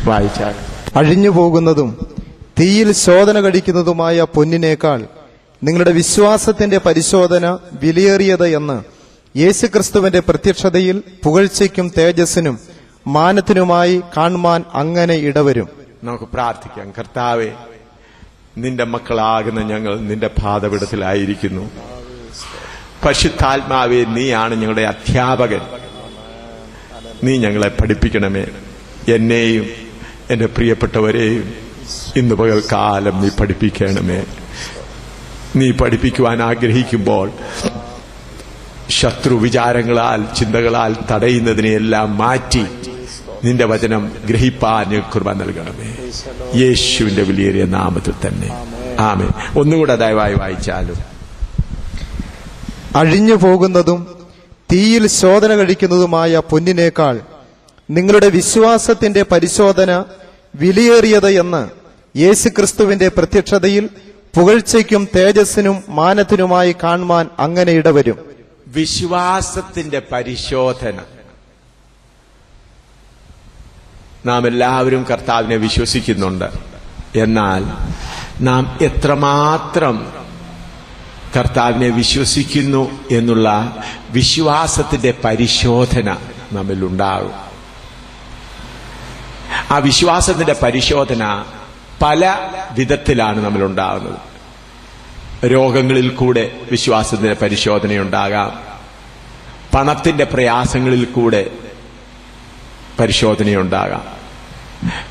വായിച്ചാൽ. അഴിഞ്ഞു പോകുന്നതും തീയിൽ ശോധന കഴിക്കുന്നതുമായ പൊന്നിനേക്കാൾ നിങ്ങളുടെ വിശ്വാസത്തിന്റെ പരിശോധന വിലയേറിയത് എന്ന് യേശുക്രിസ്തുവിന്റെ പ്രത്യക്ഷതയിൽ പുകഴ്ചയ്ക്കും തേജസ്സിനും മാനത്തിനുമായി കാണുവാൻ അങ്ങനെ ഇടവരും. നമുക്ക് പ്രാർത്ഥിക്കാം. കർത്താവേ, നിന്റെ മക്കളാകുന്ന ഞങ്ങൾ നിന്റെ പാദപീഠത്തിലായിരിക്കുന്നു. പരിശുദ്ധാത്മാവേ, നീയാണ് ഞങ്ങളുടെ അധ്യാപകൻ. നീ ഞങ്ങളെ പഠിപ്പിക്കണമേ. എന്നെയും എന്റെ പ്രിയപ്പെട്ടവരെയും ഇന്ന് പകൽക്കാലം നീ പഠിപ്പിക്കണമേ. നീ പഠിപ്പിക്കുവാൻ ആഗ്രഹിക്കുമ്പോൾ ശത്രു വിചാരങ്ങളാൽ ചിന്തകളാൽ തടയുന്നതിനെയെല്ലാം മാറ്റി നിന്റെ വചനം ഗ്രഹിപ്പാൻ കൃപ നൽകണമേ. യേശുവിന്റെ വിലയേറിയ നാമത്തിൽ തന്നെ ആമേൻ. ഒന്നുകൂടെ ദയവായി വായിച്ചാലും. അഴിഞ്ഞു പോകുന്നതും തീയിൽ ശോധന കഴിക്കുന്നതുമായ പൊന്നിനേക്കാൾ നിങ്ങളുടെ വിശ്വാസത്തിന്റെ പരിശോധന വിലയേറിയത് എന്ന് യേശുക്രിസ്തുവിന്റെ പ്രത്യക്ഷതയിൽ പുകഴ്ചയ്ക്കും തേജസ്സിനും മാനത്തിനുമായി കാണുവാൻ അങ്ങനെ ഇടവരും. വിശ്വാസത്തിന്റെ പരിശോധന. നാം എല്ലാവരും കർത്താവിനെ വിശ്വസിക്കുന്നുണ്ട്. എന്നാൽ നാം എത്രമാത്രം കർത്താവിനെ വിശ്വസിക്കുന്നു എന്നുള്ള വിശ്വാസത്തിന്റെ പരിശോധന നമ്മിലുണ്ടാകും. ആ വിശ്വാസത്തിന്റെ പരിശോധന പല വിധത്തിലാണ് നമ്മളുണ്ടാകുന്നത്. രോഗങ്ങളിൽ കൂടെ വിശ്വാസത്തിന്റെ പരിശോധനയുണ്ടാകാം. പണത്തിന്റെ പ്രയാസങ്ങളിൽ കൂടെ പരിശോധനയുണ്ടാകാം.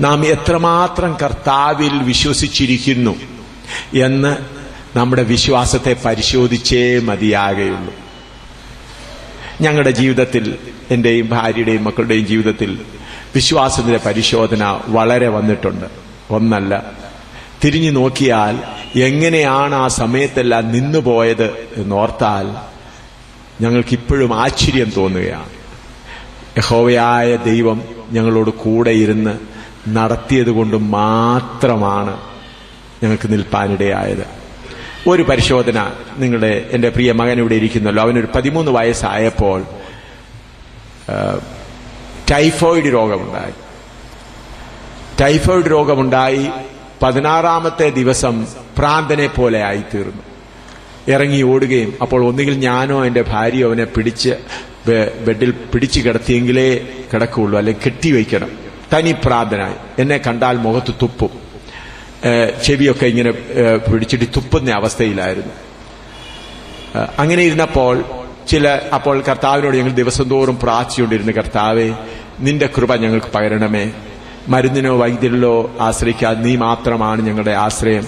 നാം എത്രമാത്രം കർത്താവിൽ വിശ്വസിച്ചിരിക്കുന്നു എന്ന് നമ്മുടെ വിശ്വാസത്തെ പരിശോധിച്ചേ മതിയാകുള്ളൂ. ഞങ്ങളുടെ ജീവിതത്തിൽ, എന്റെയും ഭാര്യയുടെയും മക്കളുടെയും ജീവിതത്തിൽ വിശ്വാസത്തിന്റെ പരിശോധന വളരെ വന്നിട്ടുണ്ട്. ഒന്നല്ല, തിരിഞ്ഞു നോക്കിയാൽ എങ്ങനെയാണ് ആ സമയത്തെല്ലാം നിന്നുപോയത് എന്നോർത്താൽ ഞങ്ങൾക്കിപ്പോഴും ആശ്ചര്യം തോന്നുകയാണ്. യഹോവയായ ദൈവം ഞങ്ങളോട് കൂടെ ഇരുന്ന് നടത്തിയത് കൊണ്ട് മാത്രമാണ് ഞങ്ങൾക്ക് നിൽപ്പാനിടയായത്. ഒരു പരിശോധന, എന്റെ പ്രിയ മകൻ ഇവിടെ ഇരിക്കുന്നല്ലോ, അവനൊരു 13 വയസ്സായപ്പോൾ ടൈഫോയിഡ് രോഗമുണ്ടായി. ടൈഫോയിഡ് രോഗമുണ്ടായി 16-ാമത്തെ ദിവസം പ്രാന്തനെ പോലെ ആയിത്തീർന്നു. ഇറങ്ങി ഓടുകയും, അപ്പോൾ ഒന്നുകിൽ ഞാനോ എന്റെ ഭാര്യയോ അവനെ പിടിച്ച് ബെഡിൽ പിടിച്ചു കിടത്തിയെങ്കിലേ കിടക്കുകയുള്ളൂ, അല്ലെങ്കിൽ കെട്ടിവയ്ക്കണം. തനി പ്രാന്തനായി. എന്നെ കണ്ടാൽ മുഖത്ത് തുപ്പും, ചെവിയൊക്കെ ഇങ്ങനെ പിടിച്ചിട്ട് തുപ്പുന്ന അവസ്ഥയിലായിരുന്നു. അങ്ങനെ ഇരുന്നപ്പോൾ അപ്പോൾ കർത്താവിനോട് ഞങ്ങൾ ദിവസം തോറും പ്രാർത്ഥിച്ചുകൊണ്ടിരുന്നു, കർത്താവേ, നിന്റെ കൃപ ഞങ്ങൾക്ക് പകരണമേ. മരുന്നിനോ വൈദ്യരിലോ ആശ്രയിക്കാതെ നീ മാത്രമാണ് ഞങ്ങളുടെ ആശ്രയം.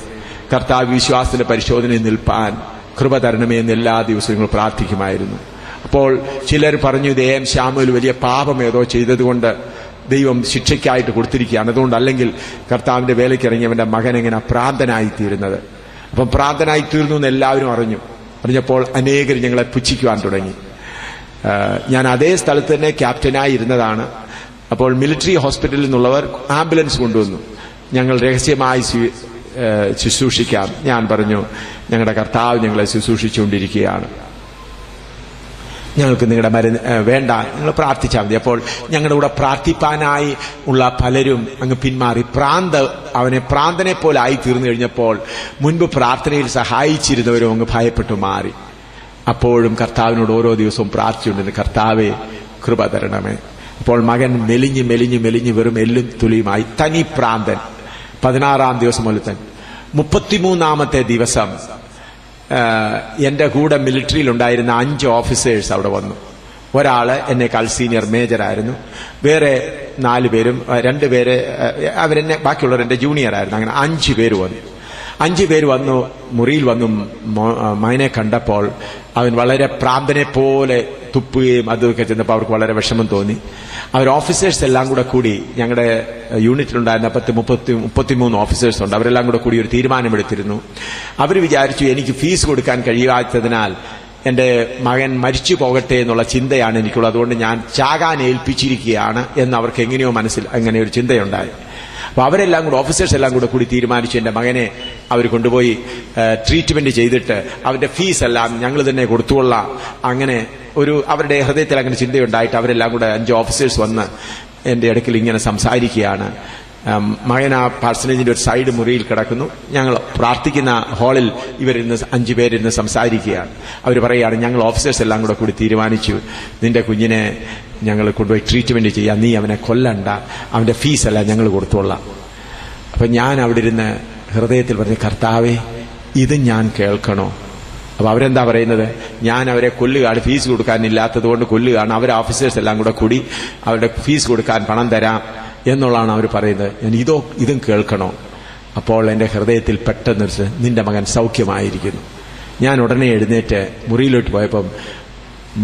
കർത്താവ് വിശ്വാസത്തിന്റെ പരിശോധനയിൽ നിൽപ്പാൻ കൃപ തരണമേ എന്ന് എല്ലാ ദിവസവും ഞങ്ങൾ പ്രാർത്ഥിക്കുമായിരുന്നു. അപ്പോൾ ചിലർ പറഞ്ഞു, ഇത് ശാമുവേൽ വലിയ പാപം ഏതോ ചെയ്തതുകൊണ്ട് ദൈവം ശിക്ഷയ്ക്കായിട്ട് കൊടുത്തിരിക്കുകയാണ്, അതുകൊണ്ടല്ലെങ്കിൽ കർത്താവിന്റെ വേലയ്ക്ക് ഇറങ്ങിയവന്റെ മകൻ എങ്ങനെ പ്രാന്തനായിത്തീരുന്നത്. അപ്പം പ്രാന്തനായിത്തീർന്നു എന്ന് എല്ലാവരും അറിഞ്ഞപ്പോൾ അനേകർ ഞങ്ങളെ പുച്ഛിക്കുവാൻ തുടങ്ങി. ഞാൻ അതേ സ്ഥലത്ത് തന്നെ ക്യാപ്റ്റനായി ഇരുന്നതാണ്. അപ്പോൾ മിലിറ്ററി ഹോസ്പിറ്റലിൽ നിന്നുള്ളവർ ആംബുലൻസ് കൊണ്ടുവന്നു. ഞങ്ങൾ രഹസ്യമായി ശുശ്രൂഷിക്കാം. ഞാൻ പറഞ്ഞു, ഞങ്ങളുടെ കർത്താവ് ഞങ്ങളെ ശുശ്രൂഷിച്ചുകൊണ്ടിരിക്കുകയാണ്, ഞങ്ങൾക്ക് നിങ്ങളുടെ മരുന്ന് വേണ്ട, നിങ്ങൾ പ്രാർത്ഥിച്ചാൽ മതി. അപ്പോൾ ഞങ്ങളുടെ കൂടെ പ്രാർത്ഥിപ്പാനായി ഉള്ള പലരും അങ്ങ് പിന്മാറി. അവനെ പ്രാന്തനെ പോലെ ആയി തീർന്നു കഴിഞ്ഞപ്പോൾ മുൻപ് പ്രാർത്ഥനയിൽ സഹായിച്ചിരുന്നവരും അങ്ങ് ഭയപ്പെട്ടു മാറി. അപ്പോഴും കർത്താവിനോട് ഓരോ ദിവസവും പ്രാർത്ഥിച്ചുകൊണ്ടിരുന്നു, കർത്താവേ കൃപ തരണമേ. അപ്പോൾ മകൻ മെലിഞ്ഞ് മെലിഞ്ഞ് മെലിഞ്ഞ് വെറും എല്ലും തുലിയുമായി, തനി പ്രാന്തൻ. 16-ാം ദിവസം മുതൽ 33-ാമത്തെ ദിവസം എന്റെ കൂടെ മിലിറ്ററിയിലുണ്ടായിരുന്ന 5 ഓഫീസേഴ്സ് അവിടെ വന്നു. ഒരാള് എന്നേക്കാൾ സീനിയർ മേജറായിരുന്നു. വേറെ 4 പേരും, 2 പേര് അവരെന്നെ, ബാക്കിയുള്ളവർ എന്റെ ജൂനിയർ ആയിരുന്നു. അങ്ങനെ 5 പേര് വന്നു. 5 പേര് വന്നു. മുറിയിൽ വന്നു മകനെ കണ്ടപ്പോൾ അവൻ വളരെ പ്രാന്തനെ പോലെ തുപ്പുകയും അതൊക്കെ ചെന്നപ്പോൾ അവർക്ക് വളരെ വിഷമം തോന്നി. അവർ ഓഫീസേഴ്സ് എല്ലാം കൂടി, ഞങ്ങളുടെ യൂണിറ്റിലുണ്ടായിരുന്ന 33 ഓഫീസേഴ്സ് ഉണ്ട്, അവരെല്ലാം കൂടി ഒരു തീരുമാനമെടുത്തിരുന്നു. അവർ വിചാരിച്ചു, എനിക്ക് ഫീസ് കൊടുക്കാൻ കഴിയാത്തതിനാൽ എന്റെ മകൻ മരിച്ചു പോകട്ടെ എന്നുള്ള ചിന്തയാണ് എനിക്കുള്ളത്, അതുകൊണ്ട് ഞാൻ ചാകാൻ ഏൽപ്പിച്ചിരിക്കുകയാണ് എന്ന് അവർക്ക് എങ്ങനെയോ അങ്ങനെ ഒരു ചിന്തയുണ്ടായി. അപ്പൊ അവരെല്ലാം കൂടെ, ഓഫീസേഴ്സ് എല്ലാം കൂടി തീരുമാനിച്ചു, എന്റെ മകനെ അവർ കൊണ്ടുപോയി ട്രീറ്റ്മെന്റ് ചെയ്തിട്ട് അവന്റെ ഫീസ് എല്ലാം ഞങ്ങൾ തന്നെ കൊടുത്തുകൊള്ളാം. അങ്ങനെ അവരുടെ ഹൃദയത്തിൽ അങ്ങനെ ചിന്തയുണ്ടായിട്ട് അവരെല്ലാം കൂടെ 5 ഓഫീസേഴ്സ് വന്ന് എന്റെ അടുക്കൽ ഇങ്ങനെ സംസാരിക്കുകയാണ്. മകൻ ആ പാർസനേജിന്റെ ഒരു സൈഡ് മുറിയിൽ കിടക്കുന്നു. ഞങ്ങൾ പ്രാർത്ഥിക്കുന്ന ഹാളിൽ ഇവരിന്ന് 5 പേരിന്ന് സംസാരിക്കുകയാണ്. അവർ പറയുകയാണ്, ഞങ്ങൾ ഓഫീസേഴ്സ് എല്ലാം കൂടി തീരുമാനിച്ചു, നിന്റെ കുഞ്ഞിനെ ഞങ്ങൾ കൊണ്ടുപോയി ട്രീറ്റ്മെന്റ് ചെയ്യാം, നീ അവനെ കൊല്ലണ്ട, അവന്റെ ഫീസല്ല ഞങ്ങൾ കൊടുത്തോളാം. അപ്പൊ ഞാൻ അവിടെ ഇരുന്ന് ഹൃദയത്തിൽ പറഞ്ഞു, കർത്താവേ ഇത് ഞാൻ കേൾക്കണോ? അപ്പൊ അവരെന്താ പറയുന്നത്, ഞാൻ അവരെ കൊല്ലുകയാണ്, ഫീസ് കൊടുക്കാനില്ലാത്തത് കൊണ്ട് കൊല്ലുകയാണ്, അവർ ഓഫീസേഴ്സ് എല്ലാം കൂടി അവരുടെ ഫീസ് കൊടുക്കാൻ പണം തരാം എന്നുള്ളതാണ് അവർ പറയുന്നത്. ഞാൻ ഇതും കേൾക്കണോ? അപ്പോൾ എന്റെ ഹൃദയത്തിൽ പെട്ടെന്ന് നിന്റെ മകൻ സൗഖ്യമായിരിക്കുന്നു. ഞാൻ ഉടനെ എഴുന്നേറ്റ് മുറിയിലോട്ട് പോയപ്പം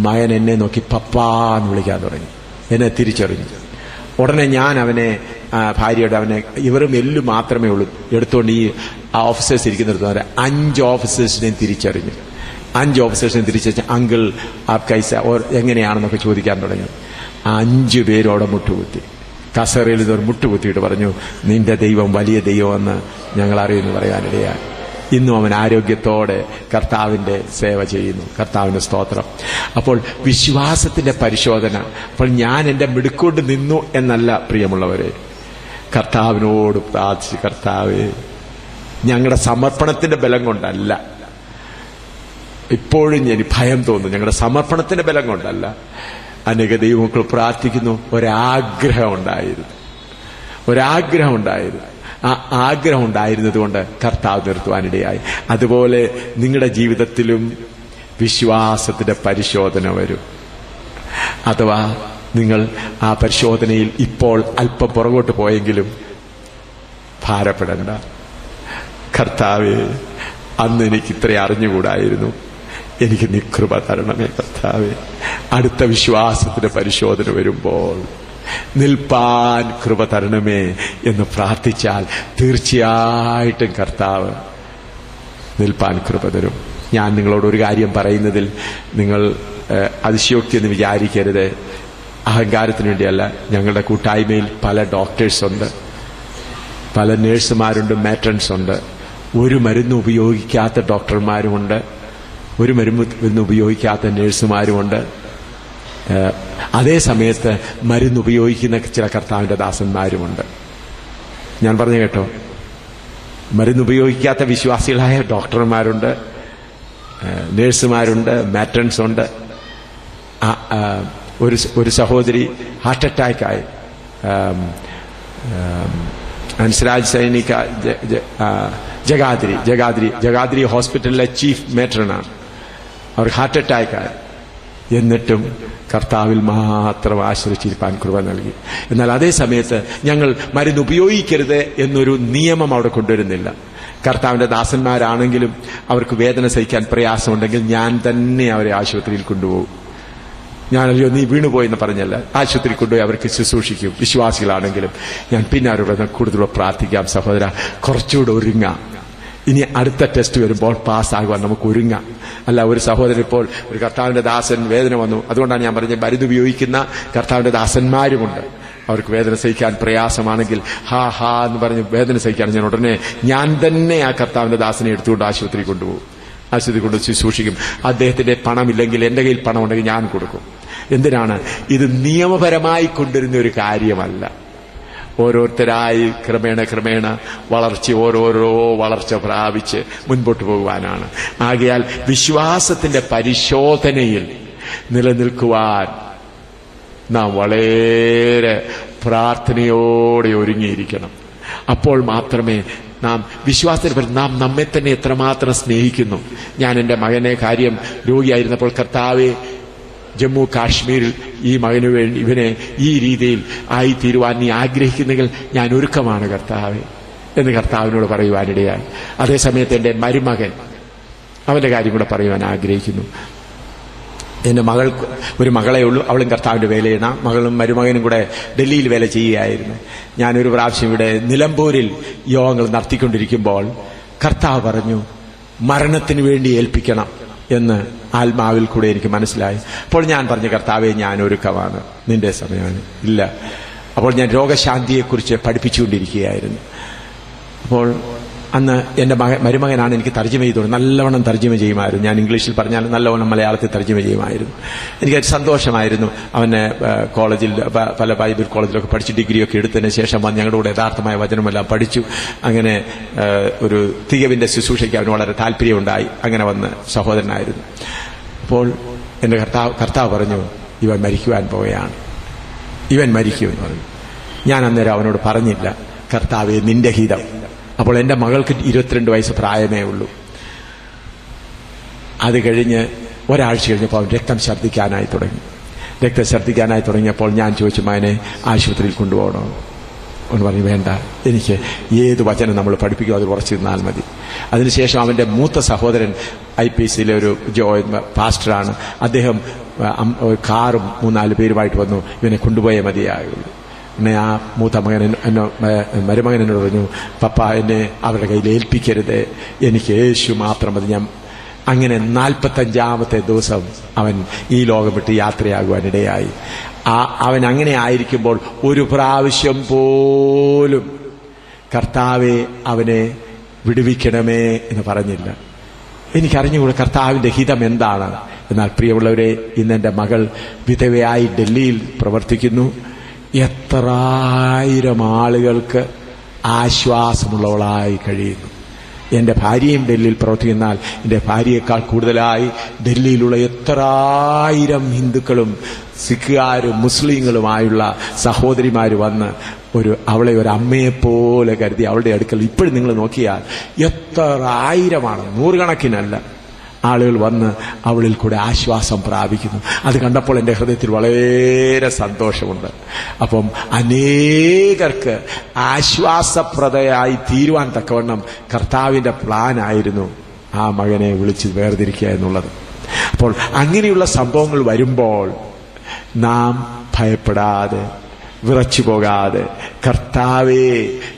മകൻ എന്നെ നോക്കി പപ്പാന്ന് വിളിക്കാൻ തുടങ്ങി, എന്നെ തിരിച്ചറിഞ്ഞു. ഉടനെ ഞാൻ അവനെ ഭാര്യയോട്, അവനെ ഇവരും എല്ലു മാത്രമേ ഉള്ളൂ എടുത്തുകൊണ്ട് ഈ ഓഫീസേഴ്സ് ഇരിക്കുന്നിടത്ത് 5 ഓഫീസേഴ്സിനെയും തിരിച്ചറിഞ്ഞു. 5 ഓഫീസേഴ്സിനെയും തിരിച്ചറിഞ്ഞ് അങ്കിൾ ആപ് കൈസ എങ്ങനെയാണെന്നൊക്കെ ചോദിക്കാൻ തുടങ്ങി. 5 പേരോടെ മുട്ടുകുത്തി, കസേരയിൽ ഇതൊരു മുട്ടുകുത്തിയിട്ട് പറഞ്ഞു, നിന്റെ ദൈവം വലിയ ദൈവമെന്ന് ഞങ്ങൾ അറിയുമെന്ന് പറയാനിടയായി. ഇന്നും അവൻ ആരോഗ്യത്തോടെ കർത്താവിന്റെ സേവ ചെയ്യുന്നു. കർത്താവിന്റെ സ്തോത്രം. അപ്പോൾ വിശ്വാസത്തിന്റെ പരിശോധന. അപ്പോൾ ഞാൻ എന്റെ മിടുക്കൊണ്ട് നിന്നു എന്നല്ല പ്രിയമുള്ളവരെ, കർത്താവിനോട് പ്രാർത്ഥിച്ച്, കർത്താവേ ഞങ്ങളുടെ സമർപ്പണത്തിന്റെ ബലം കൊണ്ടല്ല, ഇപ്പോഴും എനിക്ക് ഭയം തോന്നുന്നു, ഞങ്ങളുടെ സമർപ്പണത്തിന്റെ ബലം കൊണ്ടല്ല. അനേക ദൈവമക്കൾ പ്രാർത്ഥിക്കുന്നു, ഒരാഗ്രഹം ഉണ്ടായിരുന്നു. ആ ആഗ്രഹം ഉണ്ടായിരുന്നത് കൊണ്ട് കർത്താവ് നിർത്തുവാനിടയായി. അതുപോലെ നിങ്ങളുടെ ജീവിതത്തിലും വിശ്വാസത്തിന്റെ പരിശോധന വരും. അഥവാ നിങ്ങൾ ആ പരിശോധനയിൽ ഇപ്പോൾ അല്പം പുറകോട്ട് പോയെങ്കിലും ഭാരപ്പെടണ്ട. കർത്താവേ, അന്ന് എനിക്ക് ഇത്ര അറിഞ്ഞുകൂടായിരുന്നു, എനിക്ക് നീ കൃപ തരണമേ കർത്താവേ. അടുത്ത വിശ്വാസത്തിന്റെ പരിശോധന വരുമ്പോൾ നിൽപ്പാൻ കൃപ തരണമേ എന്ന് പ്രാർത്ഥിച്ചാൽ തീർച്ചയായിട്ടും കർത്താവ് നിൽപ്പാൻ കൃപ തരും. ഞാൻ നിങ്ങളോട് ഒരു കാര്യം പറയുന്നതിൽ നിങ്ങൾ അതിശയോക്തി എന്ന് വിചാരിക്കരുത്. അഹങ്കാരത്തിന് വേണ്ടിയല്ല. ഞങ്ങളുടെ കൂട്ടായ്മയിൽ പല ഡോക്ടേഴ്സ് ഉണ്ട്, പല നേഴ്സുമാരുണ്ട്, മാട്രൺസ് ഉണ്ട്. ഒരു മരുന്ന് ഉപയോഗിക്കാത്ത ഡോക്ടർമാരുമുണ്ട്, ഒരു മരുന്ന് ഉപയോഗിക്കാത്ത നേഴ്സുമാരുമുണ്ട്. അതേ സമയത്ത് മരുന്ന് ഉപയോഗിക്കുന്ന ചില കർത്താവിന്റെ ദാസന്മാരുമുണ്ട്. ഞാൻ പറഞ്ഞു കേട്ടോ, മരുന്ന് ഉപയോഗിക്കാത്ത വിശ്വാസികളായ ഡോക്ടർമാരുണ്ട്, നേഴ്സുമാരുണ്ട്, മാട്രൺസ് ഉണ്ട്. ഒരു സഹോദരി ഹാർട്ട് അറ്റാക്കായി, ഹൻസ്രാജ് സൈനിക ജഗാദ്രി ഹോസ്പിറ്റലിലെ ചീഫ് മാട്രനാണ്. അവർ ഹാർട്ട് അറ്റാക്കായി. എന്നിട്ടും കർത്താവിൽ മാത്രം ആശ്രയിച്ചിരിക്കാൻ കൃപ നൽകി. എന്നാൽ അതേ സമയത്ത് ഞങ്ങൾ മരുന്ന് ഉപയോഗിക്കരുത് എന്നൊരു നിയമം അവിടെ കൊണ്ടുവരുന്നില്ല. കർത്താവിന്റെ ദാസന്മാരാണെങ്കിലും അവർക്ക് വേദന സഹിക്കാൻ പ്രയാസമുണ്ടെങ്കിൽ ഞാൻ തന്നെ അവരെ ആശുപത്രിയിൽ കൊണ്ടുപോകും. ഞാനല്ലോ നീ വീണുപോയെന്ന് പറഞ്ഞല്ല, ആശുപത്രി കൊണ്ടുപോയി അവർക്ക് ശുശ്രൂഷിക്കും. വിശ്വാസികളാണെങ്കിലും ഞാൻ പിന്നെ അവരോട് കൂടുതൽ പ്രാർത്ഥിക്കാം, സഹോദര കുറച്ചുകൂടെ ഒരുങ്ങാം, ഇനി അടുത്ത ടെസ്റ്റ് വരുമ്പോൾ പാസ്സാകുവാൻ നമുക്ക് ഒരുങ്ങാം. അല്ല, ഒരു സഹോദരൻ ഇപ്പോൾ ഒരു കർത്താവിന്റെ ദാസൻ വേദന വന്നു, അതുകൊണ്ടാണ് ഞാൻ പറഞ്ഞത് മരുന്ന് ഉപയോഗിക്കുന്ന കർത്താവിന്റെ ദാസന്മാരുമുണ്ട്. അവർക്ക് വേദന സഹിക്കാൻ പ്രയാസമാണെങ്കിൽ ഹാ എന്ന് പറഞ്ഞ് വേദന സഹിക്കാൻ ഞാൻ തന്നെ ആ കർത്താവിന്റെ ദാസനെ എടുത്തുകൊണ്ട് ആശുപത്രി കൊണ്ടുപോകും. ആശുപത്രി കൊണ്ട് ശുശ്രൂഷിക്കും. അദ്ദേഹത്തിന്റെ പണമില്ലെങ്കിൽ എന്റെ കയ്യിൽ പണമുണ്ടെങ്കിൽ ഞാൻ കൊടുക്കും. എന്തിനാണ്? ഇത് നിയമപരമായി കൊണ്ടുവരുന്ന ഒരു കാര്യമല്ല. ഓരോരുത്തരായി ക്രമേണ ഓരോരോ വളർച്ച പ്രാപിച്ച് മുൻപോട്ട് പോകുവാനാണ്. ആകയാൽ വിശ്വാസത്തിന്റെ പരിശോധനയിൽ നിലനിൽക്കുവാൻ നാം വളരെ പ്രാർത്ഥനയോടെ ഒരുങ്ങിയിരിക്കണം. അപ്പോൾ മാത്രമേ നാം വിശ്വാസത്തിൽ നാം നമ്മെ തന്നെ എത്രമാത്രം സ്നേഹിക്കുന്നു. ഞാൻ എൻ്റെ മകനെ കാര്യം രോഗിയായിരുന്നപ്പോൾ, കർത്താവെ ജമ്മു കാശ്മീരിൽ ഈ മകന് വേണ്ടി ഇവനെ ഈ രീതിയിൽ ആയിത്തീരുവാൻ നീ ആഗ്രഹിക്കുന്നെങ്കിൽ ഞാൻ ഒരുക്കമാണ് കർത്താവെ എന്ന് കർത്താവിനോട് പറയുവാനിടയായി. അതേസമയത്ത് എൻ്റെ മരുമകൻ, അവന്റെ കാര്യം കൂടെ പറയുവാൻ ആഗ്രഹിക്കുന്നു. എന്റെ മകൾക്ക് ഒരു മകളെ ഉള്ളൂ, അവളും കർത്താവിന്റെ വേലയാണ്. മകളും മരുമകനും കൂടെ ഡൽഹിയിൽ വേല ചെയ്യുകയായിരുന്നു. ഞാനൊരു പ്രാവശ്യം ഇവിടെ നിലമ്പൂരിൽ യോഗങ്ങൾ നടത്തിക്കൊണ്ടിരിക്കുമ്പോൾ കർത്താവ് പറഞ്ഞു, മരണത്തിന് വേണ്ടി ഏൽപ്പിക്കണം എന്ന് ആത്മാവിൽ കൂടെ എനിക്ക് മനസ്സിലായി. അപ്പോൾ ഞാൻ പറഞ്ഞു, കർത്താവെ ഞാൻ ഒരുക്കമാണ്, നിന്റെ സമയമാണ്. ഇല്ല. അപ്പോൾ ഞാൻ രോഗശാന്തിയെക്കുറിച്ച് പഠിപ്പിച്ചുകൊണ്ടിരിക്കുകയായിരുന്നു. അപ്പോൾ അന്ന് എൻ്റെ മരുമകനാണ് എനിക്ക് തർജ്ജമ ചെയ്തു, നല്ലവണ്ണം തർജ്ജമ ചെയ്യുമായിരുന്നു. ഞാൻ ഇംഗ്ലീഷിൽ പറഞ്ഞാൽ നല്ലവണ്ണം മലയാളത്തിൽ തർജ്ജമ ചെയ്യുമായിരുന്നു. എനിക്കത് സന്തോഷമായിരുന്നു. അവനെ കോളേജിൽ പല ബൈബിൾ കോളേജിലൊക്കെ പഠിച്ച് ഡിഗ്രിയൊക്കെ എടുത്തതിന് ശേഷം വന്ന് ഞങ്ങളുടെ കൂടെ യഥാർത്ഥമായ വചനമെല്ലാം പഠിച്ചു. അങ്ങനെ ഒരു തികവിന്റെ ശുശ്രൂഷയ്ക്ക് അവന് വളരെ താല്പര്യമുണ്ടായി. അങ്ങനെ വന്ന് സഹോദരനായിരുന്നു. അപ്പോൾ എൻ്റെ കർത്താവ് പറഞ്ഞു, ഇവൻ മരിക്കുവാൻ പോവുകയാണ്, ഇവൻ മരിക്കുമെന്ന് പറഞ്ഞു. ഞാൻ അന്നേരം അവനോട് പറഞ്ഞില്ല, കർത്താവേ നിന്റെ ഹിതം. അപ്പോൾ എൻ്റെ മകൾക്ക് 22 വയസ്സ് പ്രായമേ ഉള്ളൂ. അത് കഴിഞ്ഞ് ഒരാഴ്ച കഴിഞ്ഞപ്പോൾ അവൻ രക്തം ഛർദ്ദിക്കാനായി തുടങ്ങിയപ്പോൾ ഞാൻ ചോദിച്ചു, മകനെ ആശുപത്രിയിൽ കൊണ്ടുപോകണോ? എന്ന് പറഞ്ഞു, വേണ്ട, എനിക്ക് ഏത് വചനം നമ്മൾ പഠിപ്പിക്കും അത് ഉറച്ചു നിന്നാൽ മതി. അതിനുശേഷം അവൻ്റെ മൂത്ത സഹോദരൻ IPCയിലെ ഒരു പാസ്റ്ററാണ്. അദ്ദേഹം കാറും 3-4 പേരുമായിട്ട് വന്നു. ഇവനെ കൊണ്ടുപോയേ മതിയായുള്ളൂ. പിന്നെ ആ മൂത്ത മരുമകൻ എന്നോട് പറഞ്ഞു, പപ്പ എന്നെ അവരുടെ കയ്യിൽ ഏൽപ്പിക്കരുത്, എനിക്ക് യേശു മാത്രം മതി. ഞാൻ അങ്ങനെ 45-ാമത്തെ ദിവസം അവൻ ഈ ലോകം വിട്ട് യാത്രയാകുവാനിടയായി. അവൻ അങ്ങനെ ആയിരിക്കുമ്പോൾ ഒരു പ്രാവശ്യം പോലും കർത്താവെ അവനെ വിടുവിക്കണമേ എന്ന് പറഞ്ഞില്ല. എനിക്കറിഞ്ഞുകൂടെ കർത്താവിന്റെ ഹിതം എന്താണ്. എന്നാൽ പ്രിയമുള്ളവരെ, ഇന്നെന്റെ മകൾ വിധവയായി ഡൽഹിയിൽ പ്രവർത്തിക്കുന്നു. എത്രായിരം ആളുകൾക്ക് ആശ്വാസമുള്ളവളായി കഴിയുന്നു. എന്റെ ഭാര്യയും ഡൽഹിയിൽ പ്രവർത്തിക്കുന്നാൽ എന്റെ ഭാര്യയേക്കാൾ കൂടുതലായി ഡൽഹിയിലുള്ള എത്രായിരം ഹിന്ദുക്കളും സിഖുകാരും മുസ്ലിങ്ങളുമായുള്ള സഹോദരിമാർ വന്ന് അവളെ ഒരു അമ്മയെപ്പോലെ കരുതി അവളുടെ അടുക്കൽ ഇപ്പോഴും നിങ്ങൾ നോക്കിയാൽ എത്ര ആയിരമാണ്, 100 കണക്കിനല്ല ആളുകൾ വന്ന് അവളിൽ കൂടെ ആശ്വാസം പ്രാപിക്കുന്നു. അത് കണ്ടപ്പോൾ എൻ്റെ ഹൃദയത്തിൽ വളരെ സന്തോഷമുണ്ട്. അപ്പം അനേകർക്ക് ആശ്വാസപ്രദയായി തീരുവാൻ തക്കവണ്ണം കർത്താവിന്റെ പ്ലാനായിരുന്നു ആ മകനെ വിളിച്ച് വേർതിരിക്കുക എന്നുള്ളത്. അപ്പോൾ അങ്ങനെയുള്ള സംഭവങ്ങൾ വരുമ്പോൾ നാം ഭയപ്പെടാതെ, വിറച്ചു പോകാതെ, കർത്താവേ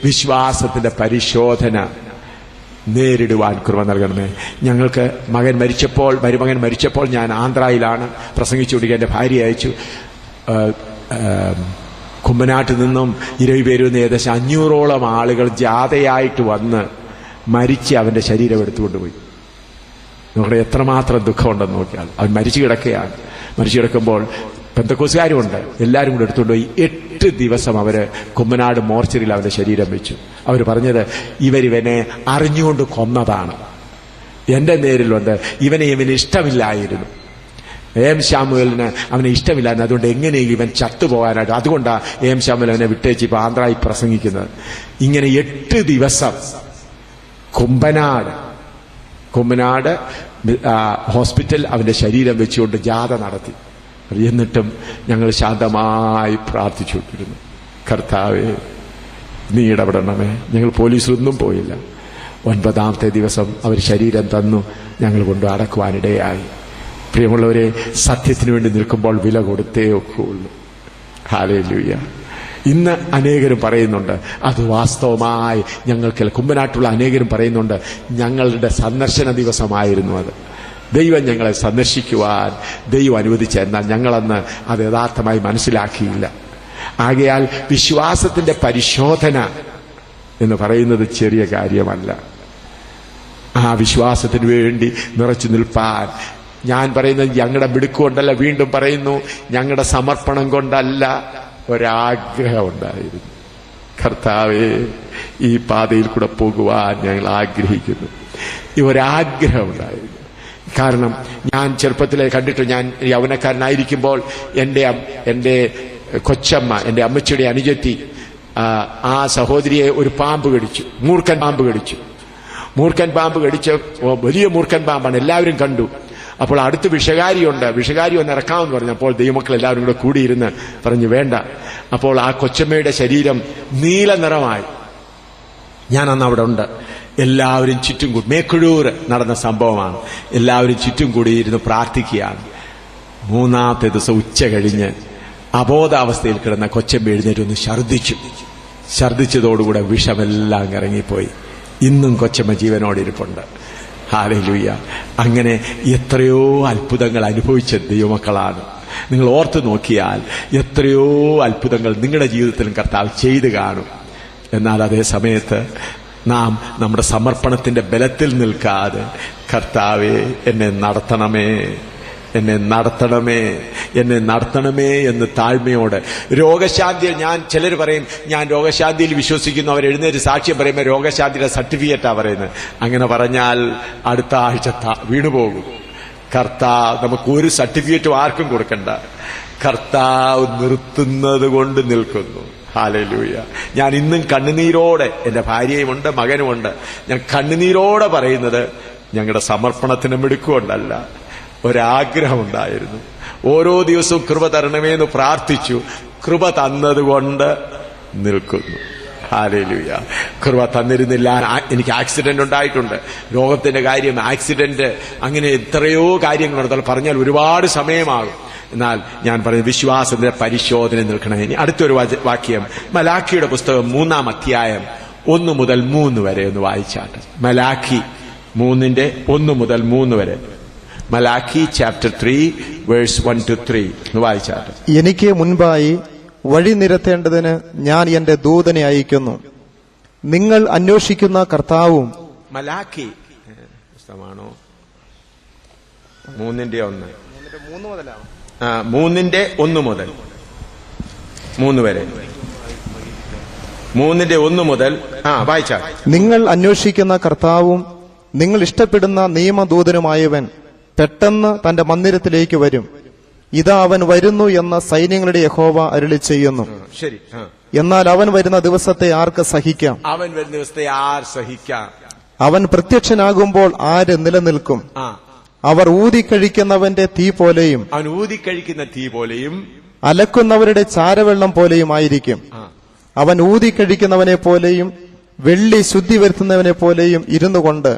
വിശ്വാസത്തിന്റെ പരിശോധന നേരിടുവാൻ കൃപ നൽകണമേ. ഞങ്ങൾക്ക് മരുമകൻ മരിച്ചപ്പോൾ ഞാൻ ആന്ധ്രയിലാണ് പ്രസംഗിച്ചുകൊണ്ടിരിക്കുക. എൻ്റെ ഭാര്യ അയച്ചു. കുമ്പനാട്ടിൽ നിന്നും 20 പേരിൽ നിന്ന് ഏകദേശം 500ഓളം ആളുകൾ ജാഥയായിട്ട് വന്ന് മരിച്ച് അവന്റെ ശരീരം എടുത്തുകൊണ്ടുപോയി. നമ്മുടെ എത്രമാത്രം ദുഃഖമുണ്ടെന്ന് നോക്കിയാൽ. അവൻ മരിച്ചു കിടക്കുമ്പോൾ പെന്തക്കോസുകാരുമുണ്ട്, എല്ലാവരും കൂടെ എടുത്തുകൊണ്ടുപോയി 8 ദിവസം അവര് കുമ്പനാട് മോർച്ചറിയിൽ അവന്റെ ശരീരം വെച്ചു. അവർ പറഞ്ഞത് ഇവനെ അറിഞ്ഞുകൊണ്ട് കൊന്നതാണ്. എന്റെ നേരിലുണ്ട്, ഇവന് ഇഷ്ടമില്ലായിരുന്നു. AM ശാമുവേലിന് അവനെ ഇഷ്ടമില്ലായിരുന്നു. അതുകൊണ്ട് എങ്ങനെയും ഇവൻ ചത്തുപോകാനായിട്ട്, അതുകൊണ്ടാണ് AM ശാമുവേൽ അവനെ വിട്ടേച്ച് ഇപ്പൊ ആന്ധ്രയിൽ പ്രസംഗിക്കുന്നത്. ഇങ്ങനെ 8 ദിവസം കുമ്പനാട് ഹോസ്പിറ്റൽ അവന്റെ ശരീരം വെച്ചുകൊണ്ട് ജാഥ നടത്തി. എന്നിട്ടും ഞങ്ങൾ ശാന്തമായി പ്രാർത്ഥിച്ചുകൊണ്ടിരുന്നു, കർത്താവേ നീ ഇടപെടണമേ. ഞങ്ങൾ പോലീസിലൊന്നും പോയില്ല. 9ാമത്തെ ദിവസം അവർ ശരീരം തന്നു, ഞങ്ങൾ കൊണ്ട് അടക്കുവാനിടയായി. പ്രിയമുള്ളവരെ, സത്യത്തിന് വേണ്ടി നിൽക്കുമ്പോൾ വില കൊടുത്തേ ഒക്കെയുള്ളൂ. ഹല്ലേലൂയ. ഇന്ന് അനേകരും പറയുന്നുണ്ട് അത് വാസ്തവമായി ഞങ്ങൾക്ക് കുമ്പനാട്ടുള്ള അനേകരും പറയുന്നുണ്ട് ഞങ്ങളുടെ സന്ദർശന ദിവസമായിരുന്നു അത്. ദൈവം ഞങ്ങളെ സന്ദർശിക്കുവാൻ ദൈവം അനുവദിച്ച, എന്നാൽ ഞങ്ങളന്ന് അത് യഥാർത്ഥമായി മനസ്സിലാക്കിയില്ല. ആകയാൽ വിശ്വാസത്തിന്റെ പരിശോധന എന്ന് പറയുന്നത് ചെറിയ കാര്യമല്ല. ആ വിശ്വാസത്തിന് വേണ്ടി നിറച്ചു നിൽപ്പാൻ ഞാൻ പറയുന്നത് ഞങ്ങളുടെ മിടുക്കുകൊണ്ടല്ല, വീണ്ടും പറയുന്നു, ഞങ്ങളുടെ സമർപ്പണം കൊണ്ടല്ല, ഒരാഗ്രഹം ഉണ്ടായിരുന്നു. കർത്താവേ ഈ പാതയിൽ കൂടെ പോകുവാൻ ഞങ്ങൾ ആഗ്രഹിക്കുന്നു. ഈ ഒരാഗ്രഹം ഉണ്ടായിരുന്നു. കാരണം ഞാൻ ചെറുപ്പത്തിലെ കണ്ടിട്ട്, ഞാൻ യൗവനക്കാരനായിരിക്കുമ്പോൾ എൻ്റെ കൊച്ചമ്മ, എൻ്റെ അമ്മച്ചിയുടെ അനുജത്തി, ആ സഹോദരിയെ ഒരു പാമ്പ് കടിച്ചു, മൂർഖൻ പാമ്പ് കടിച്ചു. വലിയ മൂർഖൻ പാമ്പാണ്, എല്ലാവരും കണ്ടു. അപ്പോൾ അടുത്ത് വിഷകാരിയുണ്ട്, വിഷകാരി ഒന്ന് ഇറക്കാമെന്ന് പറഞ്ഞു. അപ്പോൾ ദൈവമക്കൾ എല്ലാവരും കൂടെ കൂടിയിരുന്ന് പറഞ്ഞു വേണ്ട. അപ്പോൾ ആ കൊച്ചമ്മയുടെ ശരീരം നീല നിറമായി. ഞാൻ അന്ന് അവിടെ ഉണ്ട്. എല്ലാവരും ചുറ്റും കൂടി, മേക്കുഴൂർ നടന്ന സംഭവമാണ്. എല്ലാവരും ചുറ്റും കൂടിയിരുന്ന് പ്രാർത്ഥിക്കുകയാണ്. 3ാമത്തെ ദിവസം ഉച്ച കഴിഞ്ഞ് അബോധാവസ്ഥയിൽ കിടന്ന കൊച്ചമ്മ എഴുന്നേറ്റ് ഒന്ന് ഛർദ്ദിച്ചതോടുകൂടെ വിഷമെല്ലാം ഇറങ്ങിപ്പോയി. ഇന്നും കൊച്ചമ്മ ജീവനോടിരിപ്പുണ്ട്. ഹല്ലേലൂയ. അങ്ങനെ എത്രയോ അത്ഭുതങ്ങൾ അനുഭവിച്ച ദൈവമക്കളാണ്. നിങ്ങൾ ഓർത്തു നോക്കിയാൽ എത്രയോ അത്ഭുതങ്ങൾ നിങ്ങളുടെ ജീവിതത്തിലും കർത്താവ് ചെയ്തു കാണും. എന്നാൽ അതേ സമയത്ത് നാം നമ്മുടെ സമർപ്പണത്തിന്റെ ബലത്തിൽ നിൽക്കാതെ കർത്താവേ എന്നെ നടത്തണമേ, എന്നെ നടത്തണമേ, എന്നെ നടത്തണമേ എന്ന് താഴ്മയോടെ. രോഗശാന്തി, ചിലർ പറയും ഞാൻ രോഗശാന്തിയിൽ വിശ്വസിക്കുന്നു, അവർ എഴുന്നേറ്റ് സാക്ഷ്യം പറയുമ്പോൾ രോഗശാന്തിയുടെ സർട്ടിഫിക്കറ്റാ പറയുന്നത്. അങ്ങനെ പറഞ്ഞാൽ അടുത്ത ആഴ്ച വീണുപോകും. കർത്താവ് നമുക്ക് ഒരു സർട്ടിഫിക്കറ്റും ആർക്കും കൊടുക്കണ്ട. കർത്താവ് നിർത്തുന്നത് കൊണ്ട് നിൽക്കുന്നു. ഹല്ലേലൂയ. ഞാൻ ഇന്നും കണ്ണുനീരോടെ, എന്റെ ഭാര്യയുമുണ്ട് മകനുമുണ്ട്, ഞാൻ കണ്ണുനീരോടെ പറയുന്നത് ഞങ്ങളുടെ സമർപ്പണത്തിന് മിടുക്കുകൊണ്ടല്ല, ഒരാഗ്രഹമുണ്ടായിരുന്നു. ഓരോ ദിവസവും കൃപ തരണമേ എന്ന് പ്രാർത്ഥിച്ചു. കൃപ തന്നതുകൊണ്ട് നിൽക്കുന്നു. ഹല്ലേലൂയ. കൃപ തന്നിരുന്നില്ല, എനിക്ക് ആക്സിഡന്റ് ഉണ്ടായിട്ടുണ്ട്. രോഗത്തിന്റെ കാര്യം, ആക്സിഡന്റ്, അങ്ങനെ എത്രയോ കാര്യങ്ങളുണ്ട്. പറഞ്ഞാൽ ഒരുപാട് സമയമാകും. എന്നാൽ ഞാൻ പറയുന്നത് വിശ്വാസത്തിന്റെ പരിശോധന നിൽക്കണം. ഇനി അടുത്തൊരു വാക്യം, മലാഖിയുടെ പുസ്തകം 3-ാം അധ്യായം 1 മുതൽ 3 വരെ ഒന്ന് വായിച്ചാട്ടെ. മലാഖി 3:1 മുതൽ 3 വരെ. മലാഖി ചാപ്റ്റർ 3 വേഴ്സ് 1 to 3 ഒന്ന് വായിച്ചാട്ടെ. എനിക്ക് മുൻപായി വഴി നിരത്തേണ്ടതിന് ഞാൻ എന്റെ ദൂതനെ അയക്കുന്നു. നിങ്ങൾ അന്വേഷിക്കുന്ന കർത്താവും. മലാഖി പുസ്തകമാണോ? 3:1. 3:1 മുതൽ 3 വരെ. 3:1 മുതൽ വായിച്ചാൽ. നിങ്ങൾ അന്വേഷിക്കുന്ന കർത്താവും നിങ്ങൾ ഇഷ്ടപ്പെടുന്ന നിയമദൂതനുമായവൻ പെട്ടെന്ന് തന്റെ മന്ദിരത്തിലേക്ക് വരും. ഇതാ അവൻ വരുന്നു എന്ന സൈന്യങ്ങളുടെ യഹോവ അരുളി ചെയ്യുന്നു. ശരി. എന്നാൽ അവൻ വരുന്ന ദിവസത്തെ ആർക്ക് സഹിക്കാം? അവൻ വരുന്ന ദിവസത്തെ ആർ സഹിക്കാം? അവൻ പ്രത്യക്ഷനാകുമ്പോൾ ആര് നിലനിൽക്കും? അവർ ഊതിക്കഴിക്കുന്നവന്റെ തീ പോലെയും അവൻ ഊതിക്കഴിക്കുന്ന തീ പോലെയും അലക്കുന്നവരുടെ ചാരവെള്ളം പോലെയും ആയിരിക്കും. അവൻ ഊതിക്കഴിക്കുന്നവനെ പോലെയും വെള്ളി ശുദ്ധി വരുത്തുന്നവനെ പോലെയും ഇരുന്നു കൊണ്ട്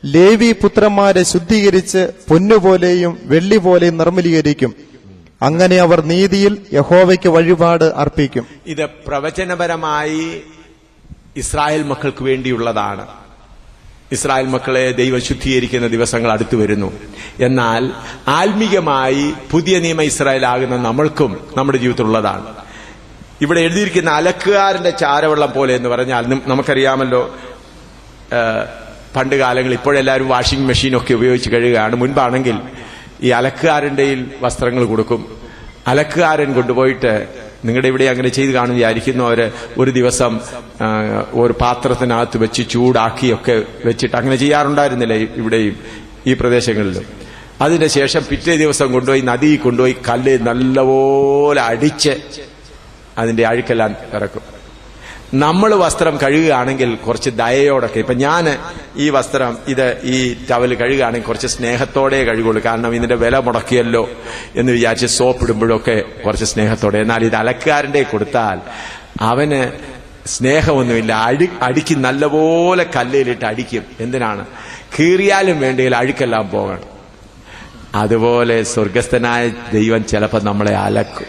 ലേവി പുത്രന്മാരെ ശുദ്ധീകരിച്ച് പൊന്നുപോലെയും വെള്ളി പോലെയും നിർമ്മലീകരിക്കും. അങ്ങനെ അവർ നീതിയിൽ യഹോവയ്ക്ക് വഴിപാട് അർപ്പിക്കും. ഇത് പ്രവചനപരമായി ഇസ്രായേൽ മക്കൾക്ക് വേണ്ടിയുള്ളതാണ്. ഇസ്രായേൽ മക്കളെ ദൈവം ശുദ്ധീകരിക്കുന്ന ദിവസങ്ങൾ അടുത്തു വരുന്നു. എന്നാൽ ആത്മീകമായി പുതിയ നിയമ ഇസ്രായേൽ ആകുന്ന നമ്മൾക്കും നമ്മുടെ ജീവിതത്തിലുള്ളതാണ്. ഇവിടെ എഴുതിയിരിക്കുന്ന അലക്കുകാരന്റെ ചാരവെള്ളം പോലെ എന്ന് പറഞ്ഞാൽ നമുക്കറിയാമല്ലോ, പണ്ട് കാലങ്ങളിൽ, ഇപ്പോഴെല്ലാവരും വാഷിംഗ് മെഷീനൊക്കെ ഉപയോഗിച്ച് കഴുകുകയാണ്. മുൻപാണെങ്കിൽ ഈ അലക്കുകാരന്റെ വസ്ത്രങ്ങൾ കൊടുക്കും. അലക്കുകാരൻ കൊണ്ടുപോയിട്ട്, നിങ്ങളുടെ ഇവിടെ അങ്ങനെ ചെയ്ത് കാണും വിചാരിക്കുന്നു, അവര് ഒരു ദിവസം ഒരു പാത്രത്തിനകത്ത് വെച്ച് ചൂടാക്കിയൊക്കെ വെച്ചിട്ട് അങ്ങനെ ചെയ്യാറുണ്ടായിരുന്നില്ലേ ഇവിടെയും ഈ പ്രദേശങ്ങളിലും. അതിന്റെ ശേഷം പിറ്റേ ദിവസം കൊണ്ടുപോയി നദിയിൽ കൊണ്ടുപോയി കല്ല് നല്ലപോലെ അടിച്ച് അതിന്റെ അഴുക്കെല്ലാം ഇറക്കും. നമ്മൾ വസ്ത്രം കഴുകുകയാണെങ്കിൽ കുറച്ച് ദയയോടൊക്കെ, ഇപ്പൊ ഞാൻ ഈ വസ്ത്രം ഈ ടവൽ കഴുകുകയാണെങ്കിൽ കുറച്ച് സ്നേഹത്തോടെ കഴുകുള്ളൂ. കാരണം ഇതിന്റെ വില മുടക്കിയല്ലോ എന്ന് വിചാരിച്ച് സോപ്പ് ഇടുമ്പോഴൊക്കെ കുറച്ച് സ്നേഹത്തോടെ. എന്നാൽ ഇത് അലക്കുകാരന്റെ കൊടുത്താൽ അവന് സ്നേഹമൊന്നുമില്ല, അടിക്കും, നല്ലപോലെ കല്ലിലിട്ട് അടിക്കും. എന്തിനാണ്? കീറിയാലും വേണ്ടിയിൽ അഴുക്കെല്ലാം പോകണം. അതുപോലെ സ്വർഗസ്ഥനായ ദൈവം ചിലപ്പോൾ നമ്മളെ അലക്കും.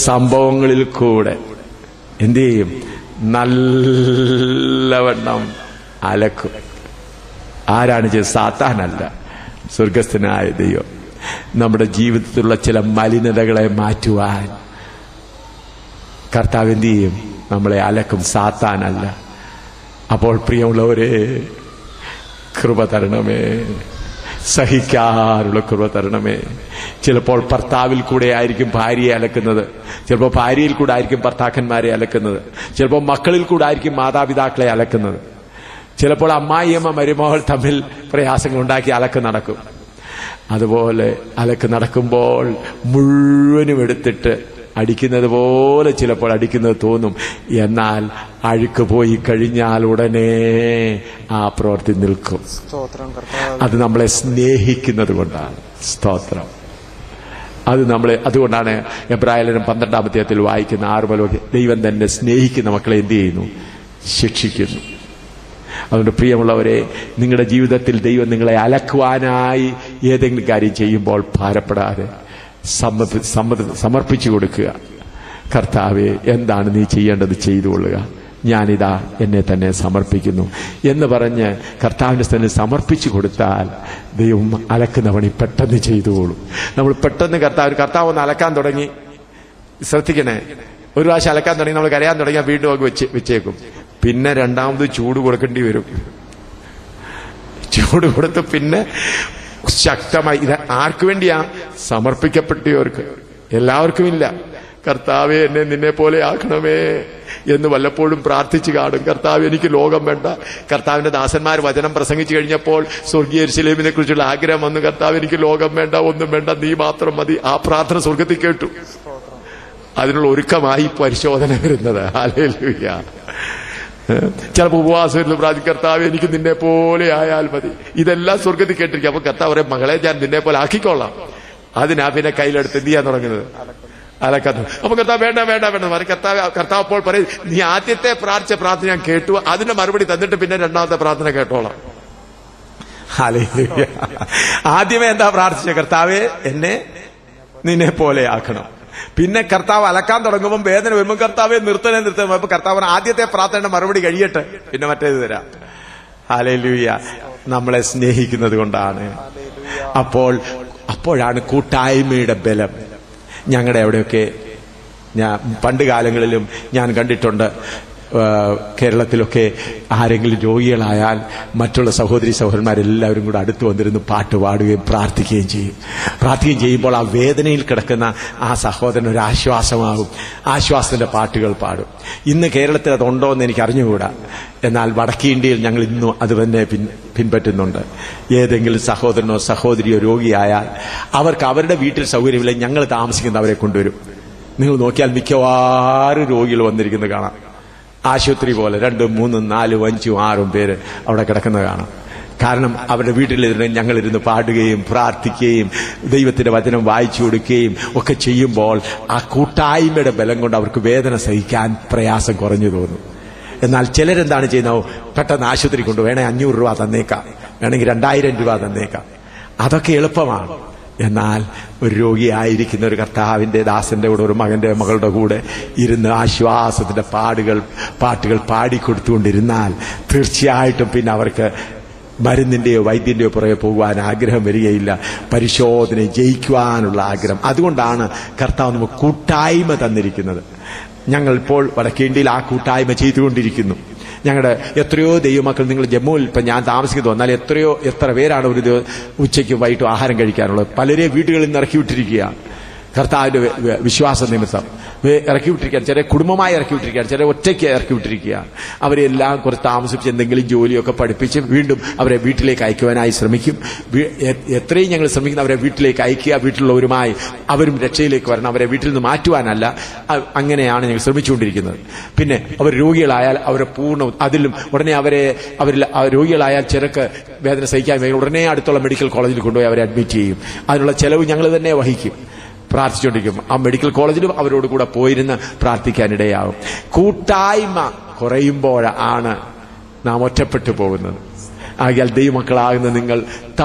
സംഭവങ്ങളിൽ കൂടെ എന്ത് ചെയ്യും? നല്ലവണ്ണം അലക്കും. ആരാണ് ചെയ്തത്? സാത്താനല്ല, സ്വർഗസ്ഥനായ ദൈവം. നമ്മുടെ ജീവിതത്തിലുള്ള ചില മലിനതകളെ മാറ്റുവാൻ കർത്താവ് എന്ത് ചെയ്യും? നമ്മളെ അലക്കും, സാത്താനല്ല. അപ്പോൾ പ്രിയമുള്ളവരെ, കൃപ തരണമേ, സഹിക്കാനുള്ള കൃപ തരണമേ. ചിലപ്പോൾ ഭർത്താവിൽ കൂടെ ആയിരിക്കും ഭാര്യയെ അലക്കുന്നത്, ചിലപ്പോൾ ഭാര്യയിൽ കൂടെ ആയിരിക്കും ഭർത്താക്കന്മാരെ അലക്കുന്നത്, ചിലപ്പോൾ മക്കളിൽ കൂടെ ആയിരിക്കും മാതാപിതാക്കളെ അലക്കുന്നത്, ചിലപ്പോൾ അമ്മായിയമ്മ മരുമകൾ തമ്മിൽ പ്രയാസങ്ങൾ ഉണ്ടാക്കി അലക്ക് നടക്കും. അതുപോലെ അലക്ക് നടക്കുമ്പോൾ മുഴുവനും എടുത്തിട്ട് അടിക്കുന്നത് പോലെ ചിലപ്പോൾ അടിക്കുന്നത് തോന്നും. എന്നാൽ അഴുക്ക് പോയി കഴിഞ്ഞാൽ ഉടനെ ആ പ്രവൃത്തി നിൽക്കും. അത് നമ്മളെ സ്നേഹിക്കുന്നത് കൊണ്ടാണ്. സ്തോത്രം. അതുകൊണ്ടാണ് എബ്രായലേഖനം 12-ാം അധ്യായത്തിൽ വായിക്കുന്ന 6 മുതൽ ദൈവം തന്നെ സ്നേഹിക്കുന്ന മക്കളെ എന്ത് ചെയ്യുന്നു? ശിക്ഷിക്കുന്നു. അതുകൊണ്ട് പ്രിയമുള്ളവരെ, നിങ്ങളുടെ ജീവിതത്തിൽ ദൈവം നിങ്ങളെ അലക്കുവാനായി ഏതെങ്കിലും കാര്യം ചെയ്യുമ്പോൾ ഭാരപ്പെടാതെ സമർപ്പിച്ചു കൊടുക്കുക. കർത്താവേ, എന്താണ് നീ ചെയ്യേണ്ടത് ചെയ്തുകൊള്ളുക, ഞാനിതാ എന്നെ തന്നെ സമർപ്പിക്കുന്നു എന്ന് പറഞ്ഞ് കർത്താവിന്റെ സ്ഥലം സമർപ്പിച്ചു കൊടുത്താൽ ദൈവം അലക്കുന്ന പണി പെട്ടെന്ന് ചെയ്തുകൊള്ളും. നമ്മൾ പെട്ടെന്ന് കർത്താവ് ഒന്ന് അലക്കാൻ തുടങ്ങി, ശ്രദ്ധിക്കണേ, ഒരു പ്രാവശ്യം അലക്കാൻ തുടങ്ങി നമ്മൾ കരയാൻ തുടങ്ങിയാൽ വീണ്ടും വെച്ചേക്കും. പിന്നെ രണ്ടാമത് ചൂട് കൊടുക്കേണ്ടി വരും. ചൂട് കൊടുത്ത് പിന്നെ ശക്തമായി. ഇത് ആർക്കു വേണ്ടിയാ? സമർപ്പിക്കപ്പെട്ടവർക്ക്. എല്ലാവർക്കും ഇല്ല. കർത്താവേ എന്നെ നിന്നെ പോലെ ആക്കണമേ എന്ന് വല്ലപ്പോഴും പ്രാർത്ഥിച്ചു കാണും. കർത്താവ് എനിക്ക് ലോകം വേണ്ട. കർത്താവിന്റെ ദാസന്മാർ വചനം പ്രസംഗിച്ചു കഴിഞ്ഞപ്പോൾ സ്വർഗീയ യെരൂശലേമിനെ കുറിച്ചുള്ള ആഗ്രഹം വന്നു. കർത്താവ് എനിക്ക് ലോകം വേണ്ട, ഒന്നും വേണ്ട, നീ മാത്രം മതി. ആ പ്രാർത്ഥന സ്വർഗത്തിൽ കേട്ടു. അതിനുള്ള ഒരുക്കമായി പരിശോധന വരുന്നത്. ഹല്ലേലൂയ. ചിലപ്പോൾ ഉപവാസം പ്രാർത്ഥിക്കും, കർത്താവ് എനിക്ക് നിന്നെ പോലെ ആയാൽ മതി. ഇതെല്ലാം സ്വർഗത്തിൽ കേട്ടിരിക്കും. അപ്പൊ കർത്താവ് പറയും, മകളെ ഞാൻ നിന്നെ പോലെ ആക്കിക്കോളാം. അതിനാ പിന്നെ കയ്യിലെടുത്ത് എന്ത് ചെയ്യാൻ തുടങ്ങുന്നത്? അലക്കുന്നു. അപ്പൊ കർത്താവ് വേണ്ട വേണ്ട വേണ്ട പറയും. കർത്താവ് അപ്പോൾ പറയും, നീ ആദ്യത്തെ പ്രാർത്ഥിച്ച പ്രാർത്ഥന ഞാൻ കേട്ടു, അതിന്റെ മറുപടി തന്നിട്ട് പിന്നെ രണ്ടാമത്തെ പ്രാർത്ഥന കേട്ടോളാം. ഹല്ലേലൂയ. ആദ്യമേ എന്താ പ്രാർത്ഥിച്ച? കർത്താവേ എന്നെ നിന്നെ പോലെ ആക്കണം. പിന്നെ കർത്താവ് അലക്കാൻ തുടങ്ങുമ്പോൾ വേദന വരുമ്പോൾ കർത്താവെ നിർത്തണേ. അപ്പൊ കർത്താവിന് ആദ്യത്തെ പ്രാർത്ഥനയുടെ മറുപടി കഴിയട്ടെ, പിന്നെ മറ്റേത് തരാം. ഹല്ലേലൂയ. നമ്മളെ സ്നേഹിക്കുന്നത് കൊണ്ടാണ്. അപ്പോഴാണ് കൂട്ടായ്മയുടെ ബലം. ഞങ്ങളുടെ അവിടെയൊക്കെ ഞാൻ പണ്ട് കാലങ്ങളിലും ഞാൻ കണ്ടിട്ടുണ്ട്, കേരളത്തിലൊക്കെ ആരെങ്കിലും രോഗികളായാൽ മറ്റുള്ള സഹോദരി സഹോദരന്മാരെല്ലാവരും കൂടെ അടുത്ത് വന്നിരുന്ന് പാട്ട് പാടുകയും പ്രാർത്ഥിക്കുകയും ചെയ്യും. പ്രാർത്ഥിക്കുകയും ചെയ്യുമ്പോൾ ആ വേദനയിൽ കിടക്കുന്ന ആ സഹോദരൻ ഒരു ആശ്വാസമാകും. ആശ്വാസത്തിന്റെ പാട്ടുകൾ പാടും. ഇന്ന് കേരളത്തിൽ അതുണ്ടോ എന്ന് എനിക്ക് അറിഞ്ഞുകൂടാ. എന്നാൽ വടക്കേ ഇന്ത്യയിൽ ഞങ്ങൾ ഇന്നും അത് തന്നെ പിൻപറ്റുന്നുണ്ട്. ഏതെങ്കിലും സഹോദരനോ സഹോദരിയോ രോഗിയായാൽ അവർക്ക് അവരുടെ വീട്ടിൽ സൗകര്യമില്ല, ഞങ്ങൾ താമസിക്കുന്നവരെ കൊണ്ടുവരും. നിങ്ങൾ നോക്കിയാൽ മിക്കവാറും രോഗികൾ വന്നിരിക്കുന്നത് കാണാം. ആശുപത്രി പോലെ 2, 3, 4, 5, 6 പേര് അവിടെ കിടക്കുന്നത് കാണാം. കാരണം അവരുടെ വീട്ടിലിരുന്ന് ഞങ്ങളിരുന്ന് പാടുകയും പ്രാർത്ഥിക്കുകയും ദൈവത്തിന്റെ വചനം വായിച്ചു കൊടുക്കുകയും ഒക്കെ ചെയ്യുമ്പോൾ ആ കൂട്ടായ്മയുടെ ബലം കൊണ്ട് അവർക്ക് വേദന സഹിക്കാൻ പ്രയാസം കുറഞ്ഞു തോന്നും. എന്നാൽ ചിലരെന്താണ് ചെയ്യുന്നത്? പെട്ടെന്ന് ആശുപത്രി കൊണ്ടുവേണേ 500 രൂപ തന്നേക്കാം, വേണമെങ്കിൽ 2000 രൂപ തന്നേക്കാം. അതൊക്കെ എളുപ്പമാണ്. എന്നാൽ ഒരു രോഗിയായിരിക്കുന്ന ഒരു കർത്താവിന്റെ ദാസന്റെ കൂടെ, ഒരു മകന്റെ മകളുടെ കൂടെ ഇരുന്ന് ആശ്വാസത്തിന്റെ പാട്ടുകൾ പാടിക്കൊടുത്തുകൊണ്ടിരുന്നാൽ തീർച്ചയായിട്ടും പിന്നെ അവർക്ക് മരുന്നിന്റെയോ വൈദ്യന്റെയോ പുറകെ പോകുവാൻ ആഗ്രഹം വരികയില്ല. പരിശോധന ജയിക്കുവാനുള്ള ആഗ്രഹം. അതുകൊണ്ടാണ് കർത്താവ് നമുക്ക് കൂട്ടായ്മ തന്നിരിക്കുന്നത്. ഞങ്ങൾ ഇപ്പോൾ വടക്കേ ഇന്ത്യയിൽ ആ കൂട്ടായ്മ ചെയ്തുകൊണ്ടിരിക്കുന്നു. ഞങ്ങളുടെ എത്രയോ ദൈവമക്കൾ, നിങ്ങൾ ജമ്മുവിൽ ഇപ്പം ഞാൻ താമസിക്കുന്നു വന്നാൽ എത്ര പേരാണ് ഒരു ഉച്ചയ്ക്കും വൈകിട്ടും ആഹാരം കഴിക്കാനുള്ളത്? പലരെ വീടുകളിൽ നിന്ന് ഇറക്കി വിട്ടിരിക്കുക. കർത്താവിന്റെ വിശ്വാസ നിമിത്തം ഇറക്കി വിട്ടിരിക്കുകയാണ്. ചില കുടുംബമായി ഇറക്കി വിട്ടിരിക്കുകയാണ്, ചില ഒറ്റയ്ക്ക് ഇറക്കി വിട്ടിരിക്കുകയാണ്. അവരെല്ലാം കുറച്ച് താമസിപ്പിച്ച് എന്തെങ്കിലും ജോലിയൊക്കെ പഠിപ്പിച്ച് വീണ്ടും അവരെ വീട്ടിലേക്ക് അയക്കുവാനായി ശ്രമിക്കും. എത്രയും ഞങ്ങൾ ശ്രമിക്കുന്ന അവരെ വീട്ടിലേക്ക് അയക്കുക, വീട്ടിലുള്ളവരുമായി അവരും രക്ഷയിലേക്ക് വരണം, അവരെ വീട്ടിൽ നിന്ന് മാറ്റുവാനല്ല. അങ്ങനെയാണ് ഞങ്ങൾ ശ്രമിച്ചുകൊണ്ടിരിക്കുന്നത്. പിന്നെ അവർ രോഗികളായാൽ അവരെ അതിലും ഉടനെ അവരിൽ രോഗികളായാൽ ചിലക്ക് വേദന സഹിക്കാൻ ഉടനെ അടുത്തുള്ള മെഡിക്കൽ കോളേജിൽ കൊണ്ടുപോയി അവരെ അഡ്മിറ്റ് ചെയ്യും. അതിനുള്ള ചെലവ് ഞങ്ങൾ തന്നെ വഹിക്കും. പ്രാർത്ഥിച്ചുകൊണ്ടിരിക്കും. ആ മെഡിക്കൽ കോളേജിലും അവരോട് കൂടെ പോയിരുന്ന് പ്രാർത്ഥിക്കാനിടയാകും. കൂട്ടായ്മ കുറയുമ്പോഴാണ് നാം ഒറ്റപ്പെട്ടു പോകുന്നത്. ആകയാൽ ദൈവമക്കളാകുന്ന നിങ്ങൾ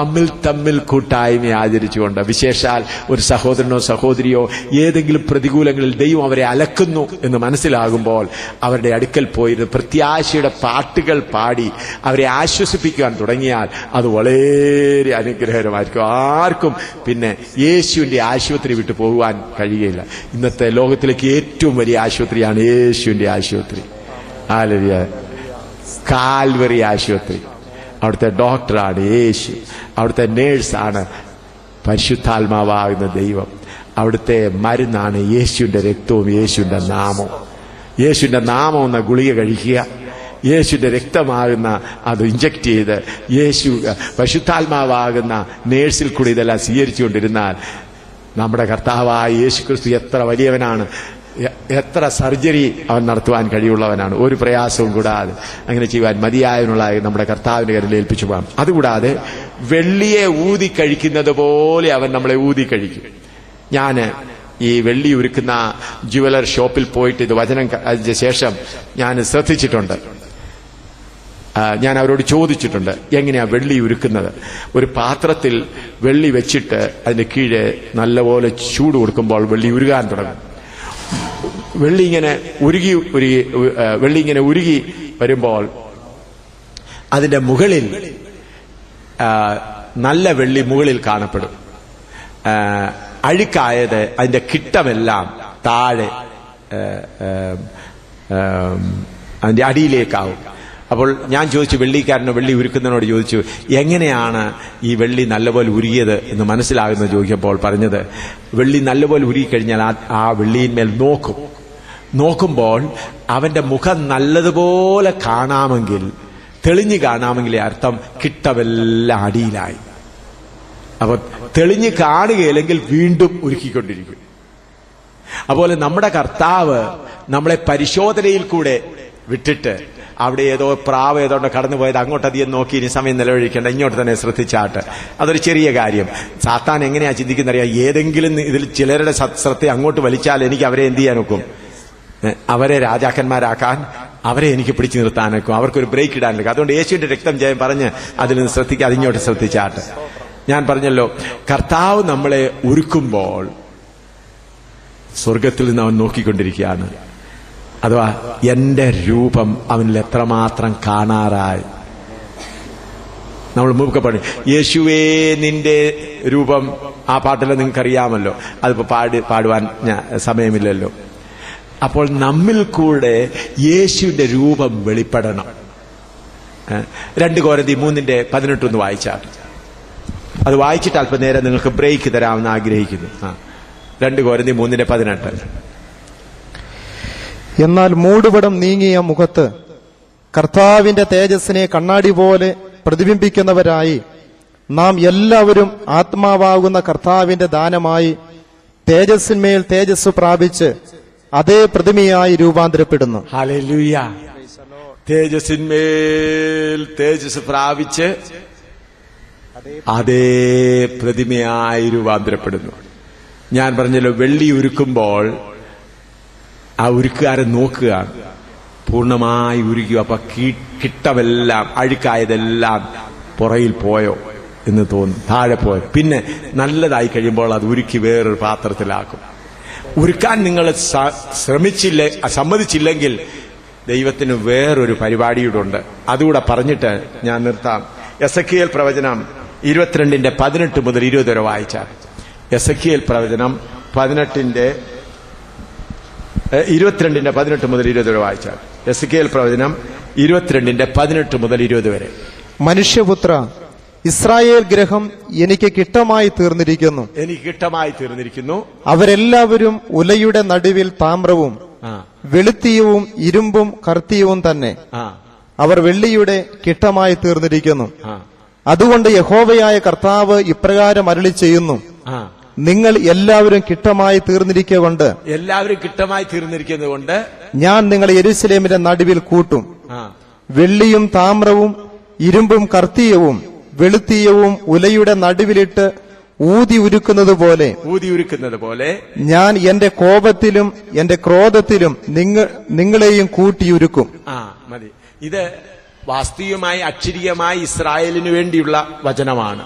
തമ്മിൽ കൂട്ടായ്മ ആചരിച്ചുകൊണ്ട്, വിശേഷാൽ ഒരു സഹോദരനോ സഹോദരിയോ ഏതെങ്കിലും പ്രതികൂലങ്ങളിൽ ദൈവം അവരെ അലക്കുന്നു എന്ന് മനസ്സിലാകുമ്പോൾ അവരുടെ അടുക്കൽ പോയിരുന്ന് പ്രത്യാശയുടെ പാട്ടുകൾ പാടി അവരെ ആശ്വസിപ്പിക്കുവാൻ തുടങ്ങിയാൽ അത് വളരെ അനുഗ്രഹകരമായിരിക്കും. ആർക്കും പിന്നെ യേശുവിന്റെ ആശുപത്രി വിട്ടു പോകുവാൻ കഴിയുകയില്ല. ഇന്നത്തെ ലോകത്തിലേക്ക് ഏറ്റവും വലിയ ആശുപത്രിയാണ് യേശുവിന്റെ ആശുപത്രി. ഹല്ലേലൂയ. കാൽവറി ആശുപത്രി. അവിടുത്തെ ഡോക്ടറാണ് യേശു. അവിടുത്തെ നേഴ്സാണ് പരിശുദ്ധാത്മാവാകുന്ന ദൈവം. അവിടുത്തെ മരുന്നാണ് യേശുവിന്റെ രക്തവും യേശുവിന്റെ നാമവും. യേശുവിന്റെ നാമം എന്ന ഗുളിക കഴിക്കുക, യേശുവിന്റെ രക്തമാകുന്ന അത് ഇഞ്ചക്ട് ചെയ്ത് പരിശുദ്ധാത്മാവാകുന്ന നേഴ്സിൽ കൂടി ഇതെല്ലാം സ്വീകരിച്ചുകൊണ്ടിരുന്നാൽ നമ്മുടെ കർത്താവായ യേശു ക്രിസ്തു എത്ര വലിയവനാണ്, എത്ര സർജറി അവൻ നടത്തുവാൻ കഴിവുള്ളവനാണ്. ഒരു പ്രയാസവും കൂടാതെ അങ്ങനെ ചെയ്യുവാൻ മതിയായവനുള്ള നമ്മുടെ കർത്താവിന്റെ കയ്യിൽ ഏൽപ്പിച്ചു പോകാം. അതുകൂടാതെ വെള്ളിയെ ഊതി കഴിക്കുന്നത് പോലെ അവൻ നമ്മളെ ഊതി കഴിക്കും. ഞാൻ ഈ വെള്ളി ഉരുക്കുന്ന ജുവലർ ഷോപ്പിൽ പോയിട്ട് ഇത് വചനം അതിന് ശേഷം ഞാൻ ശ്രദ്ധിച്ചിട്ടുണ്ട്. ഞാൻ അവരോട് ചോദിച്ചിട്ടുണ്ട്, എങ്ങനെയാ വെള്ളി ഉരുക്കുന്നത്? ഒരു പാത്രത്തിൽ വെള്ളി വെച്ചിട്ട് അതിന്റെ കീഴെ നല്ലപോലെ ചൂട് കൊടുക്കുമ്പോൾ വെള്ളി ഉരുകാൻ തുടങ്ങും. വെള്ളി ഇങ്ങനെ ഉരുകി വരുമ്പോൾ അതിന്റെ മുകളിൽ നല്ല വെള്ളി മുകളിൽ കാണപ്പെടും. അഴുക്കായത് അതിന്റെ കിട്ടമെല്ലാം താഴെ അതിന്റെ അടിയിലേക്കാവും. അപ്പോൾ ഞാൻ ചോദിച്ചു, വെള്ളിക്കാരനോ വെള്ളി ഉരുക്കുന്നതിനോട് ചോദിച്ചു, എങ്ങനെയാണ് ഈ വെള്ളി നല്ലപോലെ ഉരുകിയത് എന്ന് മനസ്സിലാകുന്നത് ചോദിച്ചപ്പോൾ പറഞ്ഞത്, വെള്ളി നല്ലപോലെ ഉരുകിക്കഴിഞ്ഞാൽ ആ വെള്ളിയിന്മേൽ നോക്കുമ്പോൾ അവന്റെ മുഖം നല്ലതുപോലെ കാണാമെങ്കിൽ, തെളിഞ്ഞു കാണാമെങ്കിൽ അർത്ഥം കിട്ടവെല്ലാം അടിയിലായി. അപ്പൊ തെളിഞ്ഞു കാണുകയില്ലെങ്കിൽ വീണ്ടും ഉരുക്കിക്കൊണ്ടിരിക്കും. അതുപോലെ നമ്മുടെ കർത്താവ് നമ്മളെ പരിശോധനയിൽ കൂടെ വിട്ടിട്ട്, അവിടെ ഏതോ പ്രാവ് ഏതോണ്ട് കടന്നു പോയത് അങ്ങോട്ടധികം നോക്കി ഇനി സമയം നിലവഴിക്കേണ്ട, ഇങ്ങോട്ട് തന്നെ ശ്രദ്ധിച്ചാട്ട്. അതൊരു ചെറിയ കാര്യം. സാത്താൻ എങ്ങനെയാ ചിന്തിക്കുന്നറിയാം, ഏതെങ്കിലും ഇതിൽ ചിലരുടെ ശ്രദ്ധ അങ്ങോട്ട് വലിച്ചാൽ എനിക്ക് അവരെ എന്ത് ചെയ്യാൻ നോക്കും, അവരെ രാജാക്കന്മാരാക്കാൻ, അവരെ എനിക്ക് പിടിച്ചു നിർത്താനൊക്കും, അവർക്കൊരു ബ്രേക്ക് ഇടാനൊക്കെ. അതുകൊണ്ട് യേശുവിന്റെ രക്തം ജയം പറഞ്ഞ് അതിൽ നിന്ന് ശ്രദ്ധിക്കാതെ ഇങ്ങോട്ട് ശ്രദ്ധിച്ചാട്ട്. ഞാൻ പറഞ്ഞല്ലോ, കർത്താവ് നമ്മളെ ഒരുക്കുമ്പോൾ സ്വർഗത്തിൽ നിന്ന് അവൻ നോക്കിക്കൊണ്ടിരിക്കുകയാണ്. അഥവാ എന്റെ രൂപം അവനിൽ എത്രമാത്രം കാണാറായി. നമ്മൾ മുമ്പ് പറഞ്ഞു, യേശുവേ നിന്റെ രൂപം, ആ പാട്ടിൽ നിങ്ങൾക്കറിയാമല്ലോ. അതിപ്പോ പാടുവാൻ സമയമില്ലല്ലോ. അപ്പോൾ നമ്മിൽ കൂടെ യേശുവിന്റെ രൂപം വെളിപ്പെടണം. 2 കൊരിന്ത്യർ 3:18 വായിച്ചാൽ, അത് വായിച്ചിട്ട് അല്പനേരം നിങ്ങൾക്ക് ബ്രേക്ക് തരാമെന്ന് ആഗ്രഹിക്കുന്നു. 2 കൊരിന്ത്യർ 3:18. എന്നാൽ മൂടുപടം നീങ്ങിയ മുഖത്ത് കർത്താവിന്റെ തേജസ്സിനെ കണ്ണാടി പോലെ പ്രതിബിംബിക്കുന്നവരായി നാം എല്ലാവരും ആത്മാവാകുന്ന കർത്താവിന്റെ ദാനമായി തേജസ്സിന്മേൽ തേജസ് പ്രാപിച്ച് അതേ പ്രതിമയായി രൂപാന്തരപ്പെടുന്നു. ഹല്ലേലൂയ. തേജസ്സിന്മേൽ തേജസ് പ്രാപിച്ച് അതേ പ്രതിമയായി രൂപാന്തരപ്പെടുന്നു. ഞാൻ പറഞ്ഞല്ലോ, വെള്ളി ഉരുക്കുമ്പോൾ ആ ഉരുക്കുകാരൻ നോക്കുകയാണ്, പൂർണ്ണമായി ഉരുക്കുക. അപ്പൊ കിട്ടവെല്ലാം, അഴുക്കായതെല്ലാം പുറയിൽ പോയോ എന്ന് തോന്നും, താഴെ പോയോ. പിന്നെ നല്ലതായി കഴിയുമ്പോൾ അത് ഉരുക്കി വേറൊരു പാത്രത്തിലാക്കും. ഉരുക്കാൻ നിങ്ങൾ സമ്മതിച്ചില്ലെങ്കിൽ ദൈവത്തിന് വേറൊരു പരിപാടിയുണ്ട്. അതുകൂടെ പറഞ്ഞിട്ട് ഞാൻ നിർത്താം. എസെക്കിയേൽ പ്രവചനം 22:18 മുതൽ 20 വരെ വായിച്ചാൽ, എസെക്കിയേൽ പ്രവചനം 22:18 മുതൽ 20 വരെ വായിച്ചാൽ, എസെക്കിയേൽ പ്രവചനം 22:18 മുതൽ 20 വരെ. മനുഷ്യപുത്ര, ഇസ്രായേൽ ഗ്രഹം എനിക്ക് കിട്ടമായി തീർന്നിരിക്കുന്നു. അവരെല്ലാവരും ഉലയുടെ നടുവിൽ താമ്രവും വെളുത്തിയവും ഇരുമ്പും കർത്തിയവും തന്നെ. അവർ വെള്ളിയുടെ കിട്ടമായി തീർന്നിരിക്കുന്നു. അതുകൊണ്ട് യഹോവയായ കർത്താവ് ഇപ്രകാരം അരുളി ചെയ്യുന്നു, നിങ്ങൾ എല്ലാവരും കിട്ടമായി തീർന്നിരിക്കുന്നതുകൊണ്ട് ഞാൻ നിങ്ങളെ യെരൂശലേമിന്റെ നടുവിൽ കൂട്ടും. വെള്ളിയും താമ്രവും ഇരുമ്പും കർത്തിയവും വെളുത്തിയവും ഉലയുടെ നടുവിലിട്ട് ഊതി ഉരുക്കുന്നത് പോലെ ഞാൻ എന്റെ കോപത്തിലും എന്റെ ക്രോധത്തിലും നിങ്ങളെയും കൂട്ടിയുരുക്കും. മതി. ഇത് വാസ്തവികമായി അക്ഷരീയമായി ഇസ്രായേലിനു വേണ്ടിയുള്ള വചനമാണ്.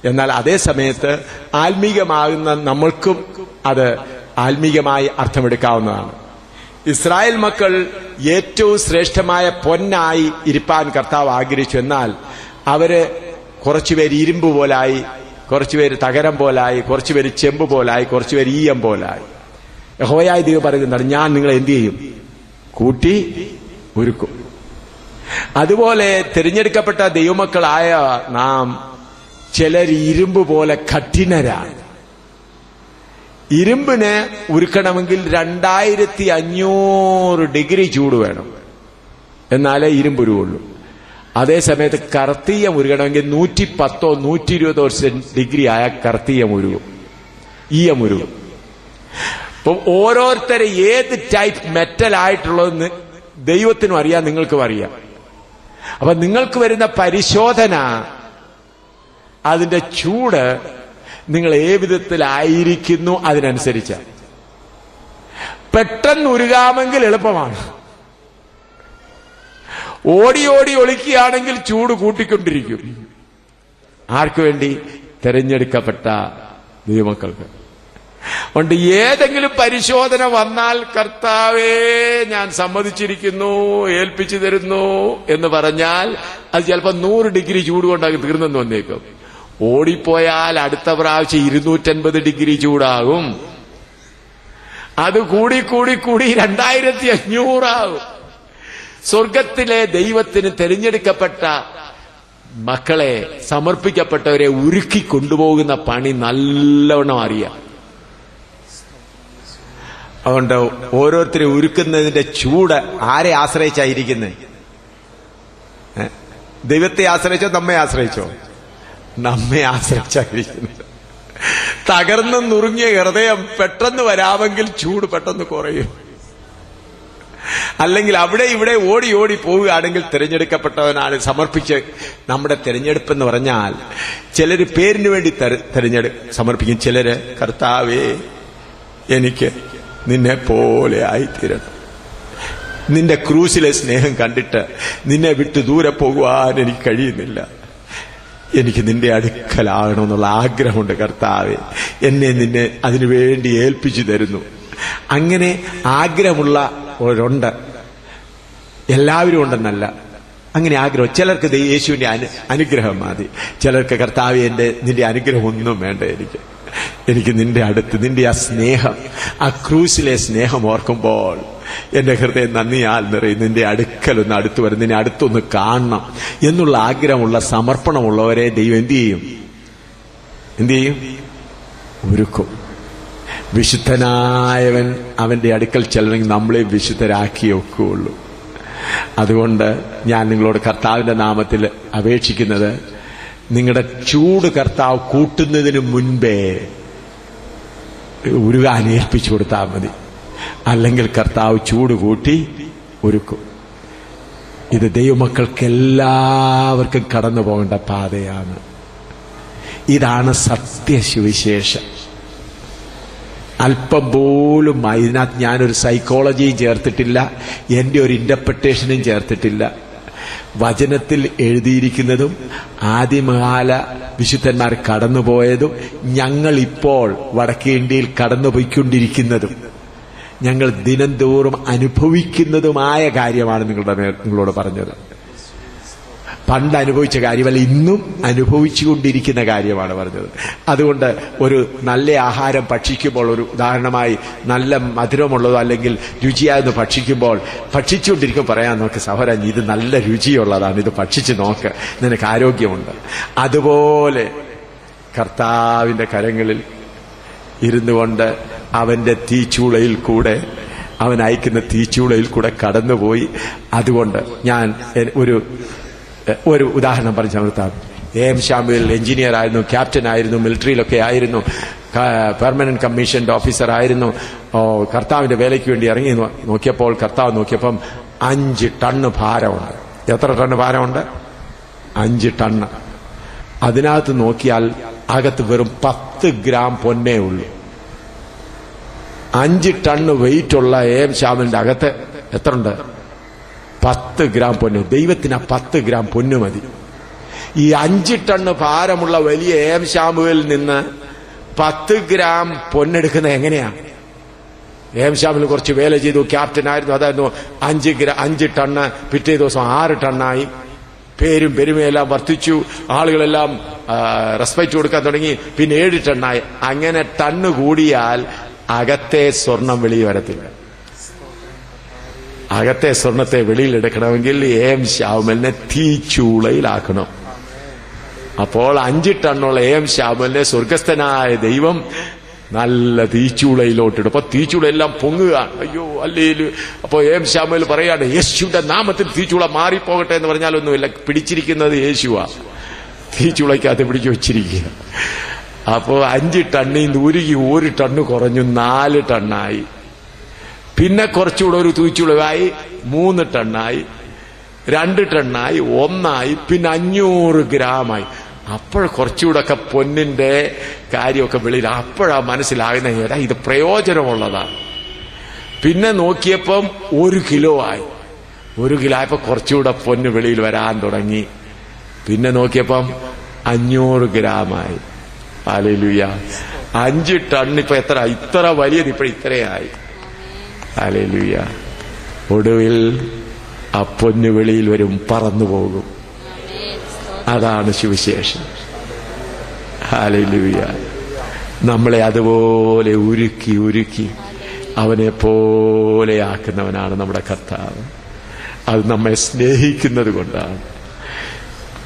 എന്നാൽ അതേ സമയത്ത് ആത്മീകമാകുന്ന നമ്മൾക്കും അത് ആത്മീകമായി അർത്ഥമെടുക്കാവുന്നതാണ്. ഇസ്രായേൽ മക്കൾ ഏറ്റവും ശ്രേഷ്ഠമായ പൊന്നായി ഇരിപ്പാൻ കർത്താവ് ആഗ്രഹിച്ചു. എന്നാൽ അവര് കുറച്ചുപേര് ഇരുമ്പ് പോലായി, കുറച്ചുപേര് തകരം പോലായി, കുറച്ചുപേര് ചെമ്പ് പോലായി, കുറച്ചുപേര് ഈയം പോലായി. യഹോവയായ ദൈവം പറയുന്നതാണ്, ഞാൻ നിങ്ങളെ എന്ത് ചെയ്യും? കൂട്ടി ഒരുക്കും. അതുപോലെ തിരഞ്ഞെടുക്കപ്പെട്ട ദൈവമക്കളായ നാം ചിലർ ഇരുമ്പ് പോലെ കഠിനരാണ്. ഇരുമ്പിന് ഉരുക്കണമെങ്കിൽ 2500 ഡിഗ്രി ചൂട് വേണം, എന്നാലേ ഇരുമ്പുരുവുള്ളൂ. അതേസമയത്ത് കർത്തീയം ഉരുകണമെങ്കിൽ 110 120 ഡിഗ്രി ആയ കർത്തീയം ഉരുകും, ഈയം ഉരുകും. അപ്പം ഓരോരുത്തരെ ഏത് ടൈപ്പ് മെറ്റൽ ആയിട്ടുള്ളതെന്ന് ദൈവത്തിനും അറിയാം, നിങ്ങൾക്കും അറിയാം. അപ്പൊ നിങ്ങൾക്ക് വരുന്ന പരിശോധന, അതിന്റെ ചൂട് നിങ്ങൾ ഏത് വിധത്തിലായിരിക്കുന്നു അതിനനുസരിച്ച്. പെട്ടെന്ന് ഉരുകാമെങ്കിൽ എളുപ്പമാണ്, ഓടി ഒളിക്കുകയാണെങ്കിൽ ചൂട് കൂട്ടിക്കൊണ്ടിരിക്കും. ആർക്കു വേണ്ടി? തെരഞ്ഞെടുക്കപ്പെട്ട ദൈവമക്കൾക്ക്. അതുകൊണ്ട് ഏതെങ്കിലും പരിശോധന വന്നാൽ കർത്താവേ ഞാൻ സമ്മതിച്ചിരിക്കുന്നു, ഏൽപ്പിച്ചു തരുന്നു എന്ന് പറഞ്ഞാൽ അത് ചിലപ്പോൾ 100 ഡിഗ്രി ചൂട് കൊണ്ടാകും തീർന്നെന്ന് വന്നേക്കും. ഓടിപ്പോയാൽ അടുത്ത പ്രാവശ്യം 250 ഡിഗ്രി ചൂടാകും. അത് കൂടി 2500 ആകും. സ്വർഗത്തിലെ ദൈവത്തിന് തിരഞ്ഞെടുക്കപ്പെട്ട മക്കളെ, സമർപ്പിക്കപ്പെട്ടവരെ ഉരുക്കി കൊണ്ടുപോകുന്ന പണി നല്ലവണ്ണം അറിയാം. അതുകൊണ്ട് ഓരോരുത്തരെ ഉരുക്കുന്നതിന്റെ ചൂട് ആരെ ആശ്രയിച്ചായിരിക്കുന്നത്? ദൈവത്തെ ആശ്രയിച്ചോ നമ്മെ ആശ്രയിച്ചോ? നമ്മെ ആശ്രയിച്ചായിരിക്കുന്നത്. തകർന്നു നുറുങ്ങിയ ഹൃദയം പെട്ടെന്ന് വരാമെങ്കിൽ ചൂട് പെട്ടെന്ന് കുറയും. അല്ലെങ്കിൽ അവിടെ ഇവിടെ ഓടി ഓടി പോവുകയാണെങ്കിൽ തിരഞ്ഞെടുക്കപ്പെട്ടവനാണ്. സമർപ്പിച്ച് നമ്മുടെ തിരഞ്ഞെടുപ്പ് എന്ന് പറഞ്ഞാൽ ചിലര് പേരിന് വേണ്ടി സമർപ്പിക്കും. ചിലര് കർത്താവേ എനിക്ക് നിന്നെ പോലെ ആയിത്തീരണം, നിന്റെ ക്രൂസിലെ സ്നേഹം കണ്ടിട്ട് നിന്നെ വിട്ട് ദൂരെ പോകുവാൻ എനിക്ക് കഴിയുന്നില്ല, എനിക്ക് നിന്റെ അടുക്കലാകണമെന്നുള്ള ആഗ്രഹമുണ്ട് കർത്താവേ, എന്നെ നിന്നെ അതിനുവേണ്ടി ഏൽപ്പിച്ചു തരുന്നു. അങ്ങനെ ആഗ്രഹമുള്ളവരുണ്ട്, എല്ലാവരും ഉണ്ടെന്നല്ല. അങ്ങനെ ആഗ്രഹം ചിലർക്ക് യേശുവിന്റെ അനുഗ്രഹം മതി, ചിലർക്ക് കർത്താവേ നിന്റെ അനുഗ്രഹം ഒന്നും വേണ്ട, എനിക്ക് നിന്റെ അടുത്ത് നിന്റെ ആ സ്നേഹം, ആ ക്രൂസിലെ സ്നേഹം ഓർക്കുമ്പോൾ എന്റെ ഹൃദയം നന്ദിയാൽ നിറയും. നിന്റെ അടുക്കലൊന്ന് അടുത്ത് വരും, നിന്നെ അടുത്തൊന്ന് കാണണം എന്നുള്ള ആഗ്രഹമുള്ള സമർപ്പണമുള്ളവരെ ദൈവം എന്ത് ചെയ്യും? ഒരുക്കും. വിശുദ്ധനായവൻ അവന്റെ അടുക്കൽ ചെല്ലണമെങ്കിൽ നമ്മളെ വിശുദ്ധരാക്കിയേ ഒക്കുകയുള്ളൂ. അതുകൊണ്ട് ഞാൻ നിങ്ങളോട് കർത്താവിന്റെ നാമത്തിൽ അപേക്ഷിക്കുന്നത്, നിങ്ങളുടെ ചൂട് കർത്താവ് കൂട്ടുന്നതിന് മുൻപേ ഉരുകാൻ ഏൽപ്പിച്ചു കൊടുത്താൽ മതി. അല്ലെങ്കിൽ കർത്താവ് ചൂട് കൂട്ടി ഒരുക്കും. ഇത് ദൈവമക്കൾക്ക് എല്ലാവർക്കും കടന്നു പോകേണ്ട പാതയാണ്. ഇതാണ് സത്യസുവിശേഷം. അല്പം പോലും ഇതിനകത്ത് ഞാനൊരു സൈക്കോളജിയും ചേർത്തിട്ടില്ല, എന്റെ ഒരു ഇന്റർപ്രിട്ടേഷനും ചേർത്തിട്ടില്ല. വചനത്തിൽ എഴുതിയിരിക്കുന്നതും ആദിമകാല വിശുദ്ധന്മാർ കടന്നുപോയതും ഞങ്ങളിപ്പോൾ വടക്കേ ഇന്ത്യയിൽ കടന്നുപോയിക്കൊണ്ടിരിക്കുന്നതും ഞങ്ങൾ ദിനംതോറും അനുഭവിക്കുന്നതുമായ കാര്യമാണ് നിങ്ങളോട് പറഞ്ഞത്. പണ്ട് അനുഭവിച്ച കാര്യമല്ല, ഇന്നും അനുഭവിച്ചുകൊണ്ടിരിക്കുന്ന കാര്യമാണ് പറഞ്ഞത്. അതുകൊണ്ട് ഒരു നല്ല ആഹാരം ഭക്ഷിക്കുമ്പോൾ, ഒരു ഉദാഹരണമായി നല്ല മധുരമുള്ളതോ അല്ലെങ്കിൽ രുചിയായെന്ന് ഭക്ഷിച്ചുകൊണ്ടിരിക്കുമ്പോൾ പറയാൻ നോക്ക്, സഹോദരൻ ഇത് നല്ല രുചിയുള്ളതാണ്, ഇത് ഭക്ഷിച്ച് നോക്ക്, നിനക്ക് ആരോഗ്യമുണ്ട്. അതുപോലെ കർത്താവിന്റെ കരങ്ങളിൽ ഇരുന്നു കൊണ്ട് അവന്റെ തീച്ചൂളയിൽ കൂടെ, അവൻ അയക്കുന്ന തീച്ചൂളയിൽ കൂടെ കടന്നുപോയി. അതുകൊണ്ട് ഞാൻ ഒരു ഉദാഹരണം പറഞ്ഞു നിർത്താം. എം ശാമുവേൽ എഞ്ചിനീയർ ആയിരുന്നു, ക്യാപ്റ്റൻ ആയിരുന്നു, മിലിറ്ററിയിലൊക്കെ ആയിരുന്നു, പെർമനന്റ് കമ്മീഷൻഡ് ഓഫീസർ ആയിരുന്നു. കർത്താവിന്റെ വേലയ്ക്ക് വേണ്ടി ഇറങ്ങി നോക്കിയപ്പോൾ 5 ടണ്ണ് ഭാരമുണ്ട്. എത്ര ടണ്ണ് ഭാരമുണ്ട്? 5 ടണ്ണ്. അതിനകത്ത് നോക്കിയാൽ അകത്ത് വെറും 10 ഗ്രാം പൊന്നേ ഉള്ളൂ. 5 ടണ്ണ് വെയിറ്റ് ഉള്ള എം ശാമുവിന്റെ അകത്ത് എത്ര ഉണ്ട്? 10 ഗ്രാം പൊന്ന്. ദൈവത്തിന് 10 ഗ്രാം പൊന്നു മതി. ഈ 5 ടണ്ണ് ഭാരമുള്ള വലിയ എം ശാമുവിൽ നിന്ന് 10 ഗ്രാം പൊന്നെടുക്കുന്നത് എങ്ങനെയാ? എം ശാമുവിൽ കുറച്ച് വേല ചെയ്തു, ക്യാപ്റ്റൻ ആയിരുന്നു, അതായിരുന്നു 5 ടണ്ണ്. പിറ്റേ ദിവസം 6 ടണ്ണായി. പേരും പെരുമയെല്ലാം വർദ്ധിച്ചു, ആളുകളെല്ലാം റെസ്പെക്ട് കൊടുക്കാൻ തുടങ്ങി. പിന്നെ 7 ടണ്ണായി. അങ്ങനെ ടണ്ണ് കൂടിയാൽ അകത്തെ സ്വർണം വെളിയിൽ വരത്തില്ല. അകത്തെ സ്വർണത്തെ വെളിയിലെടുക്കണമെങ്കിൽ എം ശാമുവിനെ തീച്ചൂളയിലാക്കണം. അപ്പോൾ 5 ടണ്ണുള്ള എം ശാമുവിനെ സ്വർഗസ്ഥനായ ദൈവം നല്ല തീച്ചൂളയിലോട്ടിടും. അപ്പൊ തീച്ചൂളയെല്ലാം പൊങ്ങുകയാണ്. അയ്യോ അല്ലേലും. അപ്പൊ എം ശാമുവേൽ പറയാണ്, യേശുവിന്റെ നാമത്തിൽ തീച്ചൂള മാറിപ്പോകട്ടെ എന്ന് പറഞ്ഞാലൊന്നുമില്ല, പിടിച്ചിരിക്കുന്നത് യേശുവാ. തീച്ചൂളയ്ക്കകത്ത് പിടിച്ചു വെച്ചിരിക്കുക. അപ്പോ 5 ടണ്ണിൽ നിന്ന് ഉരുകി 1 ടണ്ണ് കുറഞ്ഞു, 4 ടണ്ണായി. പിന്നെ കുറച്ചുകൂടെ ഒരു തീച്ചൂളായി, 3 ടണ്ണായി, 2 ടണ്ണായി, 1 പിന്നെ 500 ഗ്രാമായി. അപ്പോൾ കുറച്ചുകൂടെ ഒക്കെ പൊന്നിന്റെ കാര്യമൊക്കെ വെളിയിൽ. അപ്പോഴാ മനസ്സിലാകുന്ന ഇത് പ്രയോജനമുള്ളതാണ്. പിന്നെ നോക്കിയപ്പം 1 കിലോ ആയി. 1 കിലോ ആയപ്പോ കുറച്ചുകൂടെ പൊന്ന് വെളിയിൽ വരാൻ തുടങ്ങി. പിന്നെ നോക്കിയപ്പം 500 ഗ്രാമായി. ഹല്ലേലൂയ. 5 ടൺ ഇപ്പൊ ഇത്ര വലിയത് ഇപ്പൊ ഇത്രയായി. ഹല്ലേലൂയ. ഒടുവിൽ ആ പൊന്നു വെളിയിൽ വരും, പറന്നു പോകും. അതാണ് സുവിശേഷം. ഹല്ലേലൂയ. നമ്മളെ അതുപോലെ ഉരുക്കി അവനെ പോലെ ആക്കുന്നവനാണ് നമ്മുടെ കർത്താവ്. അത് നമ്മെ സ്നേഹിക്കുന്നത് കൊണ്ടാണ്.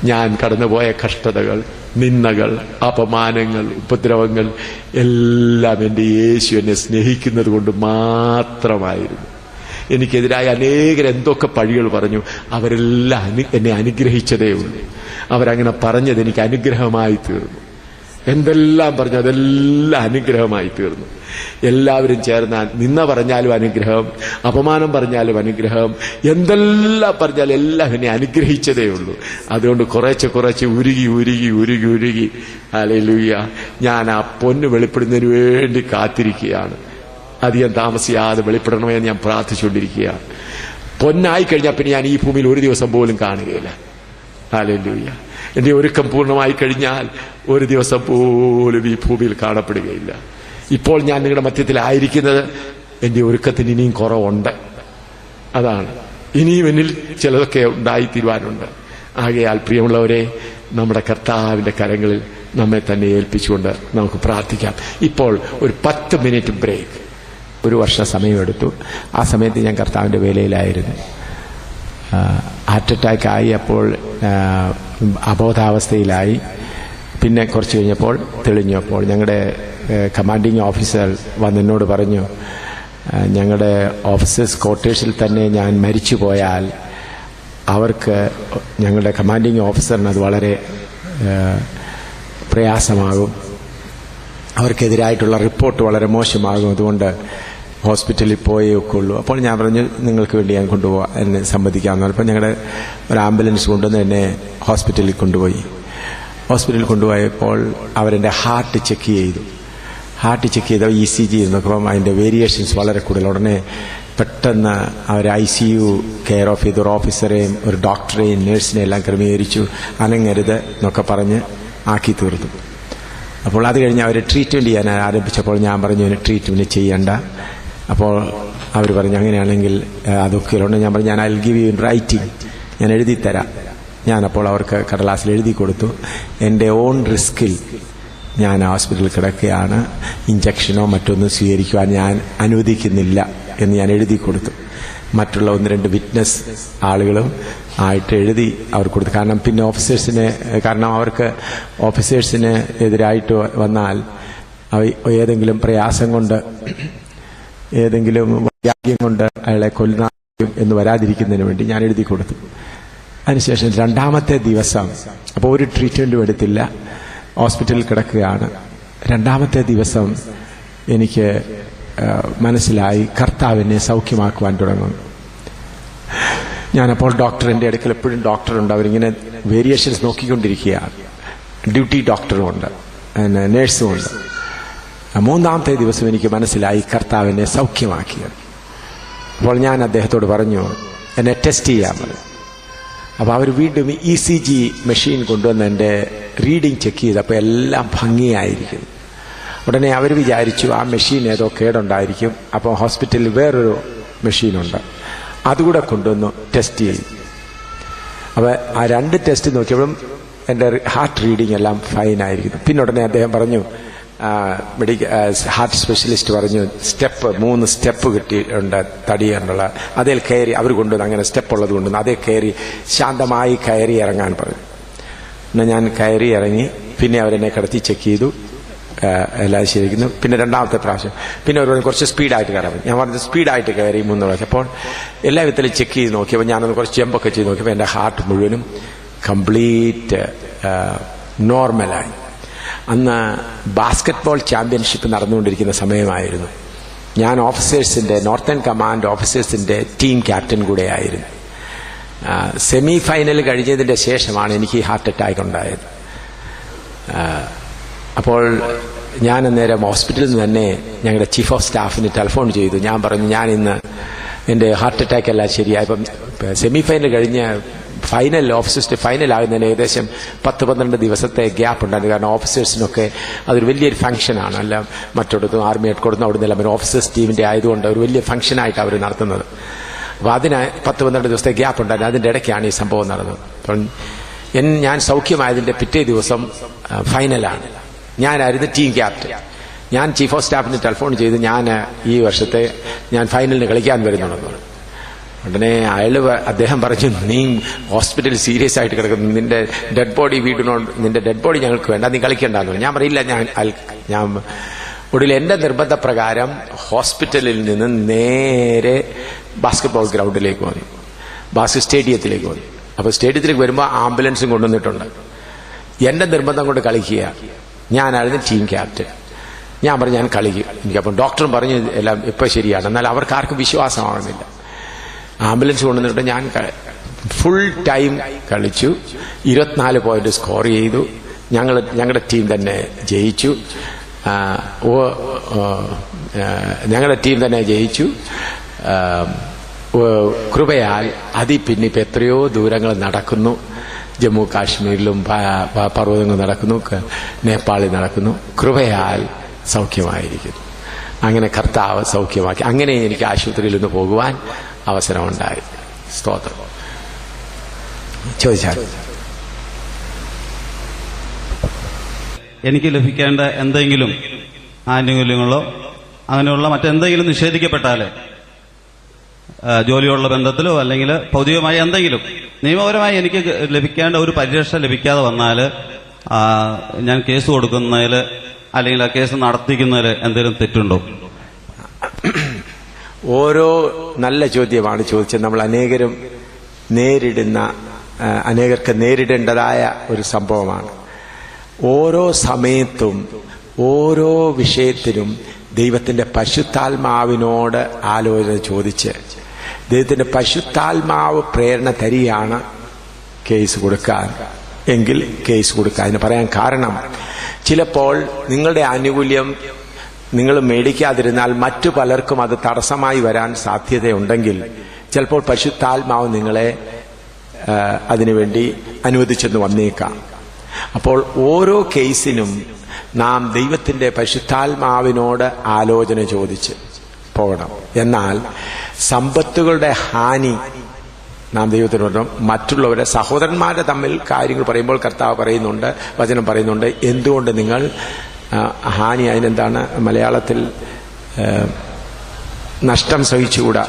ഞാൻ കടന്നുപോയ കഷ്ടതകൾ, നിന്ദകൾ, അപമാനങ്ങൾ, ഉപദ്രവങ്ങൾ എല്ലാം എൻ്റെ യേശു എന്നെ സ്നേഹിക്കുന്നത് കൊണ്ട് മാത്രമായിരുന്നു. എനിക്കെതിരായ അനേകർ എന്തൊക്കെ പഴികൾ പറഞ്ഞു, അവരെല്ലാം എന്നെ അനുഗ്രഹിച്ചതേ ഉള്ളൂ. അവരങ്ങനെ പറഞ്ഞത് എനിക്ക് അനുഗ്രഹമായി തീർന്നു. എന്തെല്ലാം പറഞ്ഞു അതെല്ലാം അനുഗ്രഹമായി തീർന്നു. എല്ലാവരും ചേർന്ന നിന്ന പറഞ്ഞാലും അനുഗ്രഹം, അപമാനം പറഞ്ഞാലും അനുഗ്രഹം, എന്തെല്ലാം പറഞ്ഞാലും എല്ലാം എന്നെ അനുഗ്രഹിച്ചതേ ഉള്ളൂ. അതുകൊണ്ട് കുറച്ച് ഉരുകി ഹല്ലേലൂയ, ഞാൻ ആ പൊന്ന് വെളിപ്പെടുന്നതിന് വേണ്ടി കാത്തിരിക്കുകയാണ്. അധികം താമസിയാതെ വെളിപ്പെടണമെന്ന് ഞാൻ പ്രാർത്ഥിച്ചുകൊണ്ടിരിക്കുകയാണ്. പൊന്നായി കഴിഞ്ഞാൽ പിന്നെ ഞാൻ ഈ ഭൂമിയിൽ ഒരു ദിവസം പോലും കാണുകയില്ല. ഹല്ലേലൂയ. എന്റെ ഒരുക്കം പൂർണ്ണമായി കഴിഞ്ഞാൽ ഒരു ദിവസം പോലും ഈ ഭൂമിയിൽ കാണപ്പെടുകയില്ല. ഇപ്പോൾ ഞാൻ നിങ്ങളുടെ മധ്യത്തിലായിരിക്കുന്നത് എന്റെ ഒരുക്കത്തിന് ഇനിയും കുറവുണ്ട്. അതാണ്, ഇനിയും എന്നിൽ ചിലതൊക്കെ ഉണ്ടായിത്തീരുവാനുണ്ട്. ആകയാൽ പ്രിയമുള്ളവരെ, നമ്മുടെ കർത്താവിന്റെ കരങ്ങളിൽ നമ്മെ തന്നെ ഏൽപ്പിച്ചുകൊണ്ട് നമുക്ക് പ്രാർത്ഥിക്കാം. ഇപ്പോൾ ഒരു 10 മിനിറ്റ് ബ്രേക്ക്. 1 വർഷം സമയമെടുത്തു. ആ സമയത്ത് ഞാൻ കർത്താവിന്റെ വേലയിലായിരുന്നു. ഹാർട്ട് അറ്റാക്ക് ആയി. അപ്പോൾ അബോധാവസ്ഥയിലായി. പിന്നെ കുറച്ച് കഴിഞ്ഞപ്പോൾ തെളിഞ്ഞു. അപ്പോൾ ഞങ്ങളുടെ കമാൻഡിങ് ഓഫീസർ വന്ന് എന്നോട് പറഞ്ഞു, ഞങ്ങളുടെ ഓഫീസേഴ്സ് ക്വാർട്ടേഴ്സിൽ തന്നെ ഞാൻ മരിച്ചു പോയാൽ അവർക്ക്, ഞങ്ങളുടെ കമാൻഡിങ് ഓഫീസറിന് അത് വളരെ പ്രയാസമാകും, അവർക്കെതിരായിട്ടുള്ള റിപ്പോർട്ട് വളരെ മോശമാകും, അതുകൊണ്ട് ഹോസ്പിറ്റലിൽ പോയേ ഒക്കെയുള്ളൂ. അപ്പോൾ ഞാൻ പറഞ്ഞു, നിങ്ങൾക്ക് വേണ്ടി ഞാൻ കൊണ്ടുപോകാം, എന്നെ സമ്മതിക്കാമെന്ന് പറഞ്ഞപ്പോൾ ഞങ്ങളുടെ ഒരു ആംബുലൻസ് കൊണ്ടുവന്ന് എന്നെ ഹോസ്പിറ്റലിൽ കൊണ്ടുപോയി. ഹോസ്പിറ്റലിൽ കൊണ്ടുപോയപ്പോൾ അവരെൻ്റെ ഹാർട്ട് ചെക്ക് ചെയ്തു. ECG നോക്കുമ്പം അതിൻ്റെ വേരിയേഷൻസ് വളരെ കൂടുതൽ. ഉടനെ പെട്ടെന്ന് അവർ ICU കെയർ ഓഫ് ചെയ്ത് ഒരു ഓഫീസറെയും ഒരു ഡോക്ടറെയും നേഴ്സിനെയും എല്ലാം ക്രമീകരിച്ചു. അനങ്ങരുത് എന്നൊക്കെ പറഞ്ഞ് ആക്കി തീർത്തു. അപ്പോൾ അത് കഴിഞ്ഞ് അവർ ട്രീറ്റ്മെൻറ്റ് ചെയ്യാൻ ആരംഭിച്ചപ്പോൾ ഞാൻ പറഞ്ഞു, ട്രീറ്റ്മെൻറ്റ് ചെയ്യണ്ട. അപ്പോൾ അവർ പറഞ്ഞു, അങ്ങനെയാണെങ്കിൽ അതൊക്കെ ഉള്ളത്. ഞാൻ പറഞ്ഞു, ഞാൻ I will give you in writing, ഞാൻ എഴുതി തരാം. ഞാനപ്പോൾ അവർക്ക് കടലാസിൽ എഴുതി കൊടുത്തു, എൻ്റെ ഓൺ റിസ്കിൽ ഞാൻ ഹോസ്പിറ്റലിൽ കിടക്കുകയാണ്, ഇഞ്ചക്ഷനോ മറ്റൊന്നും സ്വീകരിക്കുവാൻ ഞാൻ അനുവദിക്കുന്നില്ല എന്ന് ഞാൻ എഴുതി കൊടുത്തു. മറ്റുള്ള 1-2 വിറ്റ്നസ് ആളുകളും ആയിട്ട് എഴുതി അവർ കൊടുത്തു. കാരണം അവർക്ക് ഓഫീസേഴ്സിന് എതിരായിട്ട് വന്നാൽ ഏതെങ്കിലും പ്രയാസം കൊണ്ട്, ഏതെങ്കിലും വൈരാഗ്യം കൊണ്ട് അയാളെ കൊല്ലുന്ന എന്ന് വരാതിരിക്കുന്നതിന് വേണ്ടി ഞാൻ എഴുതി കൊടുത്തു. അതിനുശേഷം 2ാമത്തെ ദിവസം, അപ്പോൾ ഒരു ട്രീറ്റ്മെന്റും എടുത്തില്ല, ഹോസ്പിറ്റലിൽ കിടക്കുകയാണ്. 2ാമത്തെ ദിവസം എനിക്ക് മനസ്സിലായി കർത്താവിനെ സൗഖ്യമാക്കുവാൻ തുടങ്ങും. ഞാനപ്പോൾ ഡോക്ടറിന്റെ അടുക്കൽ, എപ്പോഴും ഡോക്ടറുണ്ട്, അവരിങ്ങനെ വേരിയേഷൻസ് നോക്കിക്കൊണ്ടിരിക്കുകയാണ്. ഡ്യൂട്ടി ഡോക്ടറുമുണ്ട്, നേഴ്സുമുണ്ട്. 3ാമത്തെ ദിവസം എനിക്ക് മനസ്സിലായി കർത്താവിനെ സൗഖ്യമാക്കിയത്. അപ്പോൾ ഞാൻ അദ്ദേഹത്തോട് പറഞ്ഞു, എന്നെ ടെസ്റ്റ് ചെയ്യാൻ പറഞ്ഞു. അപ്പോൾ അവർ വീണ്ടും ECG മെഷീൻ കൊണ്ടുവന്ന് എൻ്റെ റീഡിംഗ് ചെക്ക് ചെയ്തപ്പോൾ എല്ലാം ഭംഗിയായിരിക്കും. ഉടനെ അവർ വിചാരിച്ചു ആ മെഷീൻ ഏതോ കേടുണ്ടായിരിക്കും. അപ്പോൾ ഹോസ്പിറ്റലിൽ വേറൊരു മെഷീനുണ്ട്, അതുകൂടെ കൊണ്ടുവന്നു ടെസ്റ്റ് ചെയ്തു. അപ്പോൾ ആ 2 ടെസ്റ്റ് നോക്കിയപ്പോഴും എൻ്റെ ഹാർട്ട് റീഡിംഗ് എല്ലാം ഫൈനായിരിക്കുന്നു. പിന്നെ ഉടനെ അദ്ദേഹം പറഞ്ഞു, ഹാർട്ട് സ്പെഷ്യലിസ്റ്റ് പറഞ്ഞു, 3 സ്റ്റെപ്പ് കിട്ടിയിട്ടുണ്ട് തടിയാനുള്ള, അതിൽ കയറി അവർ കൊണ്ടുവന്ന്, അങ്ങനെ സ്റ്റെപ്പ് ഉള്ളത് കൊണ്ടുവന്ന് അതേ കയറി ശാന്തമായി കയറി ഇറങ്ങാൻ പറഞ്ഞു. എന്നാൽ ഞാൻ കയറി ഇറങ്ങി. പിന്നെ അവരെന്നെ കിടത്തി ചെക്ക് ചെയ്തു, എല്ലാം ശരിക്കുന്നു. പിന്നെ 2ാമത്തെ പ്രാവശ്യം പിന്നെ അവർ കുറച്ച് സ്പീഡായിട്ട് കയറാൻ പറഞ്ഞു. ഞാൻ പറഞ്ഞത് സ്പീഡായിട്ട് കയറി 3 പ്രാവശ്യം. അപ്പോൾ എല്ലാ വിധത്തിലും ചെക്ക് ചെയ്ത് നോക്കിയപ്പോൾ, ഞാനൊന്ന് കുറച്ച് ജമ്പൊക്കെ ചെയ്ത് നോക്കിയപ്പോൾ എൻ്റെ ഹാർട്ട് മുഴുവനും കംപ്ലീറ്റ് നോർമലായി. അന്ന് ബാസ്കറ്റ്ബോൾ ചാമ്പ്യൻഷിപ്പ് നടന്നുകൊണ്ടിരിക്കുന്ന സമയമായിരുന്നു. ഞാൻ ഓഫീസേഴ്സിന്റെ, നോർത്തേൺ കമാൻഡ് ഓഫീസേഴ്സിന്റെ ടീം ക്യാപ്റ്റൻ കൂടെ ആയിരുന്നു. സെമി ഫൈനൽ കഴിഞ്ഞതിന്റെ ശേഷമാണ് എനിക്ക് ഈ ഹാർട്ട് അറ്റാക്ക് ഉണ്ടായത്. അപ്പോൾ ഞാൻ അന്നേരം ഹോസ്പിറ്റലിൽ നിന്ന് തന്നെ ഞങ്ങളുടെ ചീഫ് ഓഫ് സ്റ്റാഫിന് ടെലിഫോൺ ചെയ്തു. ഞാൻ പറഞ്ഞു, ഞാൻ ഇന്ന് എൻ്റെ ഹാർട്ട് അറ്റാക്ക് എല്ലാം ശരിയായി. ഇപ്പം സെമി ഫൈനൽ കഴിഞ്ഞ് ഓഫീസേഴ്സിന്റെ ഫൈനൽ ആകുന്നതിന് ഏകദേശം 10-12 ദിവസത്തെ ഗ്യാപ്പ് ഉണ്ടായിരുന്നു. കാരണം ഓഫീസേഴ്സിനൊക്കെ അതൊരു വലിയൊരു ഫംഗ്ഷനാണ്. എല്ലാം മറ്റൊടത്തും ആർമി ഹെഡ്ക്വാർട്ടറിൽ അവിടെ നിന്നെല്ലാം ഓഫീസേഴ്സ് ടീമിന്റെ ആയതുകൊണ്ട് ഒരു വലിയ ഫംഗ്ഷനായിട്ട് അവർ നടത്തുന്നത്. അപ്പോൾ അതിന് 10-12 ദിവസത്തെ ഗ്യാപ്പ് ഉണ്ടായിരുന്നു. അതിന്റെ ഇടയ്ക്കാണ് ഈ സംഭവം നടന്നത്. അപ്പം ഞാൻ സൗഖ്യമായതിന്റെ പിറ്റേ ദിവസം ഫൈനലാണ്. ഞാനായിരുന്നു ടീം ക്യാപ്റ്റൻ. ഞാൻ ചീഫ് ഓഫ് സ്റ്റാഫിന് ടെലിഫോൺ ചെയ്ത്, ഞാൻ ഈ വർഷത്തെ ഞാൻ ഫൈനലിന് കളിക്കാൻ വരുന്നുണ്ടെന്ന് പറഞ്ഞു. ഉടനെ അദ്ദേഹം പറഞ്ഞു, നീ ഹോസ്പിറ്റലിൽ സീരിയസ് ആയിട്ട് കിടക്കുന്നു, നിന്റെ ഡെഡ് ബോഡി നിന്റെ ഡെഡ് ബോഡി ഞങ്ങൾക്ക് വേണ്ട, നീ കളിക്കണ്ടെന്ന്. ഞാൻ പറയില്ല, ഞാൻ ഒടുവിൽ എന്റെ നിർബന്ധപ്രകാരം ഹോസ്പിറ്റലിൽ നിന്ന് നേരെ ബാസ്കറ്റ്ബോൾ ഗ്രൗണ്ടിലേക്ക് വന്നു, സ്റ്റേഡിയത്തിലേക്ക് വന്നു. അപ്പൊ സ്റ്റേഡിയത്തിലേക്ക് വരുമ്പോൾ ആംബുലൻസും കൊണ്ടുവന്നിട്ടുണ്ട്. എന്റെ നിർബന്ധം കൊണ്ട് കളിക്കുക. ഞാനായിരുന്നു ടീം ക്യാപ്റ്റൻ. ഞാൻ പറഞ്ഞു ഞാൻ കളിക്കും. എനിക്കപ്പം ഡോക്ടറും പറഞ്ഞു എല്ലാം ഇപ്പൊ ശരിയാണ്. എന്നാൽ അവർക്ക് ആർക്കും വിശ്വാസമാകുന്നില്ല. ആംബുലൻസ് കൊണ്ടുവന്നിട്ട് ഞാൻ ഫുൾ ടൈം കളിച്ചു. 24 പോയിന്റ് സ്കോർ ചെയ്തു. ഞങ്ങളുടെ ടീം തന്നെ ജയിച്ചു. കൃപയാൽ പിന്നിപ്പോ എത്രയോ ദൂരങ്ങൾ നടക്കുന്നു. ജമ്മു കാശ്മീരിലും പർവ്വതങ്ങൾ നടക്കുന്നു, നേപ്പാളിൽ നടക്കുന്നു. കൃപയാൽ സൗഖ്യമായിരിക്കുന്നു. അങ്ങനെ കർത്താവ് സൗഖ്യമാക്കി. അങ്ങനെ എനിക്ക് ആശുപത്രിയിൽ നിന്ന് പോകുവാൻ അവസരമുണ്ടായി. സ്തോത്രം. ചോദിച്ചാൽ എനിക്ക് ലഭിക്കേണ്ട എന്തെങ്കിലും ആനുകൂല്യങ്ങളോ അങ്ങനെയുള്ള മറ്റെന്തെങ്കിലും നിഷേധിക്കപ്പെട്ടാൽ, ജോലിയുള്ള ബന്ധത്തിലോ അല്ലെങ്കിൽ ഭൗതികമായി എന്തെങ്കിലും നിയമപരമായി എനിക്ക് ലഭിക്കേണ്ട ഒരു പരിരക്ഷ ലഭിക്കാതെ വന്നാൽ ഞാൻ കേസ് കൊടുക്കുന്നതിൽ അല്ലെങ്കിൽ ആ കേസ് നടത്തിക്കുന്നതിൽ എന്തെങ്കിലും തെറ്റുണ്ടോ? ഓരോ നല്ല ചോദ്യമാണ് ചോദിച്ചത്. നമ്മൾ അനേകർക്ക് നേരിടേണ്ടതായ ഒരു സംഭവമാണ്. ഓരോ സമയത്തും ഓരോ വിഷയത്തിനും ദൈവത്തിന്റെ പരിശുദ്ധാത്മാവിനോട് ആലോചന ചോദിച്ച് ദൈവത്തിന്റെ പരിശുദ്ധാത്മാവ് പ്രേരണ തരികയാണ് കേസ് കൊടുക്കാൻ എങ്കിൽ കേസ് കൊടുക്കുക. അതിന് പറയാൻ കാരണം, ചിലപ്പോൾ നിങ്ങളുടെ ആനുകൂല്യം നിങ്ങൾ മേടിക്കാതിരുന്നാൽ മറ്റു പലർക്കും അത് തടസ്സമായി വരാൻ സാധ്യതയുണ്ടെങ്കിൽ ചിലപ്പോൾ പരിശുദ്ധാത്മാവ് നിങ്ങളെ അതിനുവേണ്ടി അനുവദിച്ചെന്ന് വന്നേക്കാം. അപ്പോൾ ഓരോ കേസിനും നാം ദൈവത്തിന്റെ പരിശുദ്ധാത്മാവിനോട് ആലോചന ചോദിച്ച് പോകണം. എന്നാൽ സമ്പത്തുകളുടെ ഹാനി നാം ദൈവത്തിനോട്, മറ്റുള്ളവരെ സഹോദരന്മാരെ തമ്മിൽ കാര്യങ്ങൾ പറയുമ്പോൾ കർത്താവ് പറയുന്നുണ്ട്, വചനം പറയുന്നുണ്ട്, എന്തുകൊണ്ട് നിങ്ങൾ ഹാനി, അതിനെന്താണ് മലയാളത്തിൽ, നഷ്ടം സഹിച്ചുകൂടാ.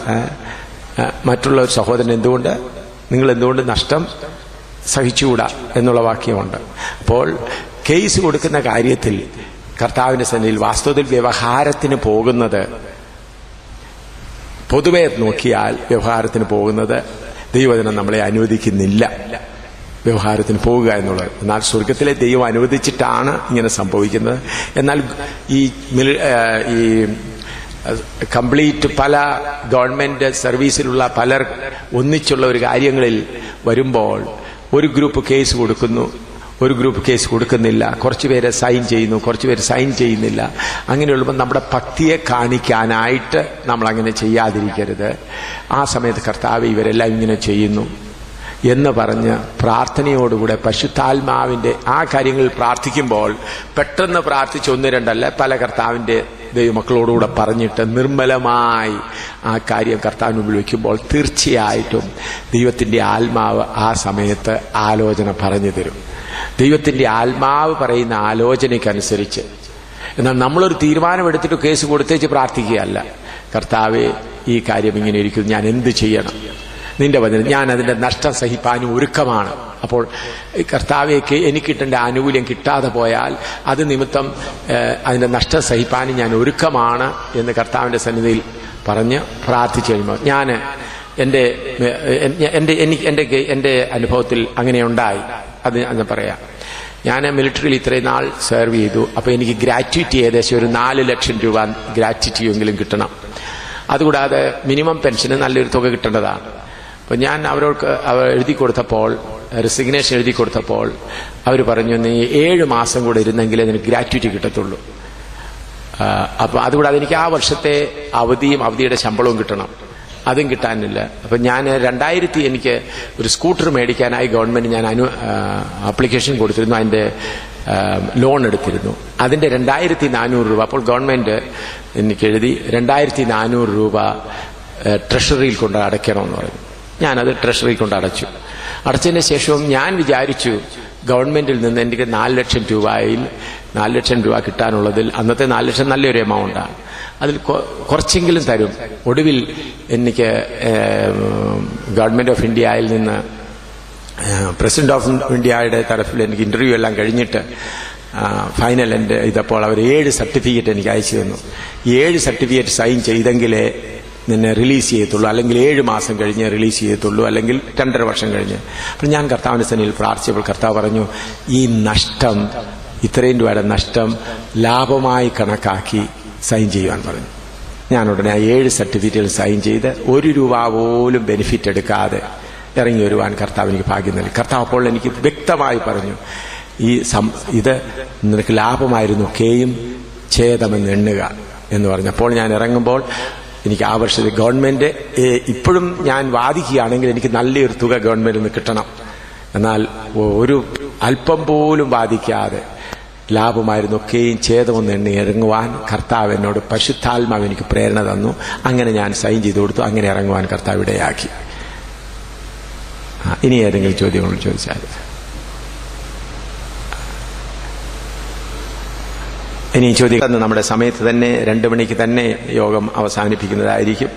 മറ്റുള്ള ഒരു സഹോദരൻ നിങ്ങൾ എന്തുകൊണ്ട് നഷ്ടം സഹിച്ചുകൂടാ എന്നുള്ള വാക്യമുണ്ട്. അപ്പോൾ കേസ് കൊടുക്കുന്ന കാര്യത്തിൽ കർത്താവിന്റെ സന്നിധിയിൽ വാസ്തവത്തിൽ വ്യവഹാരത്തിന് പോകുന്നത്, പൊതുവെ നോക്കിയാൽ വ്യവഹാരത്തിന് പോകുന്നത് ദൈവവചനം നമ്മളെ അനുവദിക്കുന്നില്ല വ്യവഹാരത്തിന് പോവുക എന്നുള്ളത്. എന്നാൽ സ്വർഗത്തിലെ ദൈവം അനുവദിച്ചിട്ടാണ് ഇങ്ങനെ സംഭവിക്കുന്നത്. എന്നാൽ ഈ കംപ്ലീറ്റ് പല ഗവൺമെന്റ് സർവീസിലുള്ള പലർ ഒന്നിച്ചുള്ള ഒരു കാര്യങ്ങളിൽ വരുമ്പോൾ ഒരു ഗ്രൂപ്പ് കേസ് കൊടുക്കുന്നു, ഒരു ഗ്രൂപ്പ് കേസ് കൊടുക്കുന്നില്ല, കുറച്ചുപേര് സൈൻ ചെയ്യുന്നു, കുറച്ചുപേര് സൈൻ ചെയ്യുന്നില്ല. അങ്ങനെയുള്ളപ്പോൾ നമ്മുടെ ഭക്തിയെ കാണിക്കാനായിട്ട് നമ്മൾ അങ്ങനെ ചെയ്യാതിരിക്കരുത്. ആ സമയത്ത് കർത്താവ് ഇവരെല്ലാം ഇങ്ങനെ ചെയ്യുന്നു എന്ന് പറഞ്ഞ് പ്രാർത്ഥനയോടുകൂടെ പരിശുദ്ധാത്മാവിന്റെ ആ കാര്യങ്ങളിൽ പ്രാർത്ഥിക്കുമ്പോൾ പെട്ടെന്ന് പ്രാർത്ഥിച്ച് 1-2 പല കർത്താവിന്റെ ദൈവമക്കളോടുകൂടെ പറഞ്ഞിട്ട് നിർമ്മലമായി ആ കാര്യം കർത്താവിന് മുമ്പിൽ വയ്ക്കുമ്പോൾ തീർച്ചയായിട്ടും ദൈവത്തിന്റെ ആത്മാവ് ആ സമയത്ത് ആലോചന പറഞ്ഞു തരും. ദൈവത്തിന്റെ ആത്മാവ് പറയുന്ന ആലോചനയ്ക്കനുസരിച്ച്. എന്നാൽ നമ്മളൊരു തീരുമാനമെടുത്തിട്ട് കേസ് കൊടുത്തേച്ച് പ്രാർത്ഥിക്കുകയല്ല. കർത്താവേ, ഈ കാര്യം ഇങ്ങനെ ഇരിക്കുന്നു, ഞാൻ എന്ത് ചെയ്യണം? നിന്റെ വചനം, ഞാൻ അതിന്റെ നഷ്ടം സഹിപ്പാനും ഒരുക്കമാണ്. അപ്പോൾ കർത്താവെ, എനിക്ക് കിട്ടേണ്ട ആനുകൂല്യം കിട്ടാതെ പോയാൽ അത് നിമിത്തം അതിന്റെ നഷ്ടം സഹിപ്പാനും ഞാൻ ഒരുക്കമാണ് എന്ന് കർത്താവിന്റെ സന്നിധിയിൽ പറഞ്ഞ് പ്രാർത്ഥിച്ചു കഴിയുമ്പോൾ എന്റെ അനുഭവത്തിൽ അങ്ങനെയുണ്ടായി. അത് പറയാം. ഞാൻ മിലിറ്ററിയിൽ ഇത്രയും നാൾ സെർവ് ചെയ്തു. അപ്പൊ എനിക്ക് ഗ്രാറ്റുവിറ്റി ഏകദേശം ഒരു 4 ലക്ഷം രൂപ ഗ്രാറ്റുവിറ്റി എങ്കിലും കിട്ടണം. അതുകൂടാതെ മിനിമം പെൻഷന് നല്ലൊരു തുക കിട്ടേണ്ടതാണ്. അപ്പൊ ഞാൻ അവർക്ക് എഴുതി കൊടുത്തപ്പോൾ, റെസിഗ്നേഷൻ എഴുതി കൊടുത്തപ്പോൾ അവർ പറഞ്ഞു, നീ 7 മാസം കൂടെ ഇരുന്നെങ്കിലേ നിനക്ക് ഗ്രാറ്റുവിറ്റി കിട്ടത്തുള്ളൂ. അപ്പൊ അതുകൂടാതെ എനിക്ക് ആ വർഷത്തെ അവധിയുടെ ശമ്പളവും കിട്ടണം. അതും കിട്ടാനില്ല. അപ്പൊ ഞാൻ 2000 എനിക്ക് ഒരു സ്കൂട്ടർ മേടിക്കാനായി ഗവൺമെന്റ് ഞാൻ ആപ്ലിക്കേഷൻ കൊടുത്തിരുന്നു. അതിന്റെ ലോൺ എടുത്തിരുന്നു. അതിന്റെ 2400 രൂപ. അപ്പോൾ ഗവൺമെന്റ് എനിക്ക് എഴുതി 2400 രൂപ ട്രഷറിയിൽ കൊണ്ട് അടയ്ക്കണമെന്ന് പറഞ്ഞു. ഞാനത് ട്രഷറിയിൽ കൊണ്ട് അടച്ചതിന് ശേഷവും ഞാൻ വിചാരിച്ചു ഗവൺമെന്റിൽ നിന്ന് എനിക്ക് 4 ലക്ഷം രൂപയിൽ 4 ലക്ഷം രൂപ കിട്ടാനുള്ളതിൽ അന്നത്തെ 4 ലക്ഷം നല്ലൊരു എമൗണ്ടാണ്. അതിൽ കുറച്ചെങ്കിലും തരും. ഒടുവിൽ എനിക്ക് ഗവൺമെന്റ് ഓഫ് ഇന്ത്യയിൽ നിന്ന് പ്രസിഡന്റ് ഓഫ് ഇന്ത്യയുടെ തരത്തിൽ എനിക്ക് ഇന്റർവ്യൂ എല്ലാം കഴിഞ്ഞിട്ട് ഫൈനൽ എൻ്റെ ഇതപ്പോൾ അവർ 7 സർട്ടിഫിക്കറ്റ് എനിക്ക് അയച്ചു തന്നു. 7 സർട്ടിഫിക്കറ്റ് സൈൻ ചെയ്തെങ്കിലേ നിന്നെ റിലീസ് ചെയ്യത്തുള്ളൂ, അല്ലെങ്കിൽ 7 മാസം കഴിഞ്ഞ് റിലീസ് ചെയ്യത്തുള്ളൂ, അല്ലെങ്കിൽ 2.5 വർഷം കഴിഞ്ഞ്. അപ്പം ഞാൻ കർത്താവിന്റെ സന്നിധിയിൽ പ്രാർത്ഥിച്ചപ്പോൾ കർത്താവ് പറഞ്ഞു, ഈ നഷ്ടം, ഇത്രയും രൂപയുടെ നഷ്ടം ലാഭമായി കണക്കാക്കി സൈൻ ചെയ്യുവാൻ പറഞ്ഞു. ഞാൻ ഉടനെ ആ 7 സർട്ടിഫിക്കറ്റുകൾ സൈൻ ചെയ്ത് 1 രൂപ പോലും ബെനിഫിറ്റ് എടുക്കാതെ ഇറങ്ങി വരുവാൻ കർത്താവ് എനിക്ക് ഭാഗ്യം നൽകി. കർത്താവ് അപ്പോൾ എനിക്ക് വ്യക്തമായി പറഞ്ഞു, ഇത് നിനക്ക് ലാഭമായിരുന്നു, ഒക്കെയും ഛേദമെന്ന് എണ്ണുക എന്ന് പറഞ്ഞു. അപ്പോൾ ഞാൻ ഇറങ്ങുമ്പോൾ എനിക്ക് ആ വർഷത്തെ ഗവൺമെന്റ്, ഇപ്പോഴും ഞാൻ വാദിക്കുകയാണെങ്കിൽ എനിക്ക് നല്ലൊരു തുക ഗവൺമെന്റിൽ നിന്ന് കിട്ടണം. എന്നാൽ ഒരു അല്പം പോലും വാദിക്കാതെ ലാഭമായിരുന്നു, ഒക്കെയും ഛേദമെന്ന് എണ്ണി ഇറങ്ങുവാൻ കർത്താവ് എന്നോട് പരിശുദ്ധാത്മാവ് എനിക്ക് പ്രേരണ തന്നു. അങ്ങനെ ഞാൻ സൈൻ ചെയ്തു കൊടുത്തു. അങ്ങനെ ഇറങ്ങുവാൻ കർത്താവ് ഇടയാക്കി. ഇനി ഏതെങ്കിലും ചോദ്യങ്ങൾ ചോദിച്ചാൽ. ഇനി ചോദ്യം നമ്മുടെ സമയത്ത് തന്നെ 2 മണിക്ക് തന്നെ യോഗം അവസാനിപ്പിക്കുന്നതായിരിക്കും.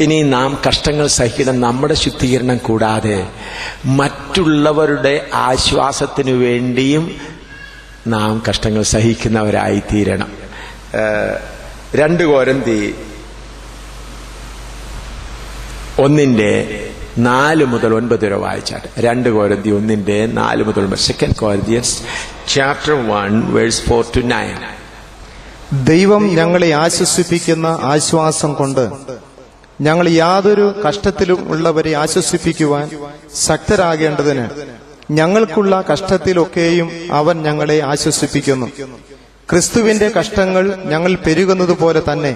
ഇനി നാം കഷ്ടങ്ങൾ സഹിക്കണം. നമ്മുടെ ശുദ്ധീകരണം കൂടാതെ മറ്റുള്ളവരുടെ ആശ്വാസത്തിനു വേണ്ടിയും നാം കഷ്ടങ്ങൾ സഹിക്കുന്നവരായി തീരണം. 2 കൊരിന്ത്യർ 1:4 മുതൽ 9 വരെ വായിച്ചാട്ട്. 2 കൊരിന്ത്യർ 1:4 മുതൽ 2 Corinthians chapter 1 verse 4 to 9. ദൈവം ഞങ്ങളെ ആശ്വസിപ്പിക്കുന്ന ആശ്വാസം കൊണ്ട് ഞങ്ങൾ യാതൊരു കഷ്ടത്തിലും ഉള്ളവരെ ആശ്വസിപ്പിക്കുവാൻ ശക്തരാകേണ്ടതിന് ഞങ്ങൾക്കുള്ള കഷ്ടത്തിലൊക്കെയും അവൻ ഞങ്ങളെ ആശ്വസിപ്പിക്കുന്നു. ക്രിസ്തുവിന്റെ കഷ്ടങ്ങൾ ഞങ്ങൾ പെരുകുന്നതുപോലെ തന്നെ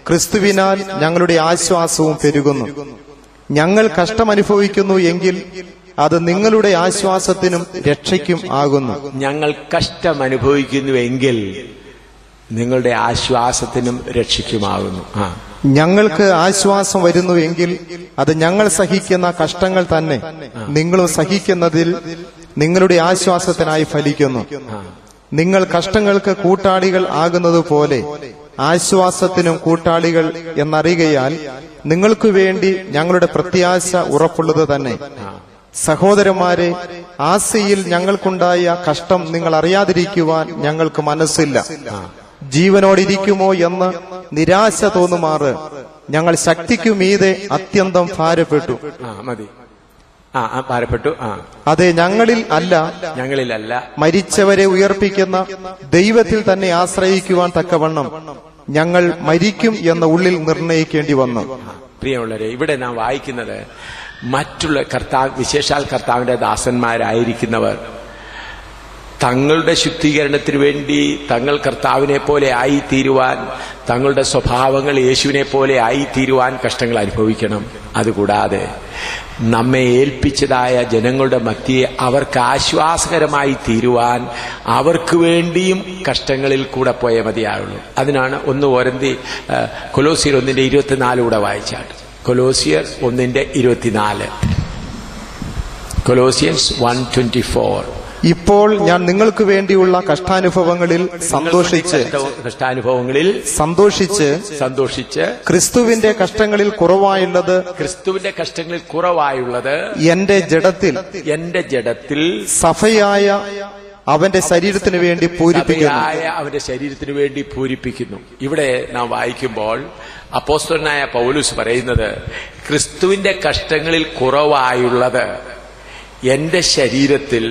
ക്രിസ്തുവിനാൽ ഞങ്ങളുടെ ആശ്വാസവും പെരുകുന്നു. ഞങ്ങൾ കഷ്ടമനുഭവിക്കുന്നു എങ്കിൽ അത് നിങ്ങളുടെ ആശ്വാസത്തിനും രക്ഷയ്ക്കും ആകുന്നു. ഞങ്ങൾ കഷ്ടമനുഭവിക്കുന്നുവെങ്കിൽ നിങ്ങളുടെ ആശ്വാസത്തിനും രക്ഷയ്ക്കുമാകുന്നു. ഞങ്ങൾക്ക് ആശ്വാസം വരുന്നുവെങ്കിൽ അത് ഞങ്ങൾ സഹിക്കുന്ന കഷ്ടങ്ങൾ തന്നെ നിങ്ങളും സഹിക്കുന്നതിൽ നിങ്ങളുടെ ആശ്വാസത്തിനായി ഫലിക്കുന്നു. നിങ്ങൾ കഷ്ടങ്ങൾക്ക് കൂട്ടാളികൾ ആകുന്നതുപോലെ ആശ്വാസത്തിനും കൂട്ടാളികൾ എന്നറിയുകയാൽ നിങ്ങൾക്കു വേണ്ടി ഞങ്ങളുടെ പ്രത്യാശ ഉറപ്പുള്ളത് തന്നെ. സഹോദരന്മാരെ, ആസിയിൽ ഞങ്ങൾക്കുണ്ടായ കഷ്ടം നിങ്ങൾ അറിയാതിരിക്കുവാൻ ഞങ്ങൾക്ക് മനസ്സില്ല. ജീവനോടിരിക്കുമോ എന്ന് നിരാശ തോന്നുമാറ് ഞങ്ങൾ ശക്തിക്കു മീതെ അത്യന്തം ഭാരപ്പെട്ടു. അതെ, ഞങ്ങളിലല്ല മരിച്ചവരെ ഉയർപ്പിക്കുന്ന ദൈവത്തിൽ തന്നെ ആശ്രയിക്കുവാൻ തക്കവണ്ണം ഞങ്ങൾ മരിക്കും എന്ന ഉള്ളിൽ നിർണയിക്കേണ്ടി വന്നു. പ്രിയമുള്ളവരെ, ഇവിടെ നാം വായിക്കുന്നത് മറ്റുള്ള വിശേഷാൽ കർത്താവിന്റെ ദാസന്മാരായിരിക്കുന്നവർ തങ്ങളുടെ ശുദ്ധീകരണത്തിന് വേണ്ടി തങ്ങൾ കർത്താവിനെ പോലെ ആയിത്തീരുവാൻ, തങ്ങളുടെ സ്വഭാവങ്ങൾ യേശുവിനെ പോലെ ആയിത്തീരുവാൻ കഷ്ടങ്ങൾ അനുഭവിക്കണം. അതുകൂടാതെ നമ്മെ ഏൽപ്പിച്ചതായ ജനങ്ങളുടെ മധ്യേ അവർക്ക് ആശ്വാസകരമായി തീരുവാൻ അവർക്ക് വേണ്ടിയും കഷ്ടങ്ങളിൽ കൂടെ പോയേ മതിയാവുള്ളൂ. അതിനാണ് 1 കൊലോസിയർ 1:24 കൂടെ വായിച്ചാട്ട്. കൊലോസിയർ 1:24. കൊലോസിയൻസ് 1:24. ഇപ്പോൾ ഞാൻ നിങ്ങൾക്ക് വേണ്ടിയുള്ള കഷ്ടാനുഭവങ്ങളിൽ സന്തോഷിച്ച് ക്രിസ്തുവിന്റെ കഷ്ടങ്ങളിൽ കുറവായുള്ളത് എന്റെ ജഡത്തിൽ സഭയായ അവന്റെ ശരീരത്തിനു വേണ്ടി പൂരിപ്പിക്കുന്നു. ഇവിടെ നാം വായിക്കുമ്പോൾ അപ്പോസ്തലനായ പൗലോസ് പറയുന്നത് ക്രിസ്തുവിന്റെ കഷ്ടങ്ങളിൽ കുറവായുള്ളത് എന്റെ ശരീരത്തിൽ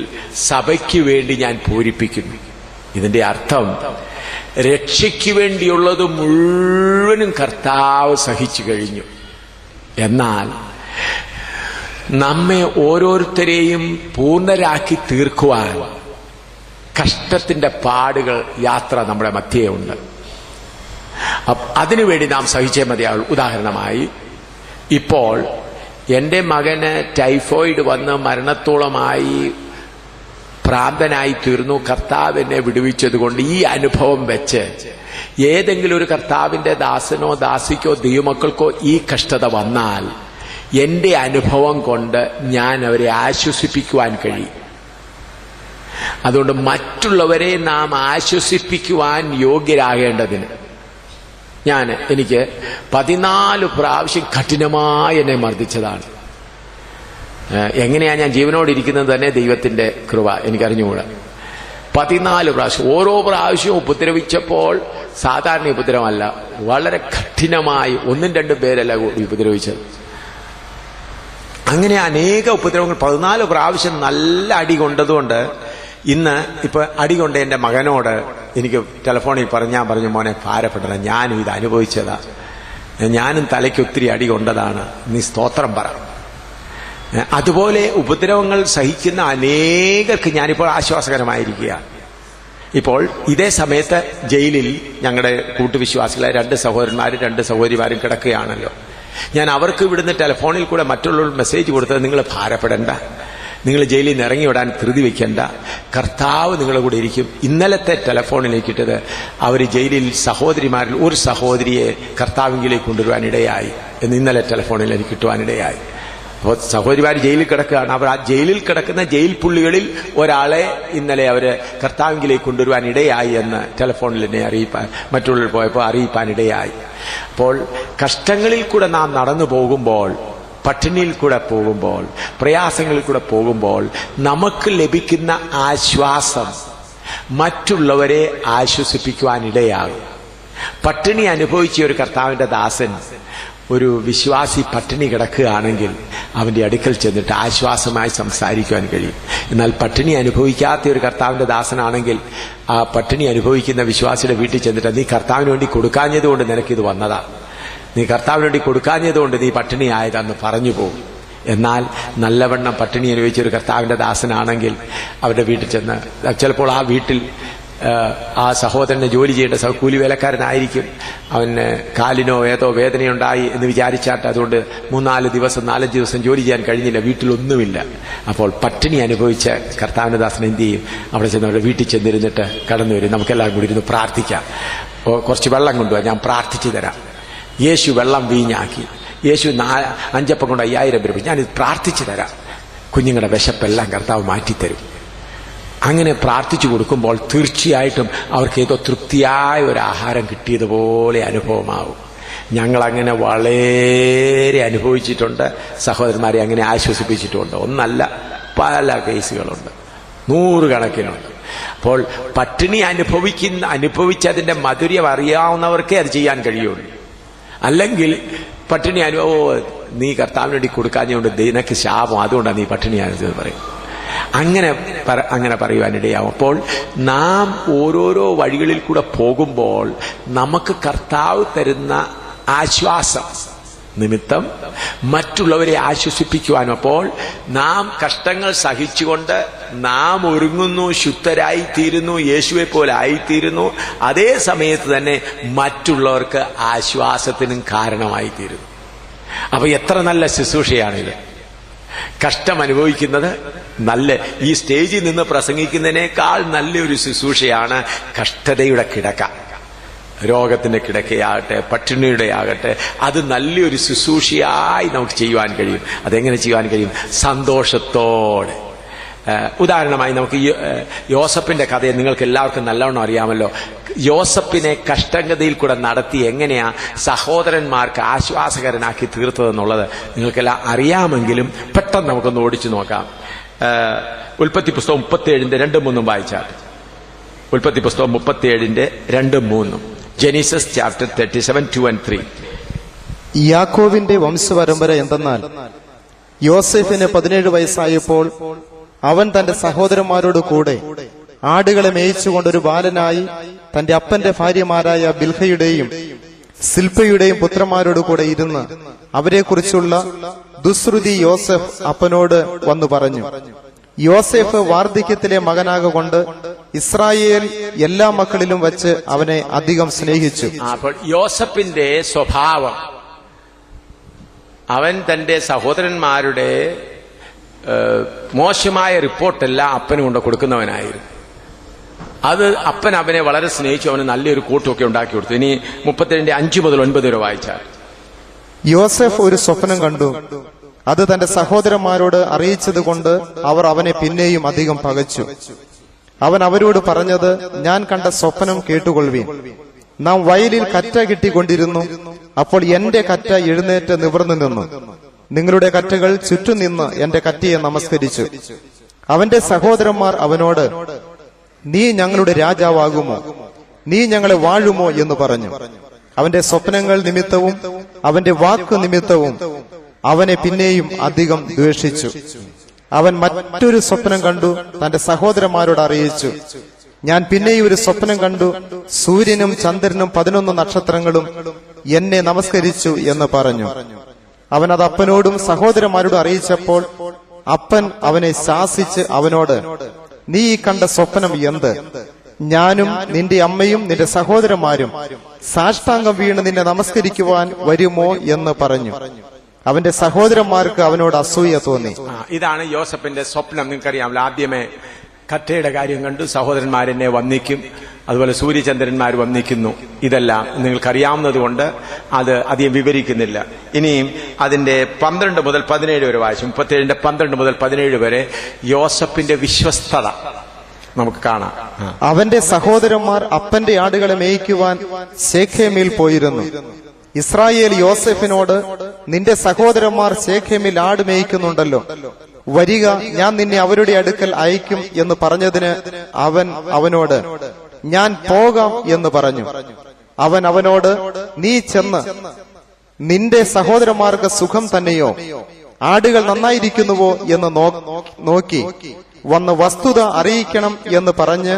സഭയ്ക്ക് വേണ്ടി ഞാൻ പൂരിപ്പിക്കുന്നു. ഇതിന്റെ അർത്ഥം രക്ഷയ്ക്ക് വേണ്ടിയുള്ളത് മുഴുവനും കർത്താവ് സഹിച്ചു കഴിഞ്ഞു. എന്നാൽ നമ്മെ ഓരോരുത്തരെയും പൂർണ്ണരാക്കി തീർക്കുവാൻ കഷ്ടത്തിന്റെ പാടുകൾ യാത്ര നമ്മുടെ മധ്യേ ഉണ്ട്. അതിനുവേണ്ടി നാം സഹിച്ചേ മതിയാവുള്ളൂ. ഉദാഹരണമായി, ഇപ്പോൾ എന്റെ മകന് ടൈഫോയിഡ് വന്ന് മരണത്തോളമായി ഭ്രാന്തനായി തീർന്നു. കർത്താവ് എന്നെ വിടുവിച്ചതുകൊണ്ട് ഈ അനുഭവം വെച്ച് ഏതെങ്കിലും ഒരു കർത്താവിന്റെ ദാസനോ ദാസിക്കോ ദൈവമക്കൾക്കോ ഈ കഷ്ടത വന്നാൽ എന്റെ അനുഭവം കൊണ്ട് ഞാൻ അവരെ ആശ്വസിപ്പിക്കുവാൻ കഴിയും. അതുകൊണ്ട് മറ്റുള്ളവരെ നാം ആശ്വസിപ്പിക്കുവാൻ യോഗ്യരാകേണ്ടതിന് എനിക്ക് 14 പ്രാവശ്യം കഠിനമായി എന്നെ മർദ്ദിച്ചതാണ്. എങ്ങനെയാ ഞാൻ ജീവനോടിരിക്കുന്നത് തന്നെ ദൈവത്തിന്റെ കൃപ, എനിക്കറിഞ്ഞുകൂടാ. 14 പ്രാവശ്യം, ഓരോ പ്രാവശ്യവും ഉപദ്രവിച്ചപ്പോൾ സാധാരണ ഉപദ്രവമല്ല, വളരെ കഠിനമായി 1-2 പേരല്ല ഉപദ്രവിച്ചത്. അങ്ങനെ അനേക ഉപദ്രവങ്ങൾ 14 പ്രാവശ്യം നല്ല അടി കൊണ്ടതുകൊണ്ട് ഇന്ന് അടി കൊണ്ട് എന്റെ മകനോട് എനിക്ക് ടെലിഫോണിൽ ഞാൻ പറഞ്ഞു, മോനെ ഭാരപ്പെടണം, ഞാനും ഇത് അനുഭവിച്ചതാ, ഞാനും തലയ്ക്ക് ഒത്തിരി അടി കൊണ്ടതാണ്, നീ സ്തോത്രം പറ. അതുപോലെ ഉപദ്രവങ്ങൾ സഹിക്കുന്ന അനേകർക്ക് ഞാനിപ്പോൾ ആശ്വാസകരമായിരിക്കുകയാണ്. ഇപ്പോൾ ഇതേ സമയത്ത് ജയിലിൽ ഞങ്ങളുടെ കൂട്ടുവിശ്വാസികളായ 2 സഹോദരന്മാരും 2 സഹോദരിമാരും കിടക്കുകയാണല്ലോ. ഞാൻ അവർക്ക് ഇവിടുന്ന് ടെലിഫോണിൽ കൂടെ മറ്റുള്ളവർ മെസ്സേജ് കൊടുത്തത്, നിങ്ങൾ ഭാരപ്പെടേണ്ട, നിങ്ങൾ ജയിലിൽ നിന്ന് ഇറങ്ങി വിടാൻ ധൃതി വെക്കേണ്ട, കർത്താവ് നിങ്ങളുടെ കൂടെ ഇരിക്കും. ഇന്നലത്തെ ടെലിഫോണിലേക്ക് ഇട്ടത് അവർ ജയിലിൽ സഹോദരിമാരിൽ ഒരു സഹോദരിയെ കർത്താവിലേക്ക് കൊണ്ടുവരുവാനിടയായി എന്ന് ഇന്നലെ ടെലിഫോണിൽ എനിക്ക് കിട്ടുവാനിടയായി. അപ്പോൾ സഹോദരിമാർ ജയിലിൽ കിടക്കുകയാണ്. അവർ ആ ജയിലിൽ കിടക്കുന്ന ജയിൽ പുള്ളികളിൽ ഒരാളെ ഇന്നലെ അവര് കർത്താവിലേക്ക് കൊണ്ടുവരുവാൻ ഇടയായി എന്ന് ടെലിഫോണിൽ എന്നെ മറ്റുള്ളവർ പോയപ്പോൾ അറിയിപ്പാനിടയായി. അപ്പോൾ കഷ്ടങ്ങളിൽ കൂടെ നാം നടന്നു പോകുമ്പോൾ, പട്ടിണിയിൽ കൂടെ പോകുമ്പോൾ, പ്രയാസങ്ങളിൽ കൂടെ പോകുമ്പോൾ നമുക്ക് ലഭിക്കുന്ന ആശ്വാസം മറ്റുള്ളവരെ ആശ്വസിപ്പിക്കുവാനിടയാകും. പട്ടിണി അനുഭവിച്ച ഒരു കർത്താവിന്റെ ദാസൻ, ഒരു വിശ്വാസി പട്ടിണി കിടക്കുകയാണെങ്കിൽ അവന്റെ അടുക്കൽ ചെന്നിട്ട് ആശ്വാസമായി സംസാരിക്കുവാൻ കഴിയും. എന്നാൽ പട്ടിണി അനുഭവിക്കാത്ത ഒരു കർത്താവിന്റെ ദാസനാണെങ്കിൽ ആ പട്ടിണി അനുഭവിക്കുന്ന വിശ്വാസിയുടെ വീട്ടിൽ ചെന്നിട്ട്, നീ കർത്താവിന് വേണ്ടി കൊടുക്കാഞ്ഞതുകൊണ്ട് നിനക്കിത് വന്നതാ, നീ കർത്താവിന് വേണ്ടി കൊടുക്കാഞ്ഞതുകൊണ്ട് നീ പട്ടിണി ആയതാന്ന് പറഞ്ഞു പോകും. എന്നാൽ നല്ലവണ്ണം പട്ടിണി അനുഭവിച്ച ഒരു കർത്താവിന്റെ ദാസനാണെങ്കിൽ അവരുടെ വീട്ടിൽ ചെന്ന്, ചിലപ്പോൾ ആ വീട്ടിൽ ആ സഹോദരന് ജോലി ചെയ്യേണ്ട കൂലി വേലക്കാരനായിരിക്കും, അവന് കാലിനോ ഏതോ വേദനയുണ്ടായി എന്ന് വിചാരിച്ചാട്ട് അതുകൊണ്ട് 3-4 ദിവസം 4-5 ദിവസം ജോലി ചെയ്യാൻ കഴിഞ്ഞില്ല, വീട്ടിലൊന്നുമില്ല. അപ്പോൾ പട്ടിണി അനുഭവിച്ച കർത്താവിന്റെ ദാസൻ എന്ത് ചെയ്യും? അവിടെ ചെന്ന് അവരുടെ വീട്ടിൽ ചെന്നിരുന്നിട്ട് കടന്നു വരും, നമുക്കെല്ലാവരും കൂടി ഇരുന്ന് പ്രാർത്ഥിക്കാം, കുറച്ച് വെള്ളം കൊണ്ടുപോകാം, ഞാൻ പ്രാർത്ഥിച്ചു തരാം. യേശു വെള്ളം വീഞ്ഞാക്കി, യേശു 5 അപ്പം കൊണ്ട് 5000 പേര്, ഞാനിത് പ്രാർത്ഥിച്ചു തരാം, കുഞ്ഞുങ്ങളുടെ വിശപ്പെല്ലാം കർത്താവ് മാറ്റിത്തരും. അങ്ങനെ പ്രാർത്ഥിച്ചു കൊടുക്കുമ്പോൾ തീർച്ചയായിട്ടും അവർക്ക് ഏതോ തൃപ്തിയായ ഒരു ആഹാരം കിട്ടിയതുപോലെ അനുഭവമാവും. ഞങ്ങളങ്ങനെ വളരെ അനുഭവിച്ചിട്ടുണ്ട്, സഹോദരന്മാരെ അങ്ങനെ ആശ്വസിപ്പിച്ചിട്ടുണ്ട്. ഒന്നല്ല, പല കേസുകളുണ്ട്, 100 കണക്കിനുണ്ട്. അപ്പോൾ പട്ടിണി അനുഭവിച്ചതിന്റെ മധുര്യം അറിയാവുന്നവർക്കേ അത് ചെയ്യാൻ കഴിയുള്ളൂ. അല്ലെങ്കിൽ പട്ടിണി നീ കർത്താവിന് വേണ്ടി കൊടുക്കാഞ്ഞുകൊണ്ട് നിനക്ക് ശാപം, അതുകൊണ്ടാണ് നീ പട്ടിണിയാണെന്ന് പറയും. അങ്ങനെ പറയുവാനിടയാവും. അപ്പോൾ നാം ഓരോരോ വഴികളിൽ കൂടെ പോകുമ്പോൾ നമുക്ക് കർത്താവ് തരുന്ന ആശ്വാസം നിമിത്തം മറ്റുള്ളവരെ ആശ്വസിപ്പിക്കുവാനും, അപ്പോൾ നാം കഷ്ടങ്ങൾ സഹിച്ചുകൊണ്ട് നാം ഒരുങ്ങുന്നു, ശുദ്ധരായിത്തീരുന്നു, യേശുവെ പോലെ ആയിത്തീരുന്നു. അതേ സമയത്ത് തന്നെ മറ്റുള്ളവർക്ക് ആശ്വാസത്തിനും കാരണമായിത്തീരുന്നു. അപ്പൊ എത്ര നല്ല ശുശ്രൂഷയാണിത്! കഷ്ടം അനുഭവിക്കുന്നത് ഈ സ്റ്റേജിൽ നിന്ന് പ്രസംഗിക്കുന്നതിനേക്കാൾ നല്ലൊരു ശുശ്രൂഷയാണ് കഷ്ടതയുടെ കിടക്ക. രോഗത്തിന്റെ കിടക്കയാകട്ടെ, പട്ടിണിയുടെ ആകട്ടെ, അത് നല്ലൊരു ശുശ്രൂഷയായി നമുക്ക് ചെയ്യുവാൻ കഴിയും. അതെങ്ങനെ ചെയ്യുവാൻ കഴിയും? സന്തോഷത്തോടെ. ഉദാഹരണമായി നമുക്ക് യോസഫിന്റെ കഥയെ നിങ്ങൾക്ക് എല്ലാവർക്കും നല്ലവണ്ണം അറിയാമല്ലോ. യോസഫിനെ കഷ്ടഗതിയിൽ കൂടെ നടത്തി എങ്ങനെയാ സഹോദരന്മാർക്ക് ആശ്വാസകരനാക്കി തീർത്തതെന്നുള്ളത് നിങ്ങൾക്കെല്ലാം അറിയാമെങ്കിലും പെട്ടെന്ന് നമുക്കൊന്ന് ഓടിച്ചു നോക്കാം. ഉൽപ്പത്തി പുസ്തകം 37:2-3 വായിച്ചാൽ. ഉൽപ്പത്തി പുസ്തകം 37:2-3. Genesis chapter 37, 2 and 3. യാക്കോബിന്റെ വംശപരമ്പര എന്തെന്നാൽ, യോസേഫിന് 17 വയസ്സായപ്പോൾ അവൻ തന്റെ സഹോദരന്മാരോട് കൂടെ ആടുകളെ മേയിച്ചുകൊണ്ടൊരു ബാലനായി തന്റെ അപ്പന്റെ ഭാര്യമാരായ ബിൽഹയുടെയും സിൽപ്പയുടെയും പുത്രന്മാരോട് കൂടെ ഇരുന്ന് അവരെക്കുറിച്ചുള്ള ദുശ്രുതി യോസെഫ് അപ്പനോട് വന്നു പറഞ്ഞു. യോസേഫ് വാർദ്ധക്യത്തിലെ മകനാകൊണ്ട് ഇസ്രായേൽ എല്ലാ മക്കളിലും വച്ച് അവനെ അധികം സ്നേഹിച്ചു. അപ്പോൾ യോസഫിന്റെ സ്വഭാവം, അവൻ തന്റെ സഹോദരന്മാരുടെ മോശമായ റിപ്പോർട്ടെല്ലാം അപ്പന് കൊണ്ട് കൊടുക്കുന്നവനായിരുന്നു. അത് അപ്പൻ അവനെ വളരെ സ്നേഹിച്ചു, അവന് നല്ലൊരു കൂട്ടുമൊക്കെ ഉണ്ടാക്കി കൊടുത്തു. ഇനി 37:5-9 വരെ വായിച്ചാൽ. യോസെഫ് ഒരു സ്വപ്നം കണ്ടു. അത് തന്റെ സഹോദരന്മാരോട് അറിയിച്ചതുകൊണ്ട് അവർ അവനെ പിന്നെയും അധികം പകച്ചു. അവൻ അവരോട് പറഞ്ഞത്, ഞാൻ കണ്ട സ്വപ്നം കേട്ടുകൊള്ളുവീൻ. നാം വയലിൽ കറ്റ കിട്ടിക്കൊണ്ടിരുന്നു. അപ്പോൾ എന്റെ കറ്റ എഴുന്നേറ്റ് നിവർന്നു നിന്നു. നിങ്ങളുടെ കറ്റകൾ ചുറ്റും നിന്ന് എന്റെ കറ്റയെ നമസ്കരിച്ചു. അവന്റെ സഹോദരന്മാർ അവനോട്, നീ ഞങ്ങളുടെ രാജാവാകുമോ? നീ ഞങ്ങളെ വാഴുമോ എന്ന് പറഞ്ഞു. അവന്റെ സ്വപ്നങ്ങൾ നിമിത്തവും അവന്റെ വാക്കു നിമിത്തവും അവനെ പിന്നെയും അധികം ദ്വേഷിച്ചു. അവൻ മറ്റൊരു സ്വപ്നം കണ്ടു, തന്റെ സഹോദരന്മാരോട് അറിയിച്ചു. ഞാൻ പിന്നെയും ഒരു സ്വപ്നം കണ്ടു, സൂര്യനും ചന്ദ്രനും 11 നക്ഷത്രങ്ങളും എന്നെ നമസ്കരിച്ചു എന്ന് പറഞ്ഞു. അവൻ അത് അപ്പനോടും സഹോദരന്മാരോടും അറിയിച്ചപ്പോൾ അപ്പൻ അവനെ ശാസിച്ച് അവനോട്, നീ ഈ കണ്ട സ്വപ്നം എന്ത്? ഞാനും നിന്റെ അമ്മയും നിന്റെ സഹോദരന്മാരും സാഷ്ടാംഗം വീണ് നിന്നെ നമസ്കരിക്കുവാൻ വരുമോ എന്ന് പറഞ്ഞു. അവന്റെ സഹോദരന്മാർക്ക് അവനോട് അസൂയ തോന്നി. ഇതാണ് യോസഫിന്റെ സ്വപ്നം. നിങ്ങൾക്കറിയാമല്ലോ, ആദ്യമേ കറ്റയുടെ കാര്യം കണ്ടു, സഹോദരന്മാരെന്നെ വന്ദിക്കും, അതുപോലെ സൂര്യചന്ദ്രന്മാർ വന്ദിക്കുന്നു. ഇതെല്ലാം നിങ്ങൾക്കറിയാവുന്നതുകൊണ്ട് അത് അധികം വിവരിക്കുന്നില്ല. ഇനിയും അതിന്റെ 12 മുതൽ 17 വരെ വായിച്ചു. 37ന്റെ 12 മുതൽ 17 വരെ യോസഫിന്റെ വിശ്വസ്തത നമുക്ക് കാണാം. അവന്റെ സഹോദരന്മാർ അപ്പന്റെ ആടുകളെ മേയ്ക്കുവാൻ ശേഖേമിൽ പോയിരുന്നു. ഇസ്രായേൽ യോസെഫിനോട്, നിന്റെ സഹോദരന്മാർ ശേഖേമിൽ ആട് മേയ്ക്കുന്നുണ്ടല്ലോ, വരിക, ഞാൻ നിന്നെ അവരുടെ അടുക്കൽ അയക്കും എന്ന് പറഞ്ഞതിന് അവൻ അവനോട്, ഞാൻ പോകാം എന്ന് പറഞ്ഞു. അവൻ അവനോട്, നീ ചെന്ന് നിന്റെ സഹോദരന്മാർക്ക് സുഖം തന്നെയോ, ആടുകൾ നന്നായിരിക്കുന്നുവോ എന്ന് നോക്കി വന്ന് വസ്തുത അറിയിക്കണം എന്ന് പറഞ്ഞ്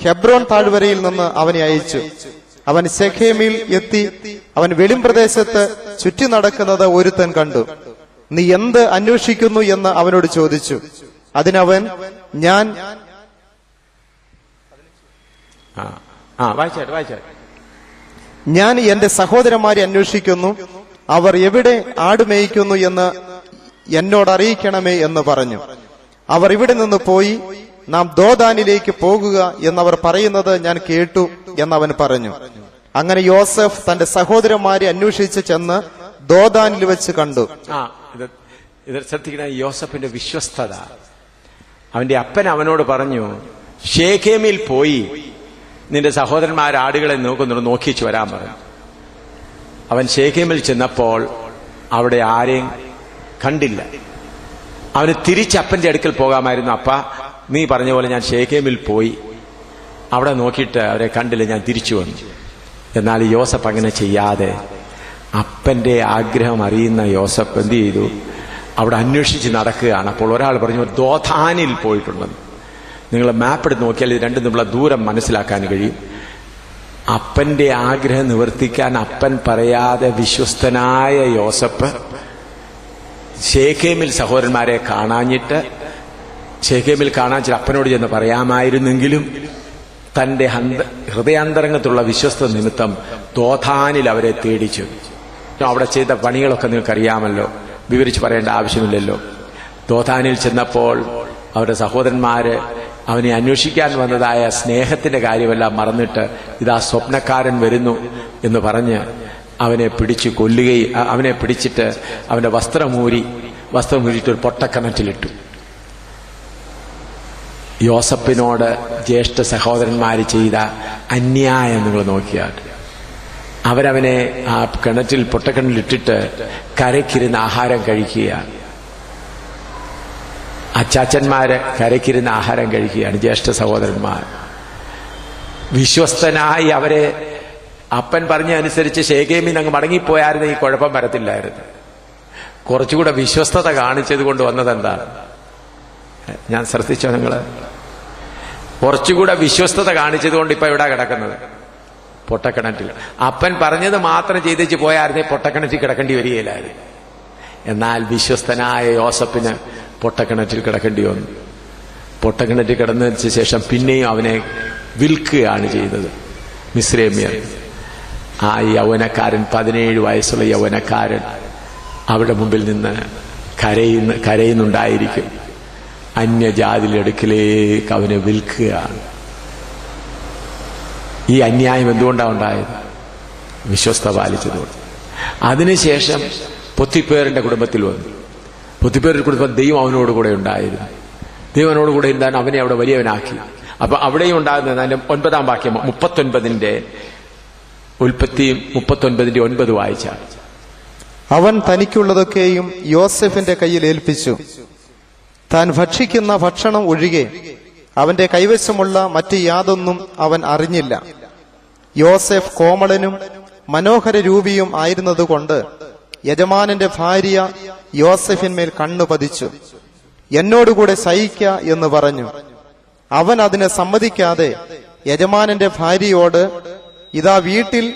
ഹെബ്രോൻ താഴ്വരയിൽ നിന്ന് അവനെ അയച്ചു. അവൻ ശെഖേമിൽ എത്തി. അവൻ വെളിമ്പ്രദേശത്ത് ചുറ്റി നടക്കുന്നത് ഒരുത്തൻ കണ്ടു. നീ എന്ത് അന്വേഷിക്കുന്നു എന്ന് അവനോട് ചോദിച്ചു. അതിനവൻ, ഞാൻ എന്റെ സഹോദരന്മാരെ അന്വേഷിക്കുന്നു, അവർ എവിടെ ആട് മേയ്ക്കുന്നു എന്ന് എന്നോട് അറിയിക്കണമേ എന്ന് പറഞ്ഞു. അവർ ഇവിടെ നിന്ന് പോയി, നാം ദോദാനിലേക്ക് പോകുക എന്നവർ പറയുന്നത് ഞാൻ കേട്ടു എന്നവൻ പറഞ്ഞു. അങ്ങനെ യോസഫ് തന്റെ സഹോദരന്മാരെ അന്വേഷിച്ച് ചെന്ന് ദോദാനിൽ വെച്ച് കണ്ടു. ഇത് ശ്രദ്ധിക്കുന്ന യോസഫിന്റെ വിശ്വസ്തത. അവന്റെ അപ്പൻ അവനോട് പറഞ്ഞു, ശേഖേമിൽ പോയി നിന്റെ സഹോദരന്മാർ ആടുകളെ നോക്കുന്നുണ്ട്, നോക്കിച്ചു വരാൻ പറഞ്ഞു. അവൻ ശേഖേമിൽ ചെന്നപ്പോൾ അവിടെ ആരെയും കണ്ടില്ല. അവന് തിരിച്ച് അപ്പന്റെ അടുക്കൽ പോകാമായിരുന്നു. അപ്പ, നീ പറഞ്ഞ പോലെ ഞാൻ ശേഖേമിൽ പോയി, അവിടെ നോക്കിയിട്ട് അവരെ കണ്ടില്ല, ഞാൻ തിരിച്ചു വന്നു. എന്നാൽ യോസഫ് അങ്ങനെ ചെയ്യാതെ അപ്പന്റെ ആഗ്രഹം അറിയുന്ന യോസഫ് എന്ത് ചെയ്തു? അവിടെ അന്വേഷിച്ച് നടക്കുകയാണ്. അപ്പോൾ ഒരാൾ പറഞ്ഞു, ദോഥാനിൽ പോയിട്ടുണ്ടെന്ന്. നിങ്ങൾ മാപ്പ് എടുത്ത് നോക്കിയാൽ ഇത് രണ്ടും തമ്മിലുള്ള ദൂരം മനസ്സിലാക്കാൻ കഴിയും. അപ്പന്റെ ആഗ്രഹം നിവർത്തിക്കാൻ അപ്പൻ പറയാതെ വിശ്വസ്തനായ യോസഫ് ശേഖേമിൽ സഹോദരന്മാരെ കാണാഞ്ഞിട്ട്, ശേഖേമിൽ കാണാഞ്ഞിട്ട് അപ്പനോട് ചെന്ന് പറയാമായിരുന്നെങ്കിലും തന്റെ ഹൃദയാന്തരംഗത്തുള്ള വിശ്വസ്ത നിമിത്തം ദോഥാനിൽ അവരെ തേടിച്ചു. അവിടെ ചെയ്ത പണികളൊക്കെ നിങ്ങൾക്കറിയാമല്ലോ, വിവരിച്ച് പറയേണ്ട ആവശ്യമില്ലല്ലോ. ദോഥാനിൽ ചെന്നപ്പോൾ അവരുടെ സഹോദരന്മാര് അവനെ അന്വേഷിക്കാൻ വന്നതായ സ്നേഹത്തിന്റെ കാര്യമെല്ലാം മറന്നിട്ട്, ഇതാ സ്വപ്നക്കാരൻ വരുന്നു എന്ന് പറഞ്ഞ് അവനെ പിടിച്ചു കൊല്ലുകയും, അവനെ പിടിച്ചിട്ട് അവന്റെ വസ്ത്രമൂരിയിട്ട് ഒരു പൊട്ടക്കിണറ്റിലിട്ടു. യോസഫിനോട് ജ്യേഷ്ഠ സഹോദരന്മാര് ചെയ്ത അന്യായം നിങ്ങൾ നോക്കിയാൽ, അവരവനെ ആ പൊട്ടക്കിണറ്റിലിട്ടിട്ട് കരയ്ക്കിരുന്ന് ആഹാരം കഴിക്കുകയാണ്. അച്ചാച്ചന്മാര് കരയ്ക്കിരുന്ന് ആഹാരം കഴിക്കുകയാണ്, ജ്യേഷ്ഠ സഹോദരന്മാർ. വിശ്വസ്തനായി അവരെ അപ്പൻ പറഞ്ഞ അനുസരിച്ച് ശേഖേമിൽ അങ്ങ് മടങ്ങിപ്പോയായിരുന്നു ഈ കുഴപ്പം വരത്തില്ലായിരുന്നു. കുറച്ചുകൂടെ വിശ്വസ്തത കാണിച്ചത് കൊണ്ട് വന്നതെന്താണ്? ഞാൻ ശ്രദ്ധിച്ചോ നിങ്ങള്? കുറച്ചുകൂടെ വിശ്വസ്തത കാണിച്ചത് കൊണ്ട് ഇപ്പൊ എവിടെ കിടക്കുന്നത്? പൊട്ടക്കിണറ്റിൽ. അപ്പൻ പറഞ്ഞത് മാത്രം ചെയ്തേച്ച് പോയായിരുന്നേ പൊട്ടക്കിണറ്റിൽ കിടക്കേണ്ടി വരികയില്ലായിരുന്നു. എന്നാൽ വിശ്വസ്തനായ യോസഫിന് പൊട്ടക്കിണറ്റിൽ കിടക്കേണ്ടി വന്നു. പൊട്ടക്കിണറ്റിൽ കിടന്നതിന് ശേഷം പിന്നെയും അവനെ വിൽക്കുകയാണ് ചെയ്തത് മിസ്രൈമ്യർ. ആ യൗവനക്കാരൻ, 17 വയസ്സുള്ള യൗവനക്കാരൻ അവിടെ മുമ്പിൽ നിന്ന് കരയുന്നുണ്ടായിരിക്കും. അന്യജാതിയുടെ അടുക്കിലേക്ക് അവനെ വിൽക്കുകയാണ്. ഈ അന്യായം എന്തുകൊണ്ടാണ് ഉണ്ടായത്? വിശ്വസ്ത പാലിച്ചതുകൊണ്ട്. അതിനുശേഷം പൊത്തിപ്പേറിന്റെ കുടുംബത്തിൽ വന്നു. പൊത്തിപ്പേറിന്റെ കുടുംബം ദൈവം അവനോടുകൂടെ ഉണ്ടായിരുന്നു. ദൈവം അവനോടുകൂടെ ഉണ്ടായിരുന്നു. അവനെ അവിടെ വലിയവനാക്കി. അപ്പൊ അവിടെയും ഉണ്ടാകുന്നത് അതിന്റെ 9-ാം വാക്യം 39 ഉൽപ്പത്തി 39:9 വായിച്ചാൽ, അവൻ തനിക്കുള്ളതൊക്കെയും യോസെഫിന്റെ കയ്യിൽ ഏൽപ്പിച്ചു. താൻ ഭക്ഷിക്കുന്ന ഭക്ഷണം ഒഴികെ അവന്റെ കൈവശമുള്ള മറ്റ് യാതൊന്നും അവൻ അറിഞ്ഞില്ല. യോസെഫ് കോമളനും മനോഹര രൂപിയും ആയിരുന്നതുകൊണ്ട് യജമാനന്റെ ഭാര്യ യോസെഫിന്മേൽ കണ്ണു പതിച്ചു. എന്നോടുകൂടെ ശയിക്ക എന്ന് പറഞ്ഞു. അവൻ അതിനെ സമ്മതിക്കാതെ യജമാനന്റെ ഭാര്യയോട്, ഇതാ വീട്ടിൽ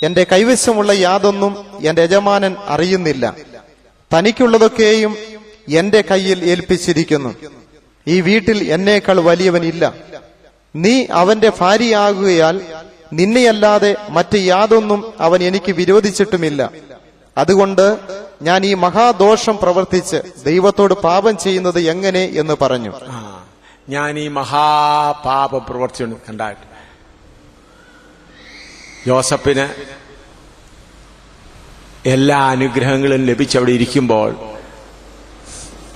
എന്റെ കൈവശമുള്ള യാതൊന്നും എന്റെ യജമാനൻ അറിയുന്നില്ല. തനിക്കുള്ളതൊക്കെയും എന്റെ കയ്യിൽ ഏൽപ്പിച്ചിരിക്കുന്നു. ഈ വീട്ടിൽ എന്നേക്കാൾ വലിയവനില്ല. നീ അവന്റെ ഭാര്യയാകുകയാൽ നിന്നെയല്ലാതെ മറ്റ് യാതൊന്നും അവൻ എനിക്ക് വിരോധിച്ചിട്ടുമില്ല. അതുകൊണ്ട് ഞാൻ ഈ മഹാദോഷം പ്രവർത്തിച്ച് ദൈവത്തോട് പാപം ചെയ്യുന്നത് എങ്ങനെ എന്ന് പറഞ്ഞു. ഞാൻ ഈ മഹാപാപം പ്രവർത്തിച്ചു. കണ്ടായിട്ട് യോസഫിന് എല്ലാ അനുഗ്രഹങ്ങളും ലഭിച്ചവിടെ ഇരിക്കുമ്പോൾ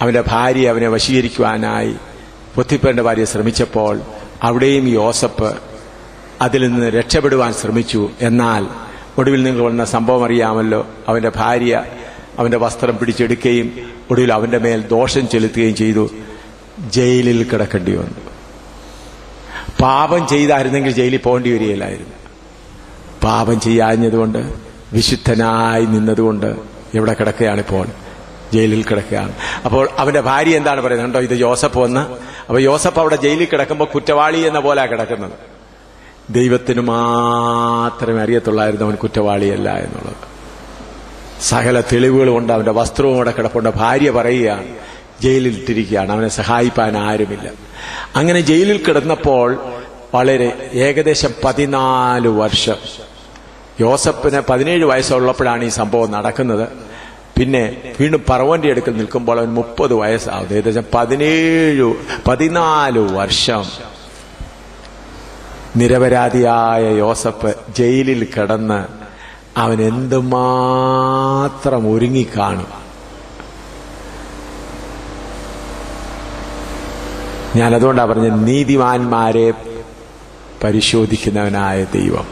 അവന്റെ ഭാര്യ അവനെ വശീകരിക്കുവാനായി പൊത്തിപ്പേറിന്റെ ഭാര്യ ശ്രമിച്ചപ്പോൾ അവിടെയും യോസഫ് അതിൽ നിന്ന് രക്ഷപ്പെടുവാൻ ശ്രമിച്ചു. എന്നാൽ ഒടുവിൽ നിങ്ങൾ വന്ന സംഭവം അറിയാമല്ലോ. അവന്റെ ഭാര്യ അവന്റെ വസ്ത്രം പിടിച്ചെടുക്കുകയും ഒടുവിൽ അവന്റെ മേൽ ദോഷം ചെലുത്തുകയും ചെയ്തു. ജയിലിൽ കിടക്കേണ്ടി വന്നു. പാപം ചെയ്തായിരുന്നെങ്കിൽ ജയിലിൽ പോകേണ്ടി വരികയില്ലായിരുന്നു. പാപം ചെയ്യാഞ്ഞതുകൊണ്ട്, വിശുദ്ധനായി നിന്നതുകൊണ്ട് എവിടെ കിടക്കുകയാണ്? ഇപ്പോൾ ജയിലിൽ കിടക്കുകയാണ്. അപ്പോൾ അവന്റെ ഭാര്യ എന്താണ് പറയുന്നത്? കണ്ടോ, ഇത് യോസഫ് വന്ന്. അപ്പൊ യോസഫ് അവിടെ ജയിലിൽ കിടക്കുമ്പോൾ കുറ്റവാളി എന്ന പോലെ കിടക്കുന്നത്. ദൈവത്തിന് മാത്രമേ അറിയത്തുള്ളായിരുന്നു അവൻ കുറ്റവാളിയല്ല എന്നുള്ളത്. സകല തെളിവുകൾ കൊണ്ട് അവന്റെ വസ്ത്രവും അവിടെ കിടപ്പുണ്ട്. ഭാര്യ പറയുകയാണ്, ജയിലിൽ ഇട്ടിരിക്കുകയാണ്, അവനെ സഹായിപ്പാൻ ആരുമില്ല. അങ്ങനെ ജയിലിൽ കിടന്നപ്പോൾ ഏകദേശം 14 വർഷം, യോസഫിന് 17 വയസ്സുള്ളപ്പോഴാണ് ഈ സംഭവം നടക്കുന്നത്. പിന്നെ വീണ്ടും ഫറവോന്റെ അടുക്കൽ നിൽക്കുമ്പോൾ അവൻ 30 വയസ്സാവും. ഏകദേശം 14 വർഷം നിരപരാധിയായ യോസഫ് ജയിലിൽ കിടന്ന് അവൻ എന്തുമാത്രം ഒരുങ്ങിക്കാണും. ഞാനതുകൊണ്ടാണ് പറഞ്ഞത്, നീതിമാന്മാരെ പരിശോധിക്കുന്നവനായ ദൈവം.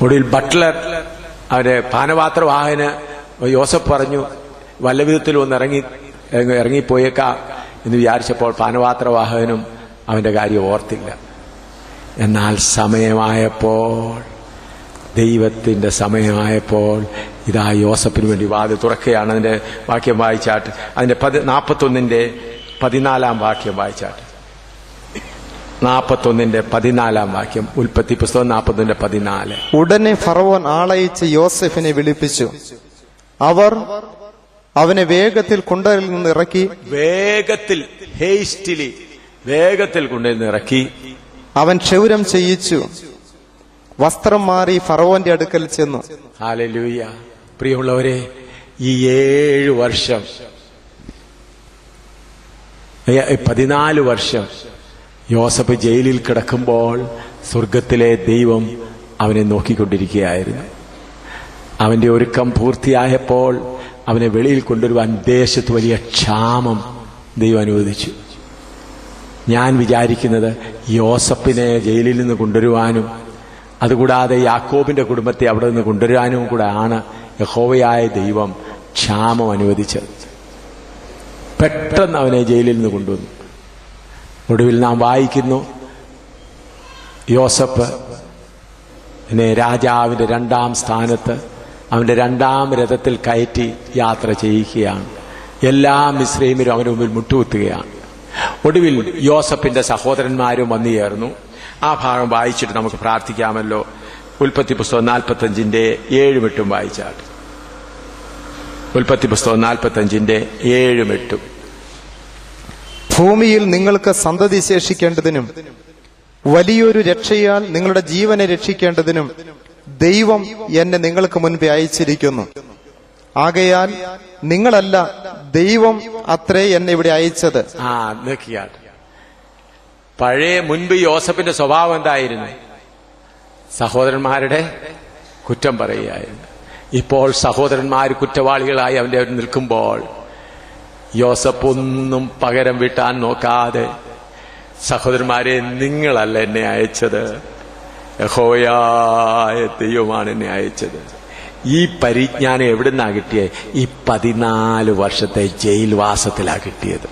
ഒടുവിൽ ബട്ട്ലർ അവരെ പാനപാത്രവാഹന് യോസഫ് പറഞ്ഞു, വല്ല വിധത്തിലും ഒന്ന് ഇറങ്ങിപ്പോയേക്കാം എന്ന് വിചാരിച്ചപ്പോൾ പാനപാത്രവാഹകനും അവന്റെ കാര്യം ഓർത്തില്ല. എന്നാൽ സമയമായപ്പോൾ, ദൈവത്തിന്റെ സമയമായപ്പോൾ ഇതാ യോസഫിന് വേണ്ടി വാതിൽ തുറക്കുകയാണ്. അതിന്റെ വാക്യം വായിച്ചാട്ട്, അതിന്റെ 41:14 വാക്യം വായിച്ചാട്ട്. 41:14 വാക്യം, ഉൽപ്പത്തി പുസ്തകം 41:14. ഉടനെ ഫറവോൻ ആളയച്ച് യോസെഫിനെ വിളിപ്പിച്ചു. അവർ അവനെ വേഗത്തിൽ കുണ്ടലിൽ നിന്ന് ഇറക്കി, വേഗത്തിൽ കുണ്ടലിൽ നിന്ന് ഇറക്കി അവൻ ക്ഷൗരം ചെയ്യിച്ചു. വസ്ത്രം മാറി ഫറവോന്റെ അടുക്കൽ ചെന്നു. ഹല്ലേലൂയ. പ്രിയമുള്ളവരെ, ഈ 7 വർഷം 14 വർഷം യോസഫ് ജയിലിൽ കിടക്കുമ്പോൾ സ്വർഗത്തിലെ ദൈവം അവനെ നോക്കിക്കൊണ്ടിരിക്കുകയായിരുന്നു. അവന്റെ ഒരുക്കം പൂർത്തിയായപ്പോൾ അവനെ വെളിയിൽ കൊണ്ടുവരുവാൻ ദേശത്ത് വലിയ ക്ഷാമം ദൈവം അനുവദിച്ചു. ഞാൻ വിചാരിക്കുന്നത് യോസഫിനെ ജയിലിൽ നിന്ന് കൊണ്ടുവരുവാനും അതുകൂടാതെ യാക്കോബിന്റെ കുടുംബത്തെ അവിടെ നിന്ന് കൊണ്ടുവരാനും കൂടെ ആണ് യഹോവയായ ദൈവം ക്ഷാമം അനുവദിച്ചത്. പെട്ടെന്ന് അവനെ ജയിലിൽ നിന്ന് കൊണ്ടുവന്നു. ഒടുവിൽ നാം വായിക്കുന്നു, യോസഫ് രാജാവിന്റെ 2-ാം സ്ഥാനത്ത് അവന്റെ 2-ാം രഥത്തിൽ കയറ്റി യാത്ര ചെയ്യിക്കുകയാണ്. എല്ലാ മിസ്രൈമ്യരും അവന് മുമ്പിൽ മുട്ടുകുത്തുകയാണ്. ഒടുവിൽ യോസഫിന്റെ സഹോദരന്മാരും വന്നു ചേർന്നു. ആ ഭാഗം വായിച്ചിട്ട് നമുക്ക് പ്രാർത്ഥിക്കാമല്ലോ. ഉൽപ്പത്തി പുസ്തകം 45:7-8 വായിച്ചാൽ. ഉൽപ്പത്തി പുസ്തകം 45:7-8. ഭൂമിയിൽ നിങ്ങൾക്ക് സന്തതി ശേഷിക്കേണ്ടതിനും വലിയൊരു രക്ഷയാൽ നിങ്ങളുടെ ജീവനെ രക്ഷിക്കേണ്ടതിനും ദൈവം എന്നെ നിങ്ങൾക്ക് മുൻപേ അയച്ചിരിക്കുന്നു. ആകയാൽ നിങ്ങളല്ല, ദൈവം അത്രേ എന്നെ ഇവിടെ അയച്ചത്. മുൻപ് യോസഫിന്റെ സ്വഭാവം എന്തായിരുന്നു? സഹോദരന്മാരുടെ കുറ്റം പറയുകയായിരുന്നു. ഇപ്പോൾ സഹോദരന്മാർ കുറ്റവാളികളായി അവന്റെ നിൽക്കുമ്പോൾ യോസഫ് ഒന്നും പകരം വീട്ടാൻ നോക്കാതെ സഹോദരന്മാരെ, നിങ്ങളല്ല എന്നെ അയച്ചത്, യഹോവയായ ദൈവമാണ് എന്നെ അയച്ചത്. ഈ പരിജ്ഞാനം എവിടുന്നാ കിട്ടിയത്? ഈ 14 വർഷത്തെ ജയിൽവാസത്തിലാ കിട്ടിയത്.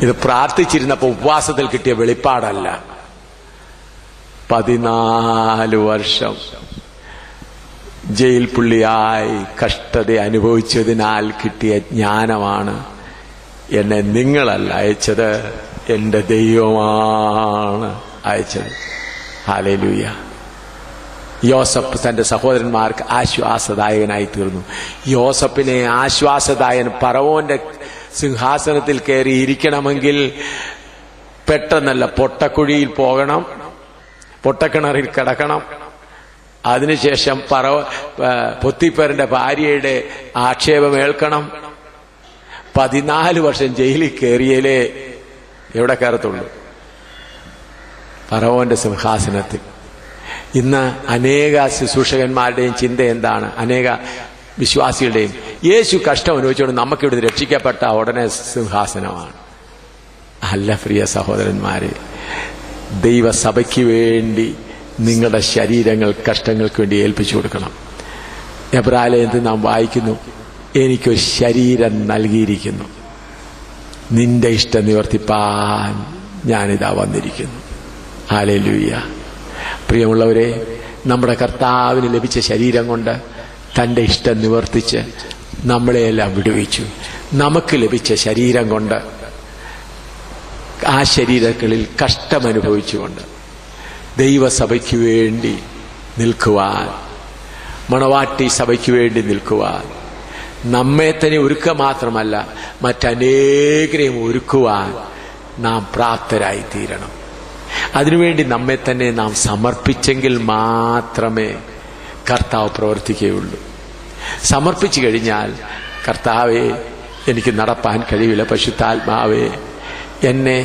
ഇത് പ്രാർത്ഥിച്ചിരുന്നപ്പോ ഉപവാസത്തിൽ കിട്ടിയ വെളിപ്പാടല്ല. 14 വർഷം ജയിൽ പുള്ളിയായി കഷ്ടത അനുഭവിച്ചതിനാൽ കിട്ടിയ ജ്ഞാനമാണ്. എന്നെ നിങ്ങളല്ല അയച്ചത്, എന്റെ ദൈവമാണ് അയച്ചത്. ഹല്ലേലൂയ. യോസഫ് തന്റെ സഹോദരന്മാർക്ക് ആശ്വാസദായകനായി തീർന്നു. യോസഫിനെ ആശ്വാസദായകൻ, ഫറവോന്റെ സിംഹാസനത്തിൽ കയറി ഇരിക്കണമെങ്കിൽ പെട്ടെന്നല്ല, പൊട്ടക്കുഴിയിൽ പോകണം, പൊട്ടക്കിണറിൽ കിടക്കണം, അതിനുശേഷം പൊത്തിപ്പേറിന്റെ ഭാര്യയുടെ ആക്ഷേപം ഏൽക്കണം. 14 വർഷം ജയിലിൽ കയറിയാലേ എവിടെ കയറത്തുള്ളൂ? ഫറവോന്റെ സിംഹാസനത്തിൽ. ഇന്ന് അനേക ശുശ്രൂഷകന്മാരുടെയും ചിന്ത എന്താണ്? അനേക വിശ്വാസികളുടെയും, യേശു കഷ്ടം അനുഭവിച്ചുകൊണ്ട് നമുക്കിവിടെ രക്ഷിക്കപ്പെട്ട ഉടനെ സിംഹാസനമാണ്. അല്ല പ്രിയ സഹോദരന്മാരെ, ദൈവസഭയ്ക്ക് വേണ്ടി നിങ്ങളുടെ ശരീരങ്ങൾ കഷ്ടങ്ങൾക്ക് വേണ്ടി ഏൽപ്പിച്ചു കൊടുക്കണം. എബ്രായലേഖനത്തിൽ നാം വായിക്കുന്നു, എനിക്കൊരു ശരീരം നൽകിയിരിക്കുന്നു, നിന്റെ ഇഷ്ടം നിവർത്തിപ്പാൻ ഞാനിതാ വന്നിരിക്കുന്നു. ഹല്ലേലൂയ. പ്രിയമുള്ളവരെ, നമ്മുടെ കർത്താവിന് ലഭിച്ച ശരീരം കൊണ്ട് തന്റെ ഇഷ്ടം നിവർത്തിച്ച് നമ്മളെയെല്ലാം വിടുവിച്ചു. നമുക്ക് ലഭിച്ച ശരീരം കൊണ്ട് ആ ശരീരങ്ങളിൽ കഷ്ടമനുഭവിച്ചുകൊണ്ട് ദൈവസഭയ്ക്ക് വേണ്ടി നിൽക്കുവാൻ, മണവാട്ടി സഭയ്ക്ക് വേണ്ടി നിൽക്കുവാൻ, നമ്മെ തന്നെ ഒരുക്കുക മാത്രമല്ല മറ്റനേകരെയും ഒരുക്കുവാൻ നാം പ്രാപ്തരായി തീരണം. അതിനുവേണ്ടി നമ്മെ തന്നെ നാം സമർപ്പിച്ചെങ്കിൽ മാത്രമേ കർത്താവ് പ്രവർത്തിക്കുകയുള്ളൂ. സമർപ്പിച്ചു കഴിഞ്ഞാൽ, കർത്താവേ എനിക്ക് നടപ്പാൻ കഴിയില്ല, പരിശുദ്ധാത്മാവേ എന്നെ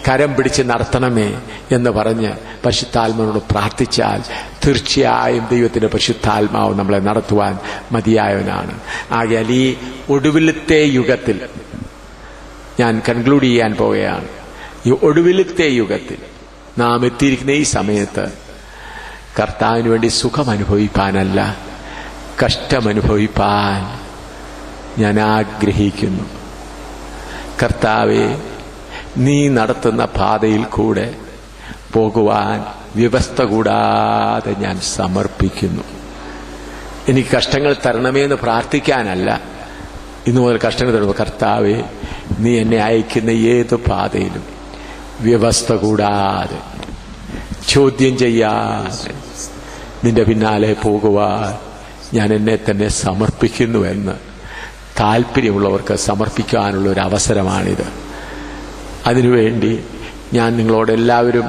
കരം പിടിച്ച് നടത്തണമേ എന്ന് പറഞ്ഞ് പരിശുദ്ധാത്മാവിനോട് പ്രാർത്ഥിച്ചാൽ തീർച്ചയായും ദൈവത്തിന്റെ പരിശുദ്ധാത്മാവ് നമ്മളെ നടത്തുവാൻ മതിയായവനാണ്. ആകയാൽ ഈ ഒടുവിലത്തെ യുഗത്തിൽ ഞാൻ കൺക്ലൂഡ് ചെയ്യാൻ പോവുകയാണ്. ഈ ഒടുവിലത്തെ യുഗത്തിൽ നാം എത്തിയിരിക്കുന്ന ഈ സമയത്ത് കർത്താവിന് വേണ്ടി സുഖം അനുഭവിപ്പാനല്ല, കഷ്ടമനുഭവിപ്പാൻ ഞാൻ ആഗ്രഹിക്കുന്നു. കർത്താവേ, നീ നടത്തുന്ന പാതയിൽ കൂടെ പോകുവാൻ വ്യവസ്ഥ കൂടാതെ ഞാൻ സമർപ്പിക്കുന്നു. എനിക്ക് കഷ്ടങ്ങൾ തരണമേ എന്ന് പ്രാർത്ഥിക്കാനല്ല, ഇന്നു മുതൽ കഷ്ടങ്ങൾ തരുമ്പോൾ കർത്താവേ, നീ എന്നെ അയക്കുന്ന ഏത് പാതയിലും വ്യവസ്ഥ കൂടാതെ, ചോദ്യം ചെയ്യാതെ നിന്റെ പിന്നാലെ പോകുവാൻ ഞാൻ എന്നെ തന്നെ സമർപ്പിക്കുന്നുവെന്ന് താല്പര്യമുള്ളവർക്ക് സമർപ്പിക്കാനുള്ള ഒരു അവസരമാണിത്. അതിനുവേണ്ടി ഞാൻ നിങ്ങളോട് എല്ലാവരും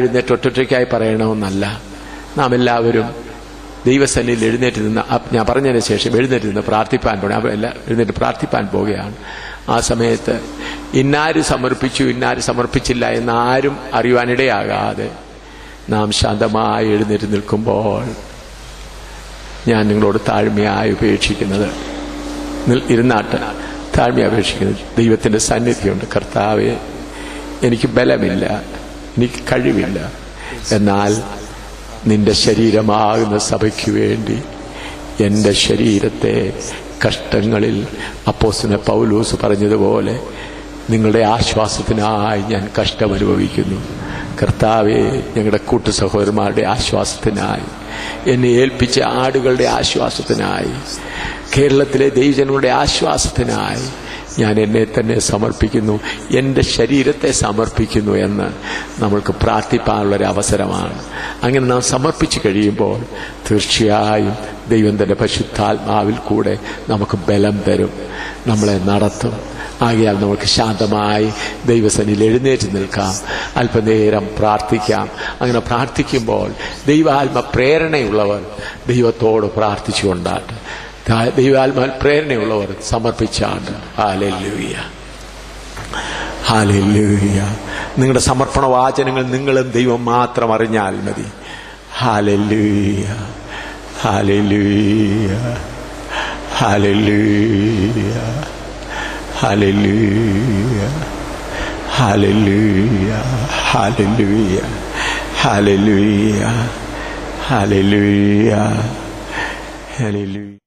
എഴുന്നേറ്റ് ഒറ്റയ്ക്കായി പറയണമെന്നല്ല, നാം എല്ലാവരും ദൈവസന്നിധിയിൽ എഴുന്നേറ്റ് നിന്ന്, ഞാൻ പറഞ്ഞതിന് ശേഷം എഴുന്നേറ്റ് നിന്ന് പ്രാർത്ഥിപ്പാൻ പോകണം. എഴുന്നേറ്റ് പ്രാർത്ഥിപ്പാൻ പോവുകയാണ്. ആ സമയത്ത് ഇന്നാര് സമർപ്പിച്ചു, ഇന്നാര് സമർപ്പിച്ചില്ല എന്നാരും അറിയുവാനിടയാകാതെ നാം ശാന്തമായി എഴുന്നേറ്റ് നിൽക്കുമ്പോൾ ഞാൻ നിങ്ങളോട് താഴ്മയായി ഉപേക്ഷിക്കുന്നത്, ഇരുന്നാട്ട് താഴ്മയായി അപേക്ഷിക്കുന്നത്, ദൈവത്തിന്റെ സന്നിധിയുണ്ട്. കർത്താവേ, എനിക്ക് ബലമില്ല, എനിക്ക് കഴിവില്ല, എന്നാൽ നിന്റെ ശരീരമാകുന്ന സഭയ്ക്ക് വേണ്ടി എന്റെ ശരീരത്തെ കഷ്ടങ്ങളിൽ അപ്പോസ്തലൻ പൗലോസ് പറഞ്ഞതുപോലെ നിങ്ങളുടെ ആശ്വാസത്തിനായി ഞാൻ കഷ്ടമനുഭവിക്കുന്നു. കർത്താവേ, ഞങ്ങളുടെ കൂട്ടു സഹോദരന്മാരുടെ ആശ്വാസത്തിനായി, എന്നെ ഏൽപ്പിച്ച ആടുകളുടെ ആശ്വാസത്തിനായി, കേരളത്തിലെ ദൈവജനങ്ങളുടെ ആശ്വാസത്തിനായി ഞാൻ എന്നെ തന്നെ സമർപ്പിക്കുന്നു, എന്റെ ശരീരത്തെ സമർപ്പിക്കുന്നു എന്ന് നമ്മൾക്ക് പ്രാർത്ഥിപ്പാനുള്ളൊരു അവസരമാണ്. അങ്ങനെ നാം സമർപ്പിച്ചു കഴിയുമ്പോൾ തീർച്ചയായും ദൈവം തന്റെ പരിശുദ്ധാത്മാവിൽ കൂടെ നമുക്ക് ബലം തരും, നമ്മളെ നടത്തും. ആകയാൽ നമുക്ക് ശാന്തമായി ദൈവസന്നിധിയിൽ എഴുന്നേറ്റ് നിൽക്കാം, അല്പനേരം പ്രാർത്ഥിക്കാം. അങ്ങനെ പ്രാർത്ഥിക്കുമ്പോൾ ദൈവാത്മ പ്രേരണയുള്ളവർ ദൈവത്തോട് പ്രാർത്ഥിച്ചുകൊണ്ടാട്ട്, ദൈവാത്മ പ്രേരണയുള്ളവർ സമർപ്പിച്ചാണ്ട്. Hallelujah, hallelujah. നിങ്ങളുടെ സമർപ്പണ വാചനങ്ങൾ നിങ്ങളും ദൈവം മാത്രം അറിഞ്ഞാൽ മതി. Hallelujah, hallelujah, hallelujah, hallelujah hallelujah hallelujah hallelujah hallelujah hallelujah.